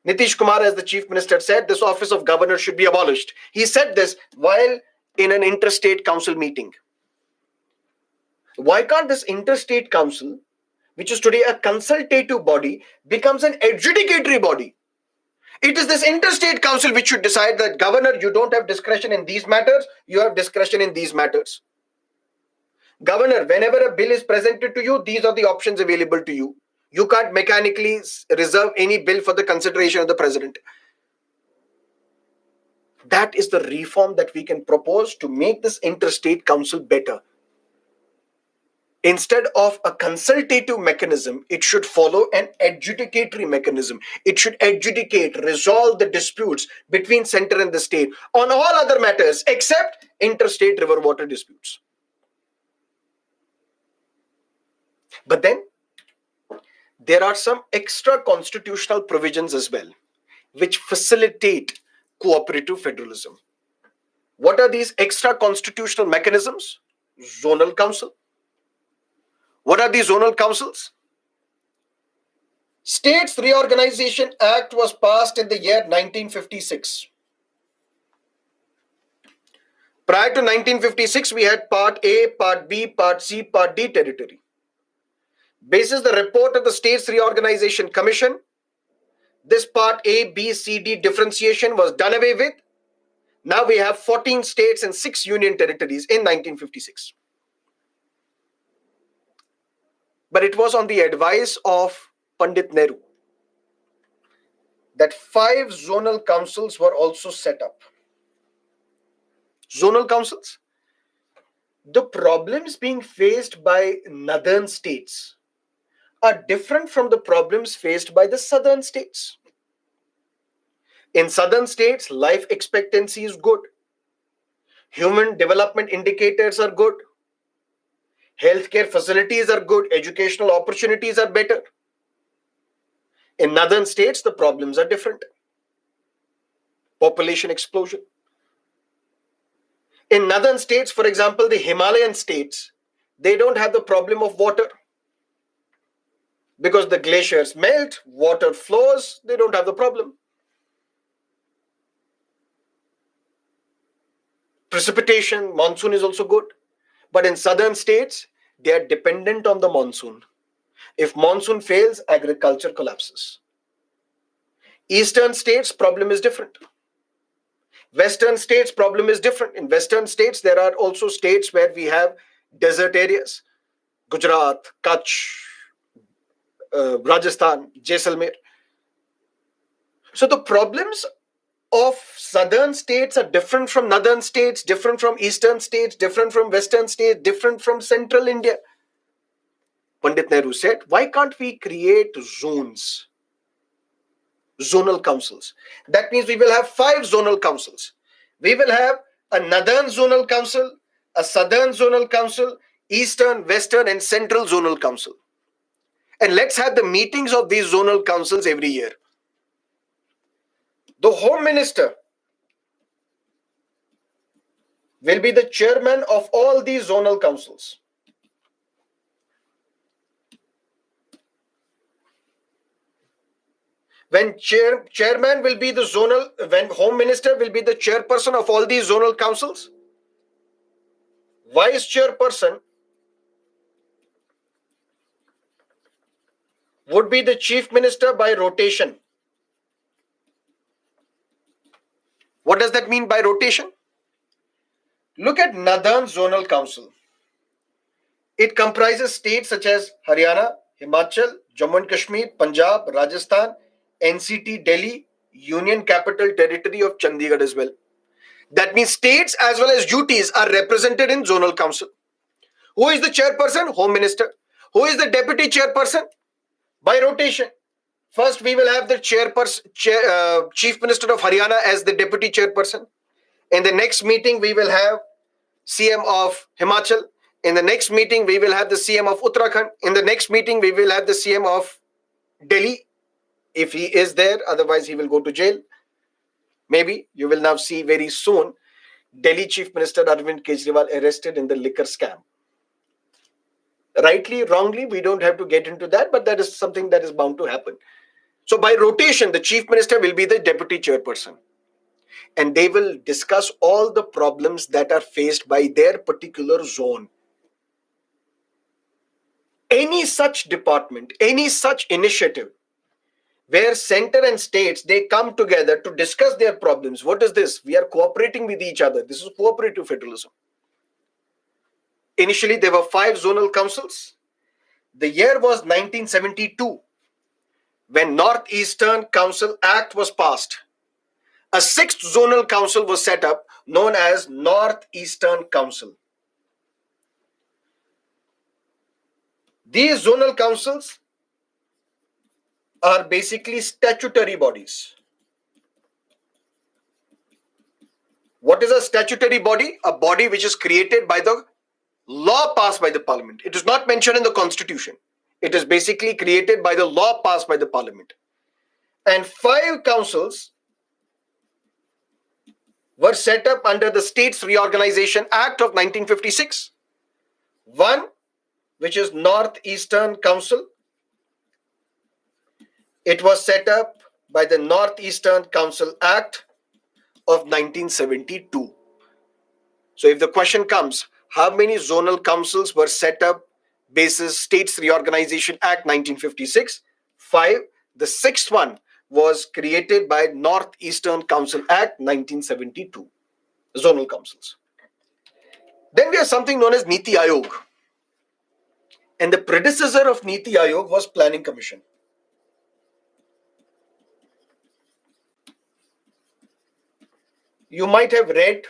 A: Nitish Kumar, as the chief minister, said this office of governor should be abolished. He said this while in an interstate council meeting. Why can't this interstate council, which is today a consultative body, becomes an adjudicatory body? It is this interstate council which should decide that, governor, you don't have discretion in these matters, you have discretion in these matters. Governor, whenever a bill is presented to you, these are the options available to you. You can't mechanically reserve any bill for the consideration of the president. That is the reform that we can propose to make this interstate council better. Instead of a consultative mechanism, it should follow an adjudicatory mechanism. It should adjudicate, resolve the disputes between center and the state on all other matters except interstate river water disputes. But then, there are some extra constitutional provisions as well, which facilitate cooperative federalism. What are these extra constitutional mechanisms? Zonal council. What are these zonal councils? States Reorganization Act was passed in the year 1956. Prior to 1956, we had Part A, Part B, Part C, Part D territory. Basis the report of the States Reorganization Commission, this Part A, B, C, D differentiation was done away with. Now we have 14 states and 6 union territories in 1956. But it was on the advice of Pandit Nehru that 5 zonal councils were also set up. Zonal councils? The problems being faced by northern states are different from the problems faced by the southern states. In southern states, life expectancy is good. Human development indicators are good. Healthcare facilities are good. Educational opportunities are better. In northern states, the problems are different. Population explosion. In northern states, for example, the Himalayan states, they don't have the problem of water. Because the glaciers melt, water flows, they don't have the problem. Precipitation, monsoon is also good. But in southern states, they are dependent on the monsoon. If monsoon fails, agriculture collapses. Eastern states, problem is different. Western states, problem is different. In western states, there are also states where we have desert areas. Gujarat, Kutch, Rajasthan, Jaisalmer. So the problems of southern states are different from northern states, different from eastern states, different from western states, different from central India. Pandit Nehru said, why can't we create zones? Zonal councils. That means we will have 5 zonal councils. We will have a northern zonal council, a southern zonal council, eastern, western, and central zonal council. And let's have the meetings of these zonal councils every year. The Home Minister will be the chairman of all these zonal councils. When chairman will be the zonal, when home minister will be the chairperson of all these zonal councils, vice chairperson would be the chief minister by rotation. What does that mean by rotation? Look at Northern Zonal Council. It comprises states such as Haryana, Himachal, Jammu and Kashmir, Punjab, Rajasthan, NCT, Delhi, Union Capital Territory of Chandigarh as well. That means states as well as UTs are represented in zonal council. Who is the chairperson? Home Minister. Who is the deputy chairperson? By rotation. First, we will have the Chief Minister of Haryana as the deputy chairperson. In the next meeting, we will have CM of Himachal. In the next meeting, we will have the CM of Uttarakhand. In the next meeting, we will have the CM of Delhi, if he is there. Otherwise, he will go to jail. Maybe you will now see very soon Delhi Chief Minister Arvind Kejriwal arrested in the liquor scam. Rightly, wrongly, we don't have to get into that, but that is something that is bound to happen. So by rotation, the Chief Minister will be the deputy chairperson. And they will discuss all the problems that are faced by their particular zone. Any such department, any such initiative where center and states, they come together to discuss their problems. What is this? We are cooperating with each other. This is cooperative federalism. Initially, there were 5 zonal councils. The year was 1972 when Northeastern Council Act was passed. A 6th zonal council was set up known as Northeastern Council. These zonal councils are basically statutory bodies. What is a statutory body? A body which is created by the law passed by the parliament. It is not mentioned in the constitution. It is basically created by the law passed by the parliament. And 5 councils were set up under the States Reorganization Act of 1956. One, which is Northeastern Council. It was set up by the Northeastern Council Act of 1972. So if the question comes, how many zonal councils were set up basis States Reorganization Act 1956? 5. The 6th one was created by Northeastern Council Act 1972. Zonal councils. Then we have something known as Niti Aayog. And the predecessor of Niti Aayog was Planning Commission. You might have read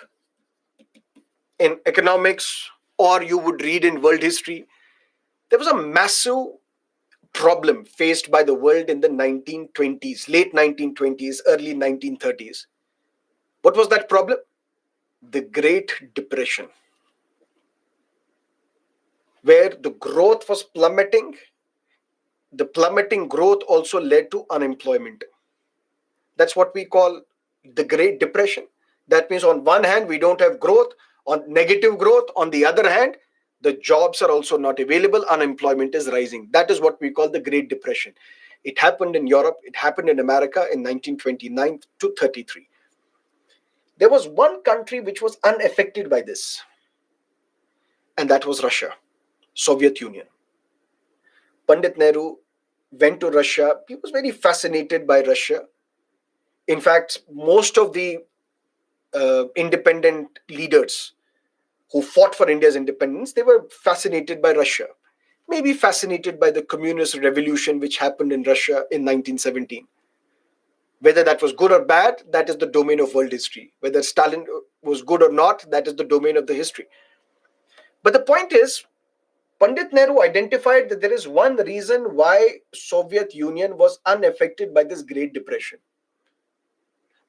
A: in economics or you would read in world history, there was a massive problem faced by the world in the 1920s, late 1920s, early 1930s. What was that problem? The Great Depression, where the growth was plummeting. The plummeting growth also led to unemployment. That's what we call the Great Depression. That means on one hand, we don't have growth, on negative growth. On the other hand, the jobs are also not available. Unemployment is rising. That is what we call the Great Depression. It happened in Europe. It happened in America in 1929 to 33. There was one country which was unaffected by this, and that was Russia, Soviet Union. Pandit Nehru went to Russia. He was very fascinated by Russia. In fact, most of the independent leaders who fought for India's independence, they were fascinated by Russia. Maybe fascinated by the communist revolution which happened in Russia in 1917. Whether that was good or bad, that is the domain of world history. Whether Stalin was good or not, that is the domain of the history. But the point is, Pandit Nehru identified that there is one reason why Soviet Union was unaffected by this Great Depression.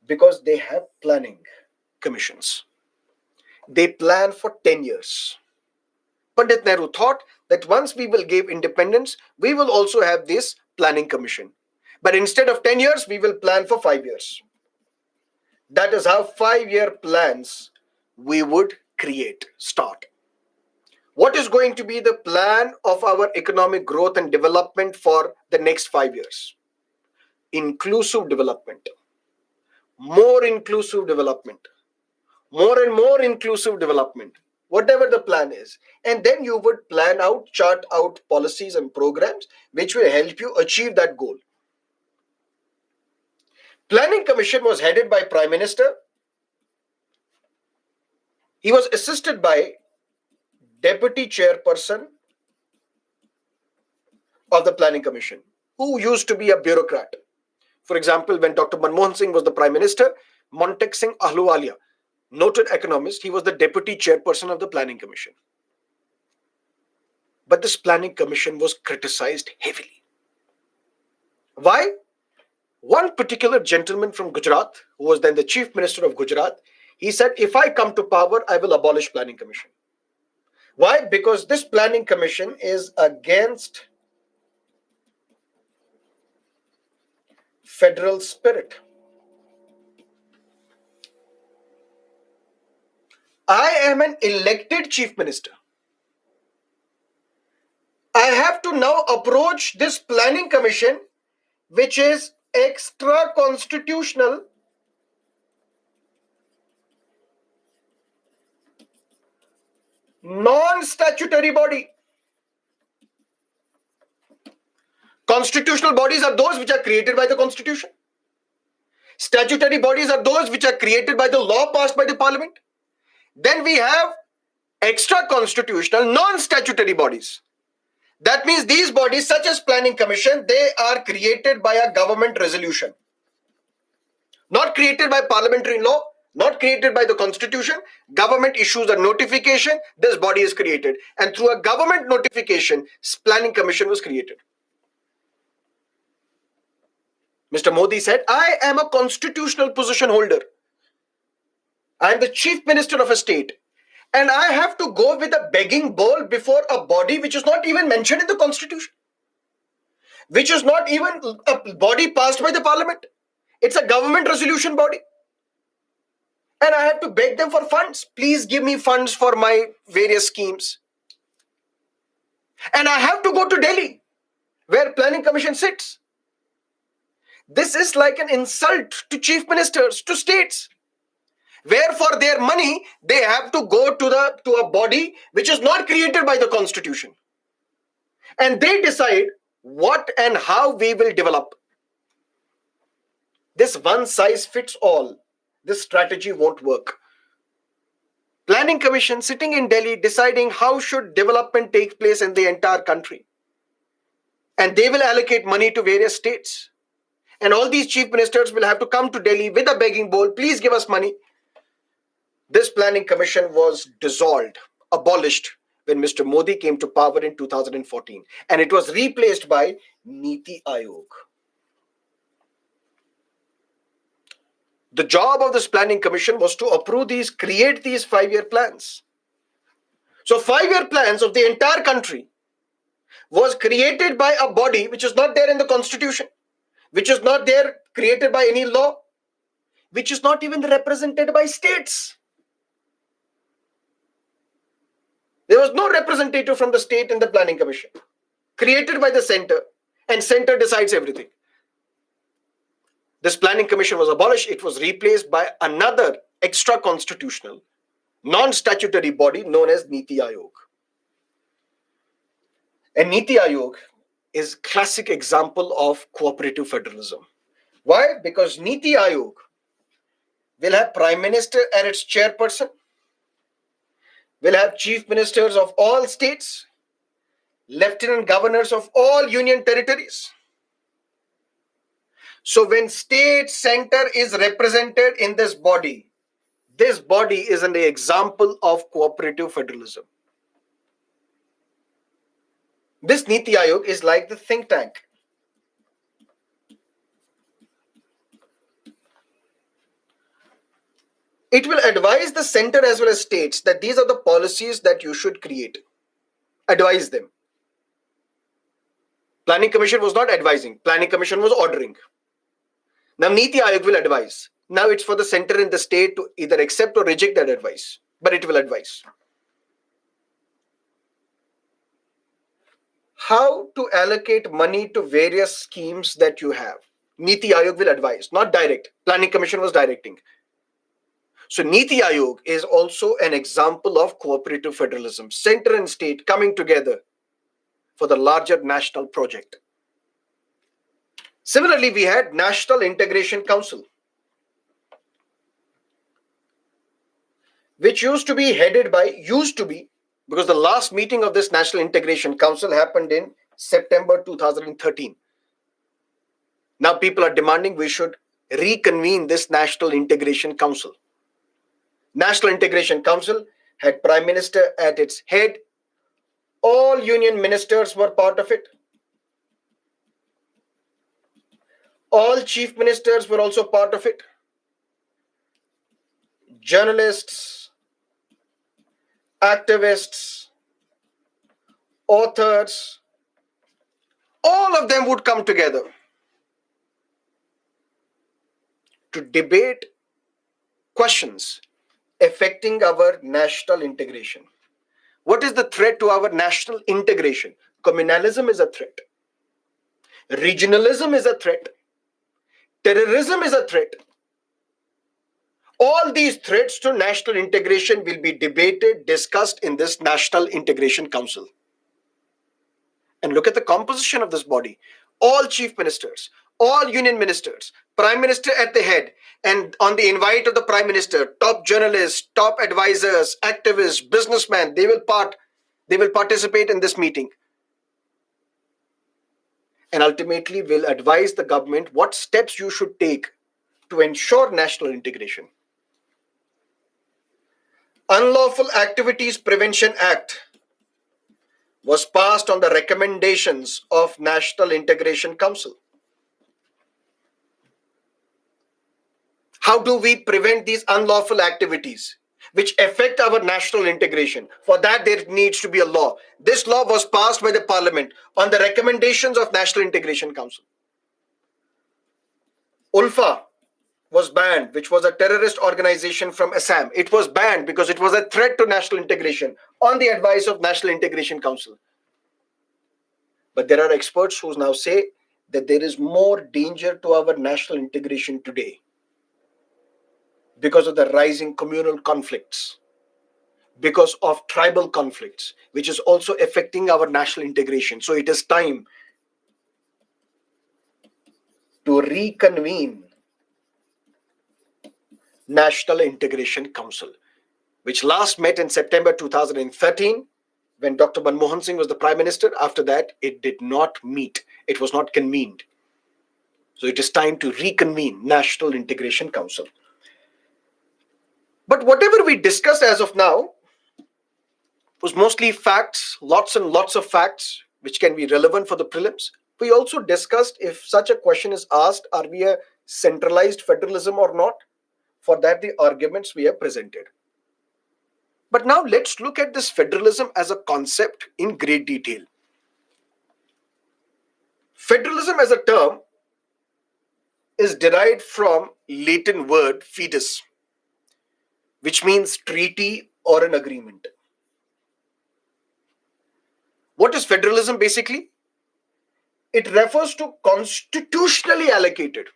A: Because they have planning commissions. They plan for 10 years. Pandit Nehru thought that once we will give independence, we will also have this planning commission. But instead of 10 years, we will plan for 5 years. That is how 5-year plans we would start. What is going to be the plan of our economic growth and development for the next 5 years? inclusive development, more inclusive development, more and more inclusive development, whatever the plan is. And then you would plan out, chart out policies and programs which will help you achieve that goal. Planning Commission was headed by Prime Minister. He was assisted by Deputy Chairperson of the Planning Commission, who used to be a bureaucrat. For example, when Dr. Manmohan Singh was the Prime Minister, Montek Singh Ahluwalia, noted economist, he was the Deputy Chairperson of the Planning Commission. But this Planning Commission was criticized heavily. Why? One particular gentleman from Gujarat, who was then the Chief Minister of Gujarat, he said, if I come to power, I will abolish Planning Commission. Why? Because this Planning Commission is against federal spirit. I am an elected Chief Minister. I have to now approach this Planning Commission, which is extra constitutional, non-statutory body. Constitutional bodies are those which are created by the Constitution. Statutory bodies are those which are created by the law passed by the Parliament. Then we have extra constitutional, non-statutory bodies. That means these bodies, such as Planning Commission, they are created by a government resolution. Not created by parliamentary law, not created by the Constitution. Government issues a notification, this body is created. And through a government notification, Planning Commission was created. Mr. Modi said, I am a constitutional position holder. I am the Chief Minister of a state. And I have to go with a begging bowl before a body which is not even mentioned in the Constitution, which is not even a body passed by the Parliament. It's a government resolution body. And I have to beg them for funds. Please give me funds for my various schemes. And I have to go to Delhi, where Planning Commission sits. This is like an insult to chief ministers, to states, where for their money, they have to go to a body which is not created by the Constitution. And they decide what and how we will develop. This one size fits all, this strategy won't work. Planning Commission sitting in Delhi deciding how should development take place in the entire country. And they will allocate money to various states. And all these chief ministers will have to come to Delhi with a begging bowl, please give us money. This Planning Commission was dissolved, abolished when Mr. Modi came to power in 2014. And it was replaced by Niti Aayog. The job of this Planning Commission was to approve these, create these 5-year plans. So 5-year plans of the entire country was created by a body which is not there in the Constitution, which is not there created by any law, which is not even represented by states. There was no representative from the state in the Planning Commission, created by the center, and center decides everything. This Planning Commission was abolished. It was replaced by another extra constitutional, non-statutory body known as Niti Aayog. And Niti Aayog is a classic example of cooperative federalism. Why? Because Niti Aayog will have Prime Minister and its chairperson, will have chief ministers of all states, lieutenant governors of all union territories. So when state center is represented in this body is an example of cooperative federalism. This Niti Aayog is like the think tank. It will advise the center as well as states that these are the policies that you should create. Advise them. Planning Commission was not advising. Planning Commission was ordering. Now Niti Aayog will advise. Now it's for the center and the state to either accept or reject that advice. But it will advise. How to allocate money to various schemes that you have. Niti Aayog will advise, not direct. Planning Commission was directing. So Niti Aayog is also an example of cooperative federalism, center and state coming together for the larger national project. Similarly, we had National Integration Council, which used to be because the last meeting of this National Integration Council happened in September 2013. Now people are demanding we should reconvene this National Integration Council. National Integration Council had Prime Minister at its head. All union ministers were part of it. All chief ministers were also part of it. Journalists, activists, authors, all of them would come together to debate questions affecting our national integration. What is the threat to our national integration? Communalism is a threat. Regionalism is a threat. Terrorism is a threat. All these threats to national integration will be debated, discussed in this National Integration Council. And look at the composition of this body. All chief ministers, all union ministers, prime minister at the head, and on the invite of the prime minister, top journalists, top advisors, activists, businessmen, they will participate in this meeting. And ultimately will advise the government what steps you should take to ensure national integration. Unlawful Activities Prevention Act was passed on the recommendations of National Integration Council. How do we prevent these unlawful activities which affect our national integration? For that, there needs to be a law. This law was passed by the Parliament on the recommendations of National Integration Council. ULFA was banned, which was a terrorist organization from Assam. It was banned because it was a threat to national integration on the advice of National Integration Council. But there are experts who now say that there is more danger to our national integration today because of the rising communal conflicts, because of tribal conflicts, which is also affecting our national integration. So it is time to reconvene National Integration Council, which last met in September 2013 when Dr. Manmohan Singh was the Prime Minister. After that, it did not meet. It was not convened. So it is time to reconvene National Integration Council. But whatever we discussed as of now was mostly facts, lots and lots of facts, which can be relevant for the prelims. We also discussed if such a question is asked, are we a centralized federalism or not? For that, the arguments we have presented. But now let's look at this federalism as a concept in great detail. Federalism as a term is derived from Latin word fidus, which means treaty or an agreement. What is federalism basically? It refers to constitutionally allocated.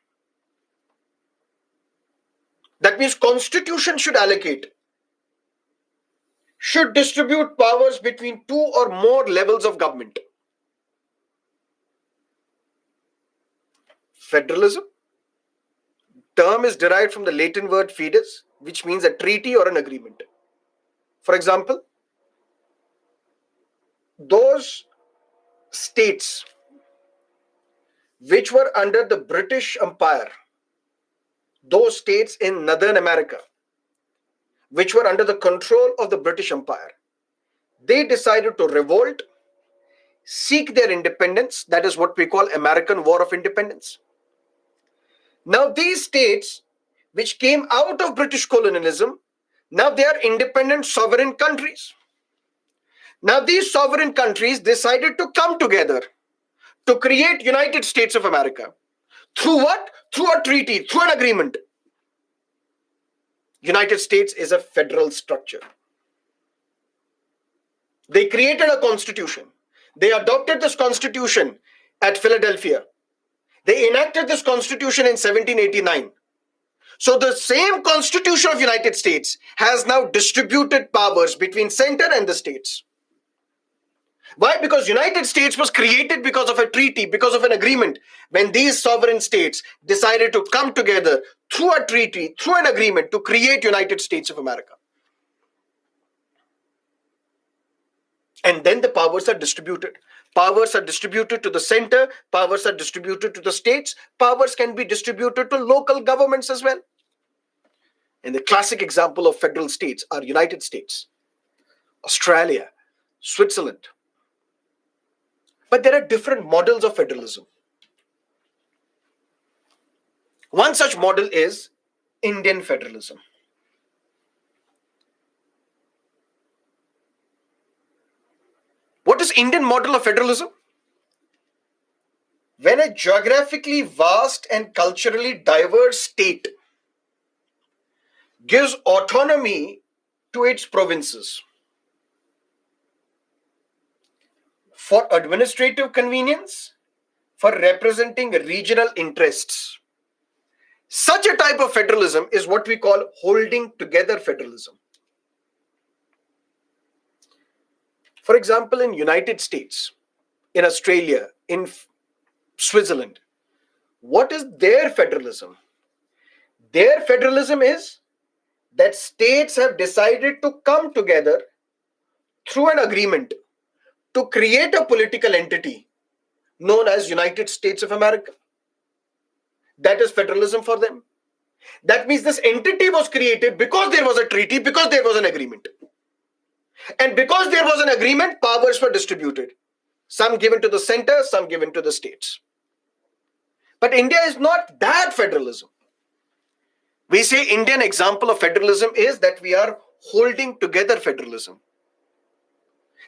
A: That means constitution should allocate, should distribute powers between two or more levels of government. Federalism term is derived from the Latin word fidus, which means a treaty or an agreement. For example, those states which were under the British Empire, those states in Northern America, which were under the control of the British Empire, they decided to revolt, seek their independence. That is what we call American War of Independence. Now these states which came out of British colonialism, now they are independent sovereign countries. Now these sovereign countries decided to come together to create United States of America. Through what? Through a treaty, through an agreement. United States is a federal structure. They created a constitution. They adopted this constitution at Philadelphia. They enacted this constitution in 1789. So the same constitution of United States has now distributed powers between center and the states. Why? Because United States was created because of a treaty, because of an agreement. When these sovereign states decided to come together through a treaty, through an agreement to create United States of America. And then the powers are distributed. Powers are distributed to the center, powers are distributed to the states, powers can be distributed to local governments as well. And the classic example of federal states are United States, Australia, Switzerland. But there are different models of federalism. One such model is Indian federalism. What is Indian model of federalism? When a geographically vast and culturally diverse state gives autonomy to its provinces for administrative convenience, for representing regional interests. Such a type of federalism is what we call holding together federalism. For example, in United States, in Australia, in Switzerland, what is their federalism? Their federalism is that states have decided to come together through an agreement to create a political entity known as United States of America. That is federalism for them. That means this entity was created because there was a treaty, because there was an agreement. And because there was an agreement, powers were distributed. Some given to the center, some given to the states. But India is not that federalism. We say Indian example of federalism is that we are holding together federalism.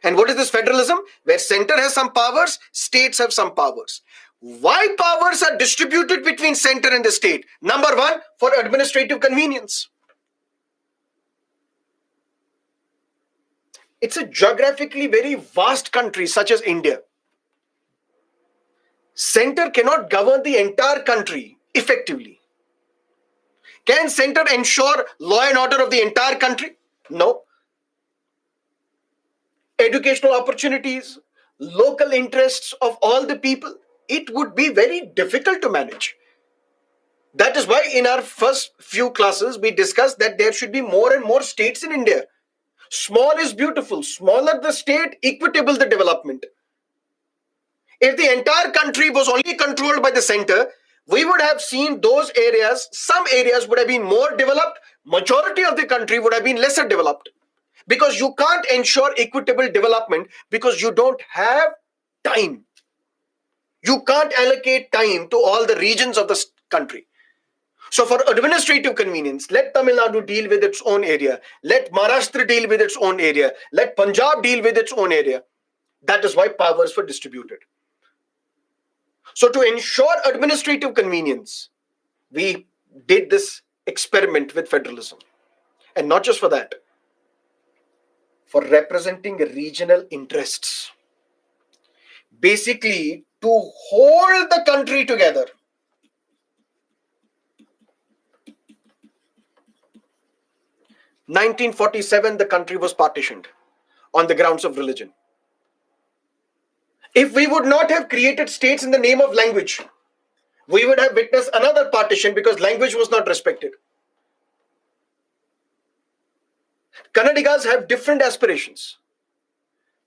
A: And what is this federalism? Where center has some powers, states have some powers. Why powers are distributed between center and the state? Number one, for administrative convenience. It's a geographically very vast country such as India. Center cannot govern the entire country effectively. Can center ensure law and order of the entire country? No. Educational opportunities, local interests of all the people, it would be very difficult to manage. That is why in our first few classes we discussed that there should be more and more states in India. Small is beautiful. Smaller the state, equitable the development. If the entire country was only controlled by the center, we would have seen those areas, some areas would have been more developed, majority of the country would have been lesser developed. Because you can't ensure equitable development because you don't have time. You can't allocate time to all the regions of the country. So for administrative convenience, let Tamil Nadu deal with its own area. Let Maharashtra deal with its own area. Let Punjab deal with its own area. That is why powers were distributed. So to ensure administrative convenience, we did this experiment with federalism. And not just for that, for representing regional interests. Basically, to hold the country together. In 1947, the country was partitioned on the grounds of religion. If we would not have created states in the name of language, we would have witnessed another partition because language was not respected. Kannadigas have different aspirations.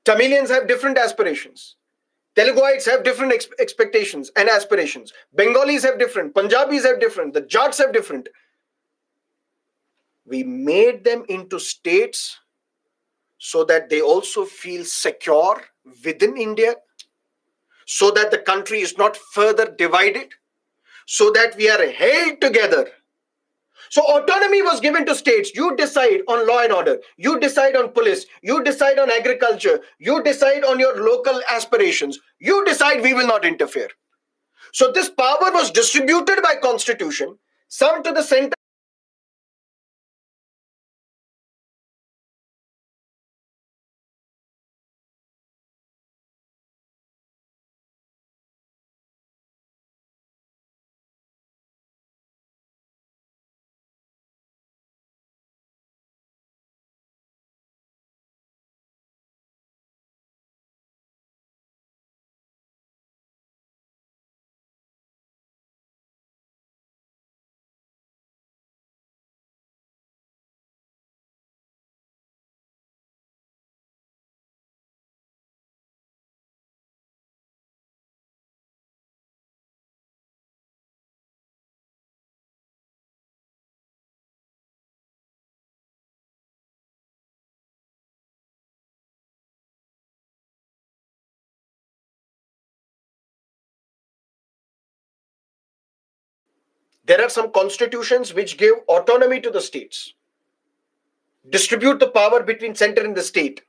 A: Tamilians have different aspirations. Teluguites have different expectations and aspirations. Bengalis have different. Punjabis have different. The Jats have different. We made them into states so that they also feel secure within India, so that the country is not further divided, so that we are held together. So autonomy was given to states. You decide on law and order. You decide on police. You decide on agriculture. You decide on your local aspirations. You decide, we will not interfere. So this power was distributed by constitution, some to the center, There are some constitutions which give autonomy to the states, distribute the power between center and the state,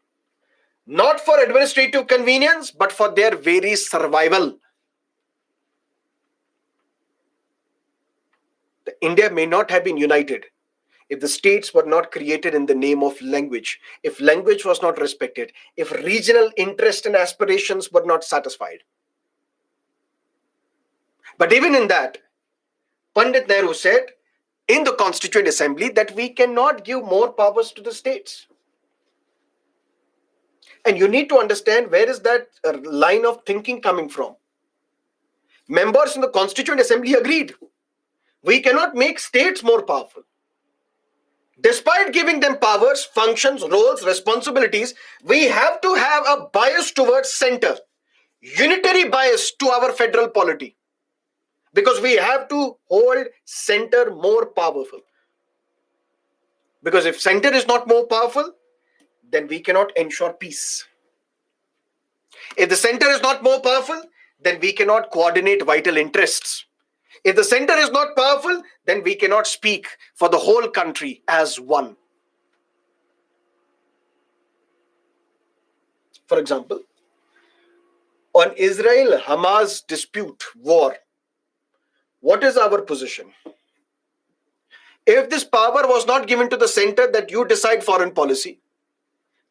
A: not for administrative convenience, but for their very survival. India may not have been united if the states were not created in the name of language, if language was not respected, if regional interests and aspirations were not satisfied. But even in that, Pandit Nehru said in the Constituent Assembly that we cannot give more powers to the states. And you need to understand where is that line of thinking coming from. Members in the Constituent Assembly agreed. We cannot make states more powerful. Despite giving them powers, functions, roles, responsibilities, we have to have a bias towards center, unitary bias to our federal polity, because we have to hold center more powerful. Because if center is not more powerful, then we cannot ensure peace. If the center is not more powerful, then we cannot coordinate vital interests. If the center is not powerful, then we cannot speak for the whole country as one. For example, on Israel-Hamas dispute, war, what is our position? If this power was not given to the center that you decide foreign policy,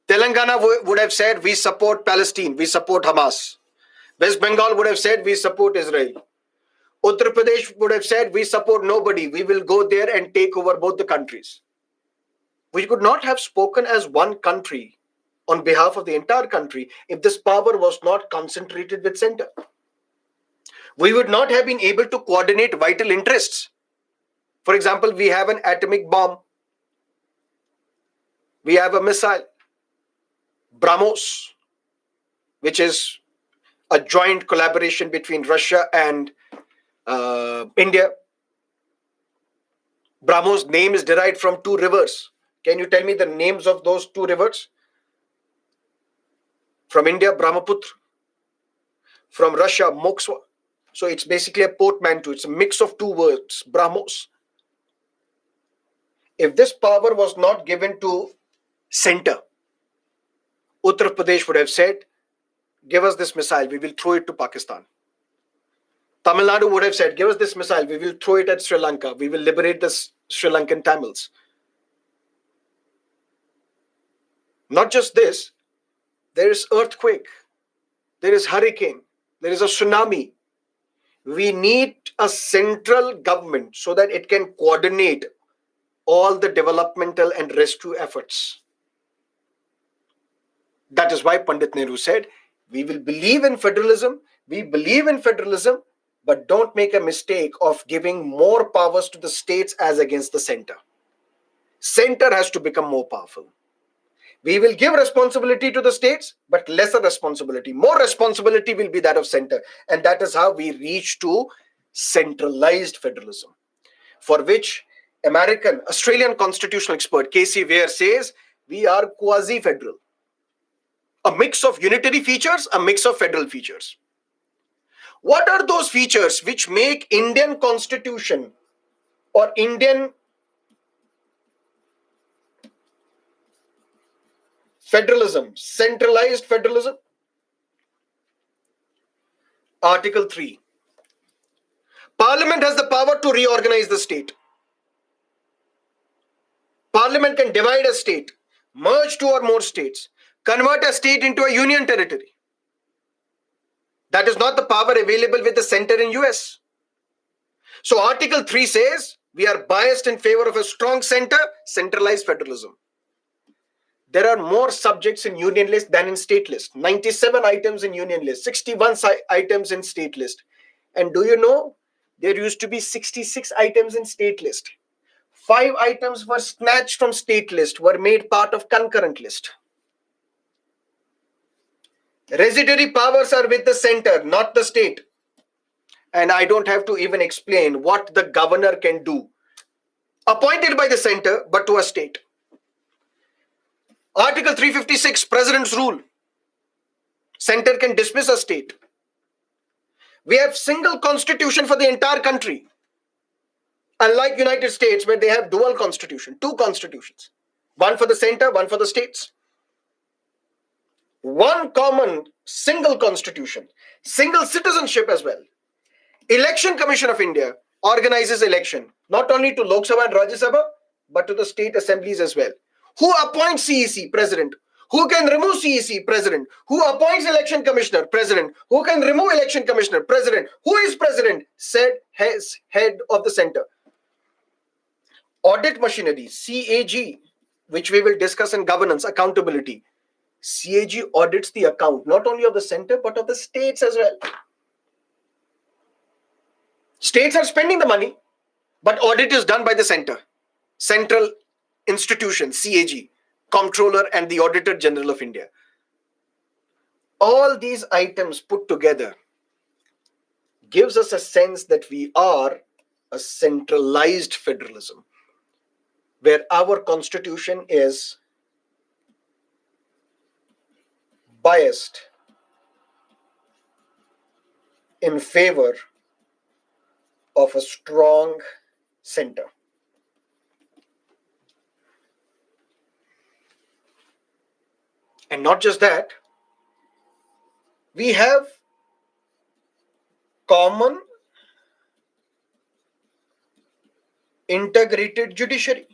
A: Telangana would have said, we support Palestine, we support Hamas. West Bengal would have said, we support Israel. Uttar Pradesh would have said, we support nobody, we will go there and take over both the countries. We could not have spoken as one country on behalf of the entire country if this power was not concentrated with center. We would not have been able to coordinate vital interests. For example, we have an atomic bomb. We have a missile, BrahMos, which is a joint collaboration between Russia and India. BrahMos' name is derived from two rivers. Can you tell me the names of those two rivers? From India, Brahmaputra. From Russia, Moskva. So it's basically a portmanteau. It's a mix of two words, BrahMos. If this power was not given to center, Uttar Pradesh would have said, give us this missile, we will throw it to Pakistan. Tamil Nadu would have said, give us this missile, we will throw it at Sri Lanka, we will liberate the Sri Lankan Tamils. Not just this, there is earthquake, there is hurricane, there is a tsunami. We need a central government so that it can coordinate all the developmental and rescue efforts. That is why Pandit Nehru said, we will believe in federalism, but don't make a mistake of giving more powers to the states as against the center. Center has to become more powerful. We will give responsibility to the states, but lesser responsibility. More responsibility will be that of center. And that is how we reach to centralized federalism, for which Australian constitutional expert K.C. Ware says, we are quasi-federal. A mix of unitary features, a mix of federal features. What are those features which make Indian constitution or Indian federalism, centralized federalism? Article 3. Parliament has the power to reorganize the state. Parliament can divide a state, merge two or more states, convert a state into a union territory. That is not the power available with the center in US. So Article 3 says we are biased in favor of a strong center, centralized federalism. There are more subjects in union list than in state list. 97 items in union list, 61 items in state list. And do you know, there used to be 66 items in state list. 5 items were snatched from state list, were made part of concurrent list. Residuary powers are with the center, not the state. And I don't have to even explain what the governor can do. Appointed by the center, but to a state. Article 356, President's rule. Center can dismiss a state. We have single constitution for the entire country. Unlike United States, where they have dual constitution, two constitutions, one for the center, one for the states. One common single constitution, single citizenship as well. Election Commission of India organizes election not only to Lok Sabha and Rajya Sabha but to the state assemblies as well. Who appoints CEC? President. Who can remove CEC? President. Who appoints election commissioner? President. Who can remove election commissioner? President. Who is president? Said head of the center. Audit machinery, CAG, which we will discuss in governance, accountability. CAG audits the account not only of the center but of the states as well. States are spending the money, but audit is done by the center, central institution, CAG, Comptroller, and the Auditor General of India. All these items put together gives us a sense that we are a centralized federalism, where our constitution is biased in favor of a strong center. And not just that, we have common integrated judiciary.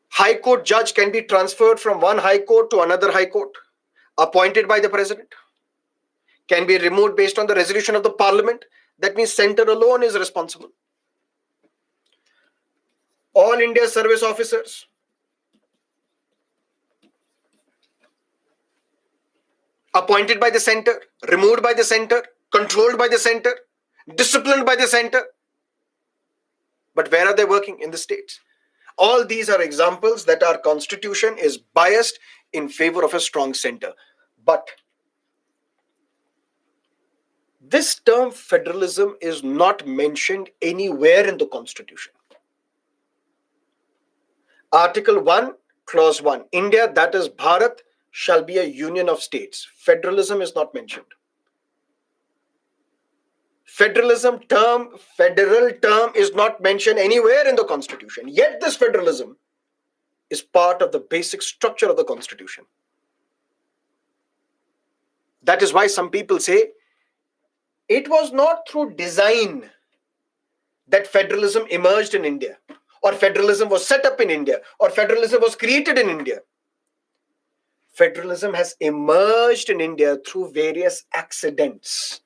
A: High court judge can be transferred from one high court to another high court, appointed by the president, can be removed based on the resolution of the parliament. That means center alone is responsible. All India service officers, appointed by the center, removed by the center, controlled by the center, disciplined by the center. But where are they working? In the states. All these are examples that our constitution is biased in favor of a strong center. But this term federalism is not mentioned anywhere in the constitution. Article 1, Clause 1, India, that is Bharat, shall be a union of states. Federalism is not mentioned. Federal term is not mentioned anywhere in the constitution. Yet this federalism is part of the basic structure of the constitution. That is why some people say it was not through design that federalism emerged in India, or federalism was set up in India, or federalism was created in India. Federalism has emerged in India through various accidents.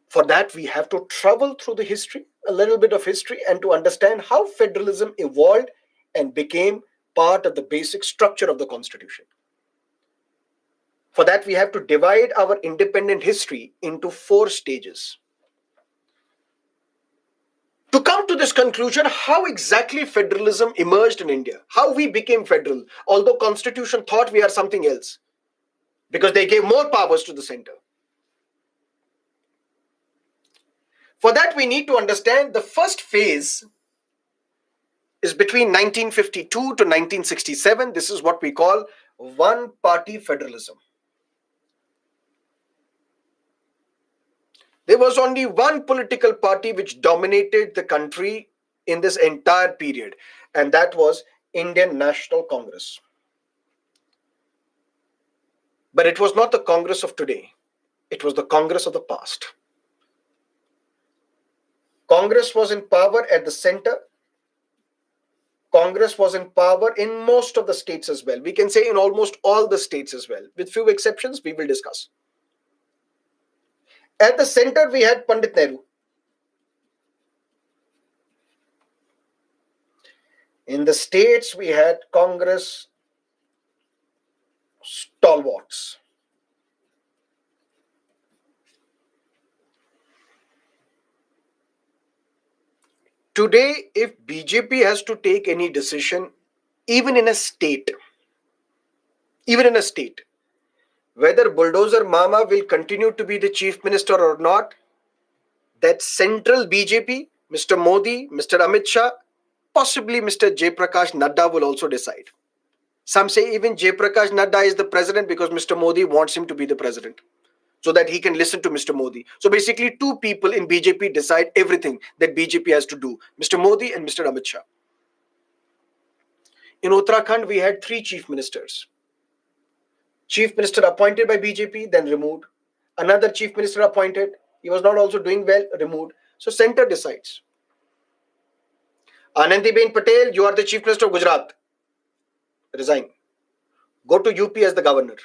A: For that, we have to travel through the history, a little bit of history, and to understand how federalism evolved and became part of the basic structure of the constitution. For that, we have to divide our independent history into 4 stages. To come to this conclusion, how exactly federalism emerged in India, how we became federal, although constitution thought we are something else, because they gave more powers to the center. For that, we need to understand the first phase is between 1952 to 1967. This is what we call one-party federalism. There was only one political party which dominated the country in this entire period, and that was Indian National Congress. But it was not the Congress of today. It was the Congress of the past. Congress was in power at the center. Congress was in power in most of the states as well. We can say in almost all the states as well. With few exceptions, we will discuss. At the center, we had Pandit Nehru. In the states, we had Congress stalwarts. Today, if BJP has to take any decision, even in a state, whether Bulldozer Mama will continue to be the chief minister or not, that central BJP, Mr. Modi, Mr. Amit Shah, possibly Mr. Jay Prakash Nadda will also decide. Some say even Jayprakash Nadda is the president because Mr. Modi wants him to be the president so that he can listen to Mr. Modi. So basically, two people in BJP decide everything that BJP has to do, Mr. Modi and Mr. Amit Shah. In Uttarakhand, we had three chief ministers. Chief minister appointed by BJP, then removed. Another chief minister appointed, he was not also doing well, removed. So center decides. Anandiben Patel, you are the chief minister of Gujarat. Resign. Go to UP as the governor.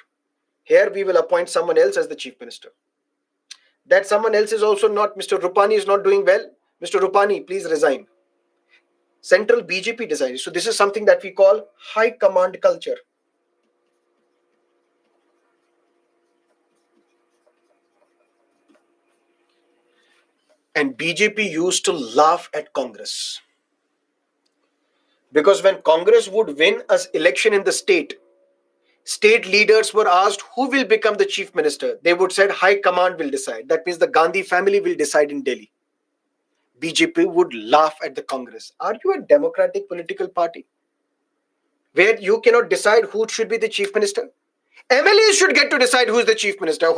A: Here we will appoint someone else as the chief minister. That someone else is also not, Mr. Rupani is not doing well. Mr. Rupani, please resign. Central BJP decides. So this is something that we call high command culture. And BJP used to laugh at Congress. Because when Congress would win an election in the state leaders were asked who will become the chief minister. They would say high command will decide. That means the Gandhi family will decide in Delhi. BJP would laugh at the Congress. Are you a democratic political party where you cannot decide who should be the chief minister? MLAs should get to decide who is the chief minister.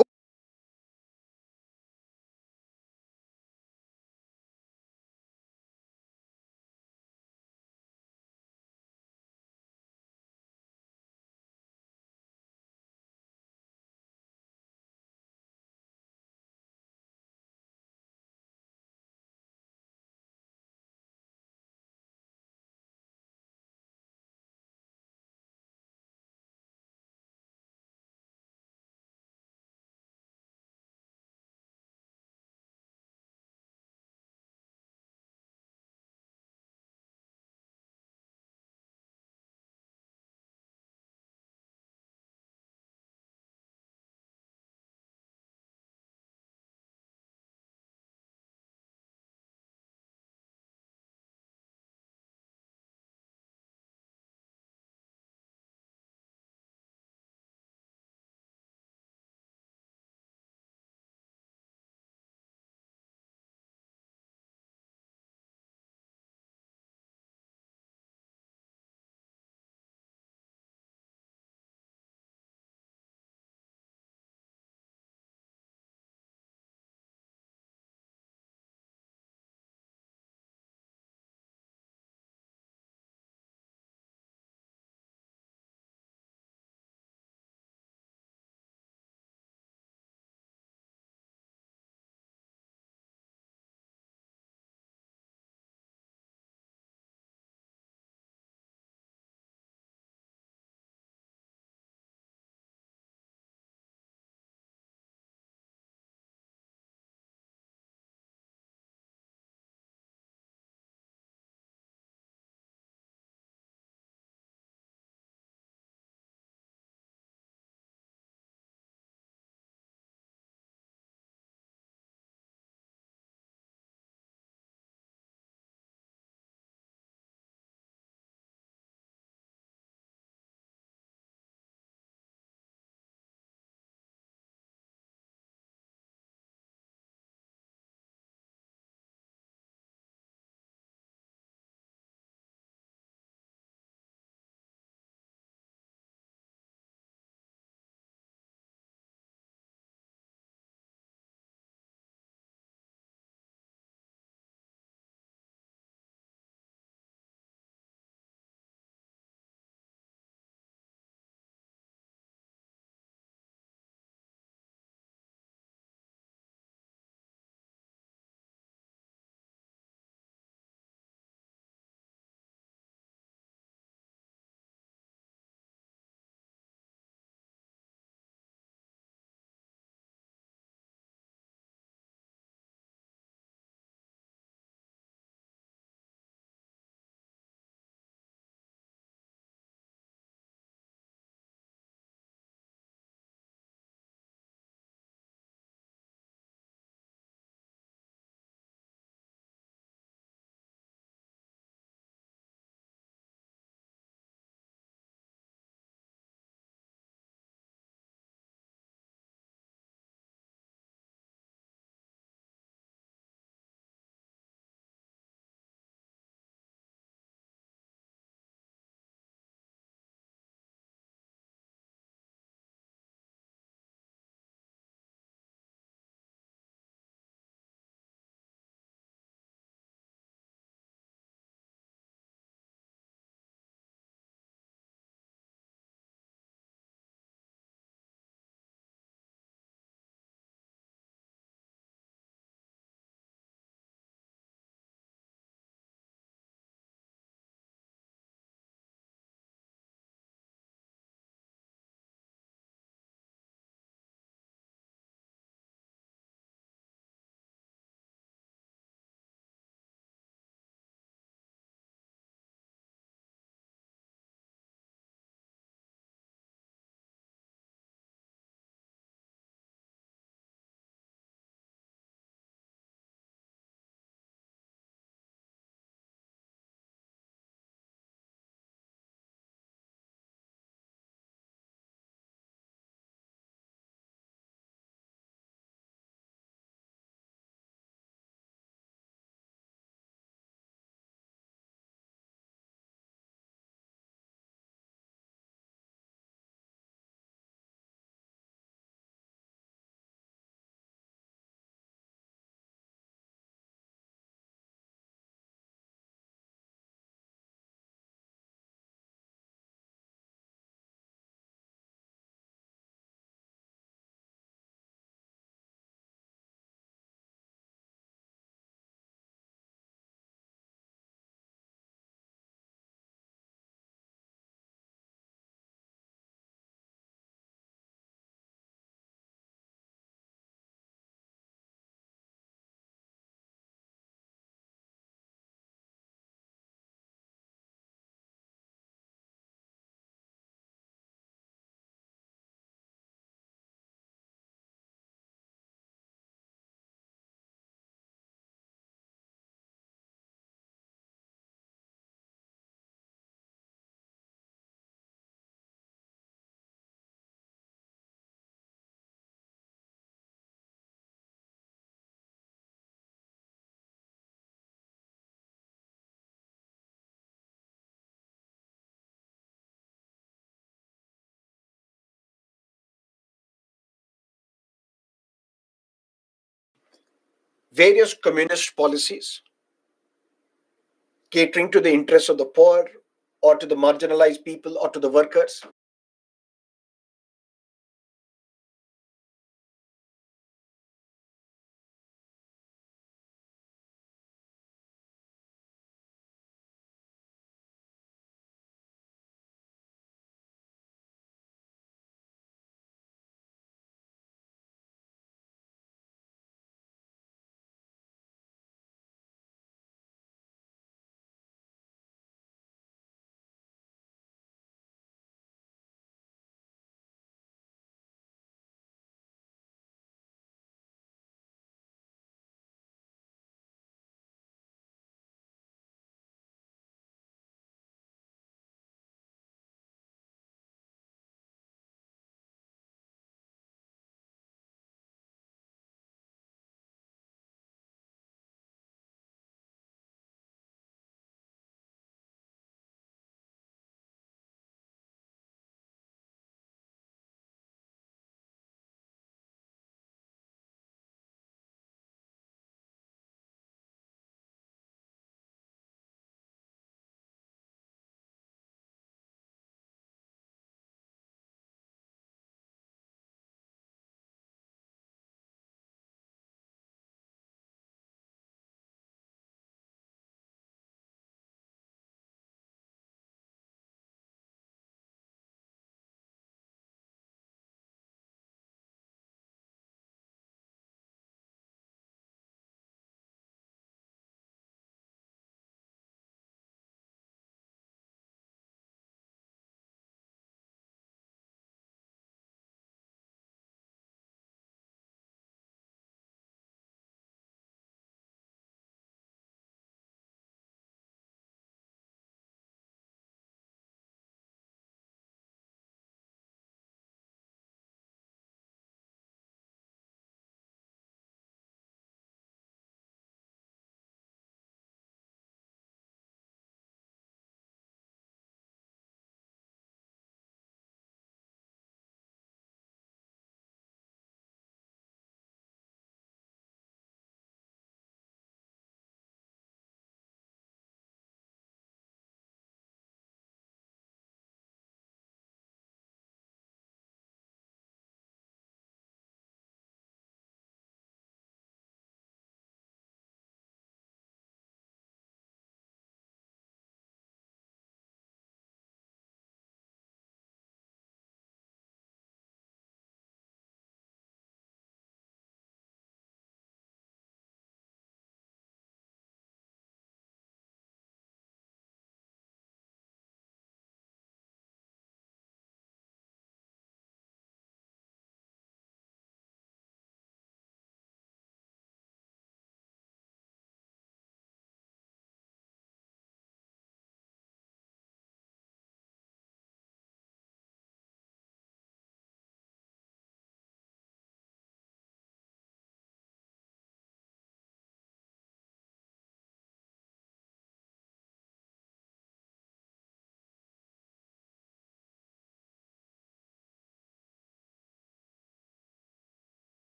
A: various communist policies catering to the interests of the poor or to the marginalized people or to the workers.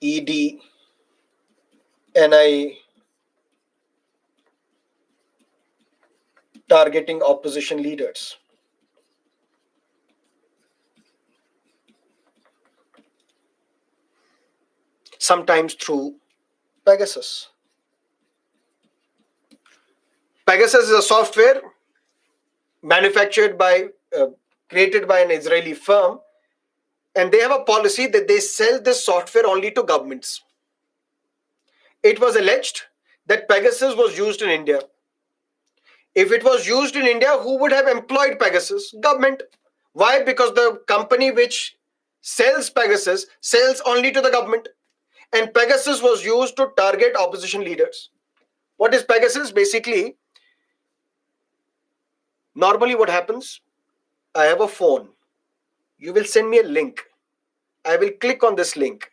A: ED, NIA targeting opposition leaders. Sometimes through Pegasus. Pegasus is a software manufactured by, uh, created by an Israeli firm, and they have a policy that they sell this software only to governments. It was alleged that Pegasus was used in India. If it was used in India, who would have employed Pegasus? Government. Why? Because the company which sells Pegasus sells only to the government. And Pegasus was used to target opposition leaders. What is Pegasus? Basically, normally what happens, I have a phone. You will send me a link. I will click on this link.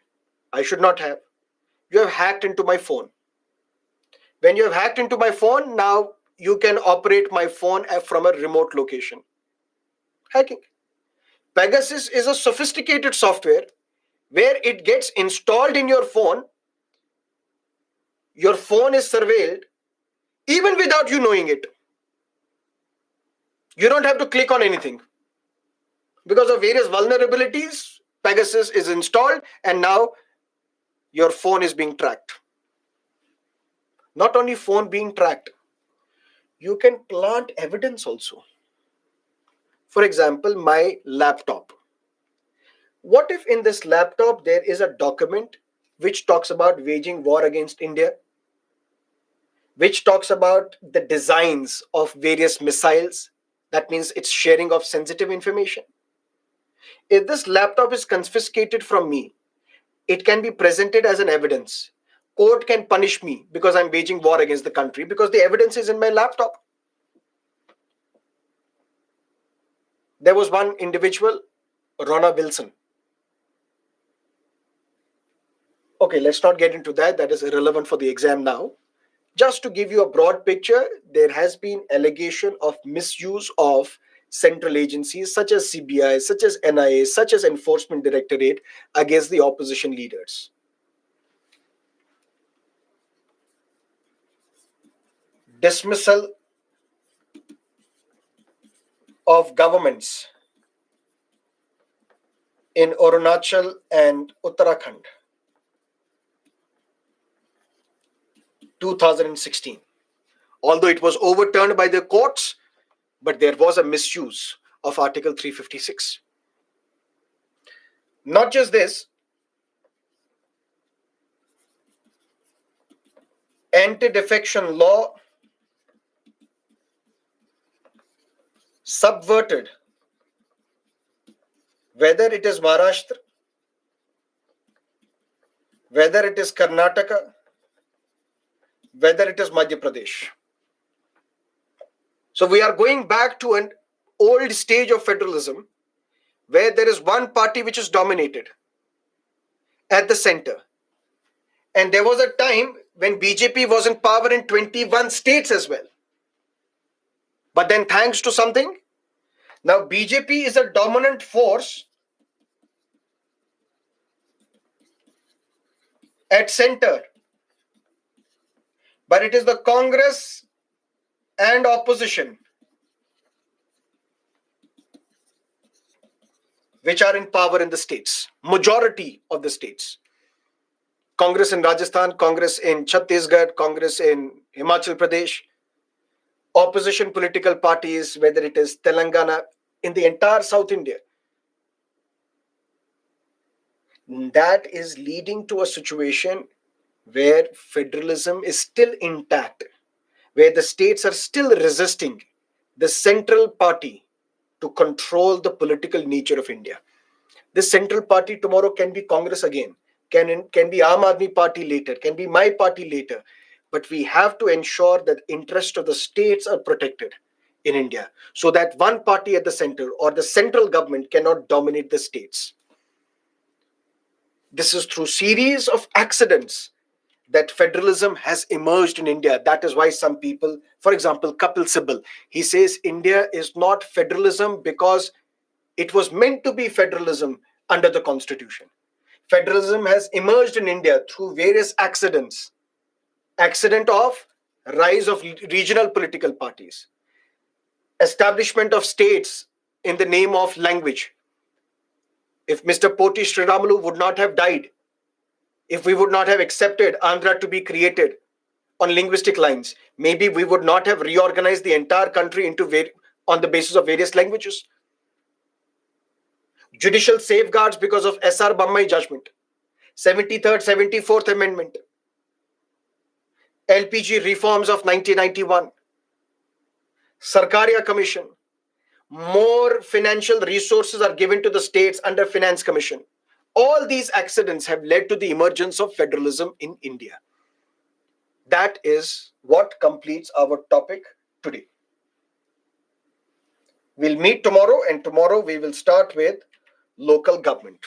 A: I should not have. You have hacked into my phone. When you have hacked into my phone, now you can operate my phone from a remote location. Hacking. Pegasus is a sophisticated software where it gets installed in your phone. Your phone is surveilled even without you knowing it. You don't have to click on anything. Because of various vulnerabilities, Pegasus is installed and now your phone is being tracked. Not only phone being tracked, you can plant evidence also. For example, my laptop. What if in this laptop there is a document which talks about waging war against India, which talks about the designs of various missiles? That means it's sharing of sensitive information. If this laptop is confiscated from me, it can be presented as an evidence. Court can punish me because I'm waging war against the country because the evidence is in my laptop. There was one individual, Rona Wilson. Okay, let's not get into that. That is irrelevant for the exam now. Just to give you a broad picture, there has been allegation of misuse of central agencies such as CBI, such as NIA, such as Enforcement Directorate against the opposition leaders. Dismissal of governments in Arunachal and Uttarakhand, 2016. Although it was overturned by the courts, but there was a misuse of Article 356. Not just this, anti-defection law subverted, whether it is Maharashtra, whether it is Karnataka, whether it is Madhya Pradesh. So we are going back to an old stage of federalism where there is one party which is dominated at the center. And there was a time when BJP was in power in 21 states as well. But then thanks to something, now BJP is a dominant force at center. But it is the Congress and opposition which are in power in the states, majority of the states. Congress in Rajasthan, Congress in Chhattisgarh, Congress in Himachal Pradesh, opposition political parties, whether it is Telangana, in the entire South India. That is leading to a situation where federalism is still intact, where the states are still resisting the central party to control the political nature of India. This central party tomorrow can be Congress again, can be Aam Aadmi Party later, can be my party later. But we have to ensure that the interests of the states are protected in India so that one party at the center or the central government cannot dominate the states. This is through series of accidents that federalism has emerged in India. That is why some people, for example, Kapil Sibal, he says India is not federalism because it was meant to be federalism under the constitution. Federalism has emerged in India through various accidents. Accident of rise of regional political parties, establishment of states in the name of language. If Mr. Poti Sriramalu would not have died, if we would not have accepted Andhra to be created on linguistic lines, maybe we would not have reorganized the entire country on the basis of various languages. Judicial safeguards because of S.R. Bommai judgment, 73rd, 74th Amendment, LPG reforms of 1991, Sarkaria Commission. More financial resources are given to the states under Finance Commission. All these accidents have led to the emergence of federalism in India. That is what completes our topic today. We'll meet tomorrow, and tomorrow we will start with local government.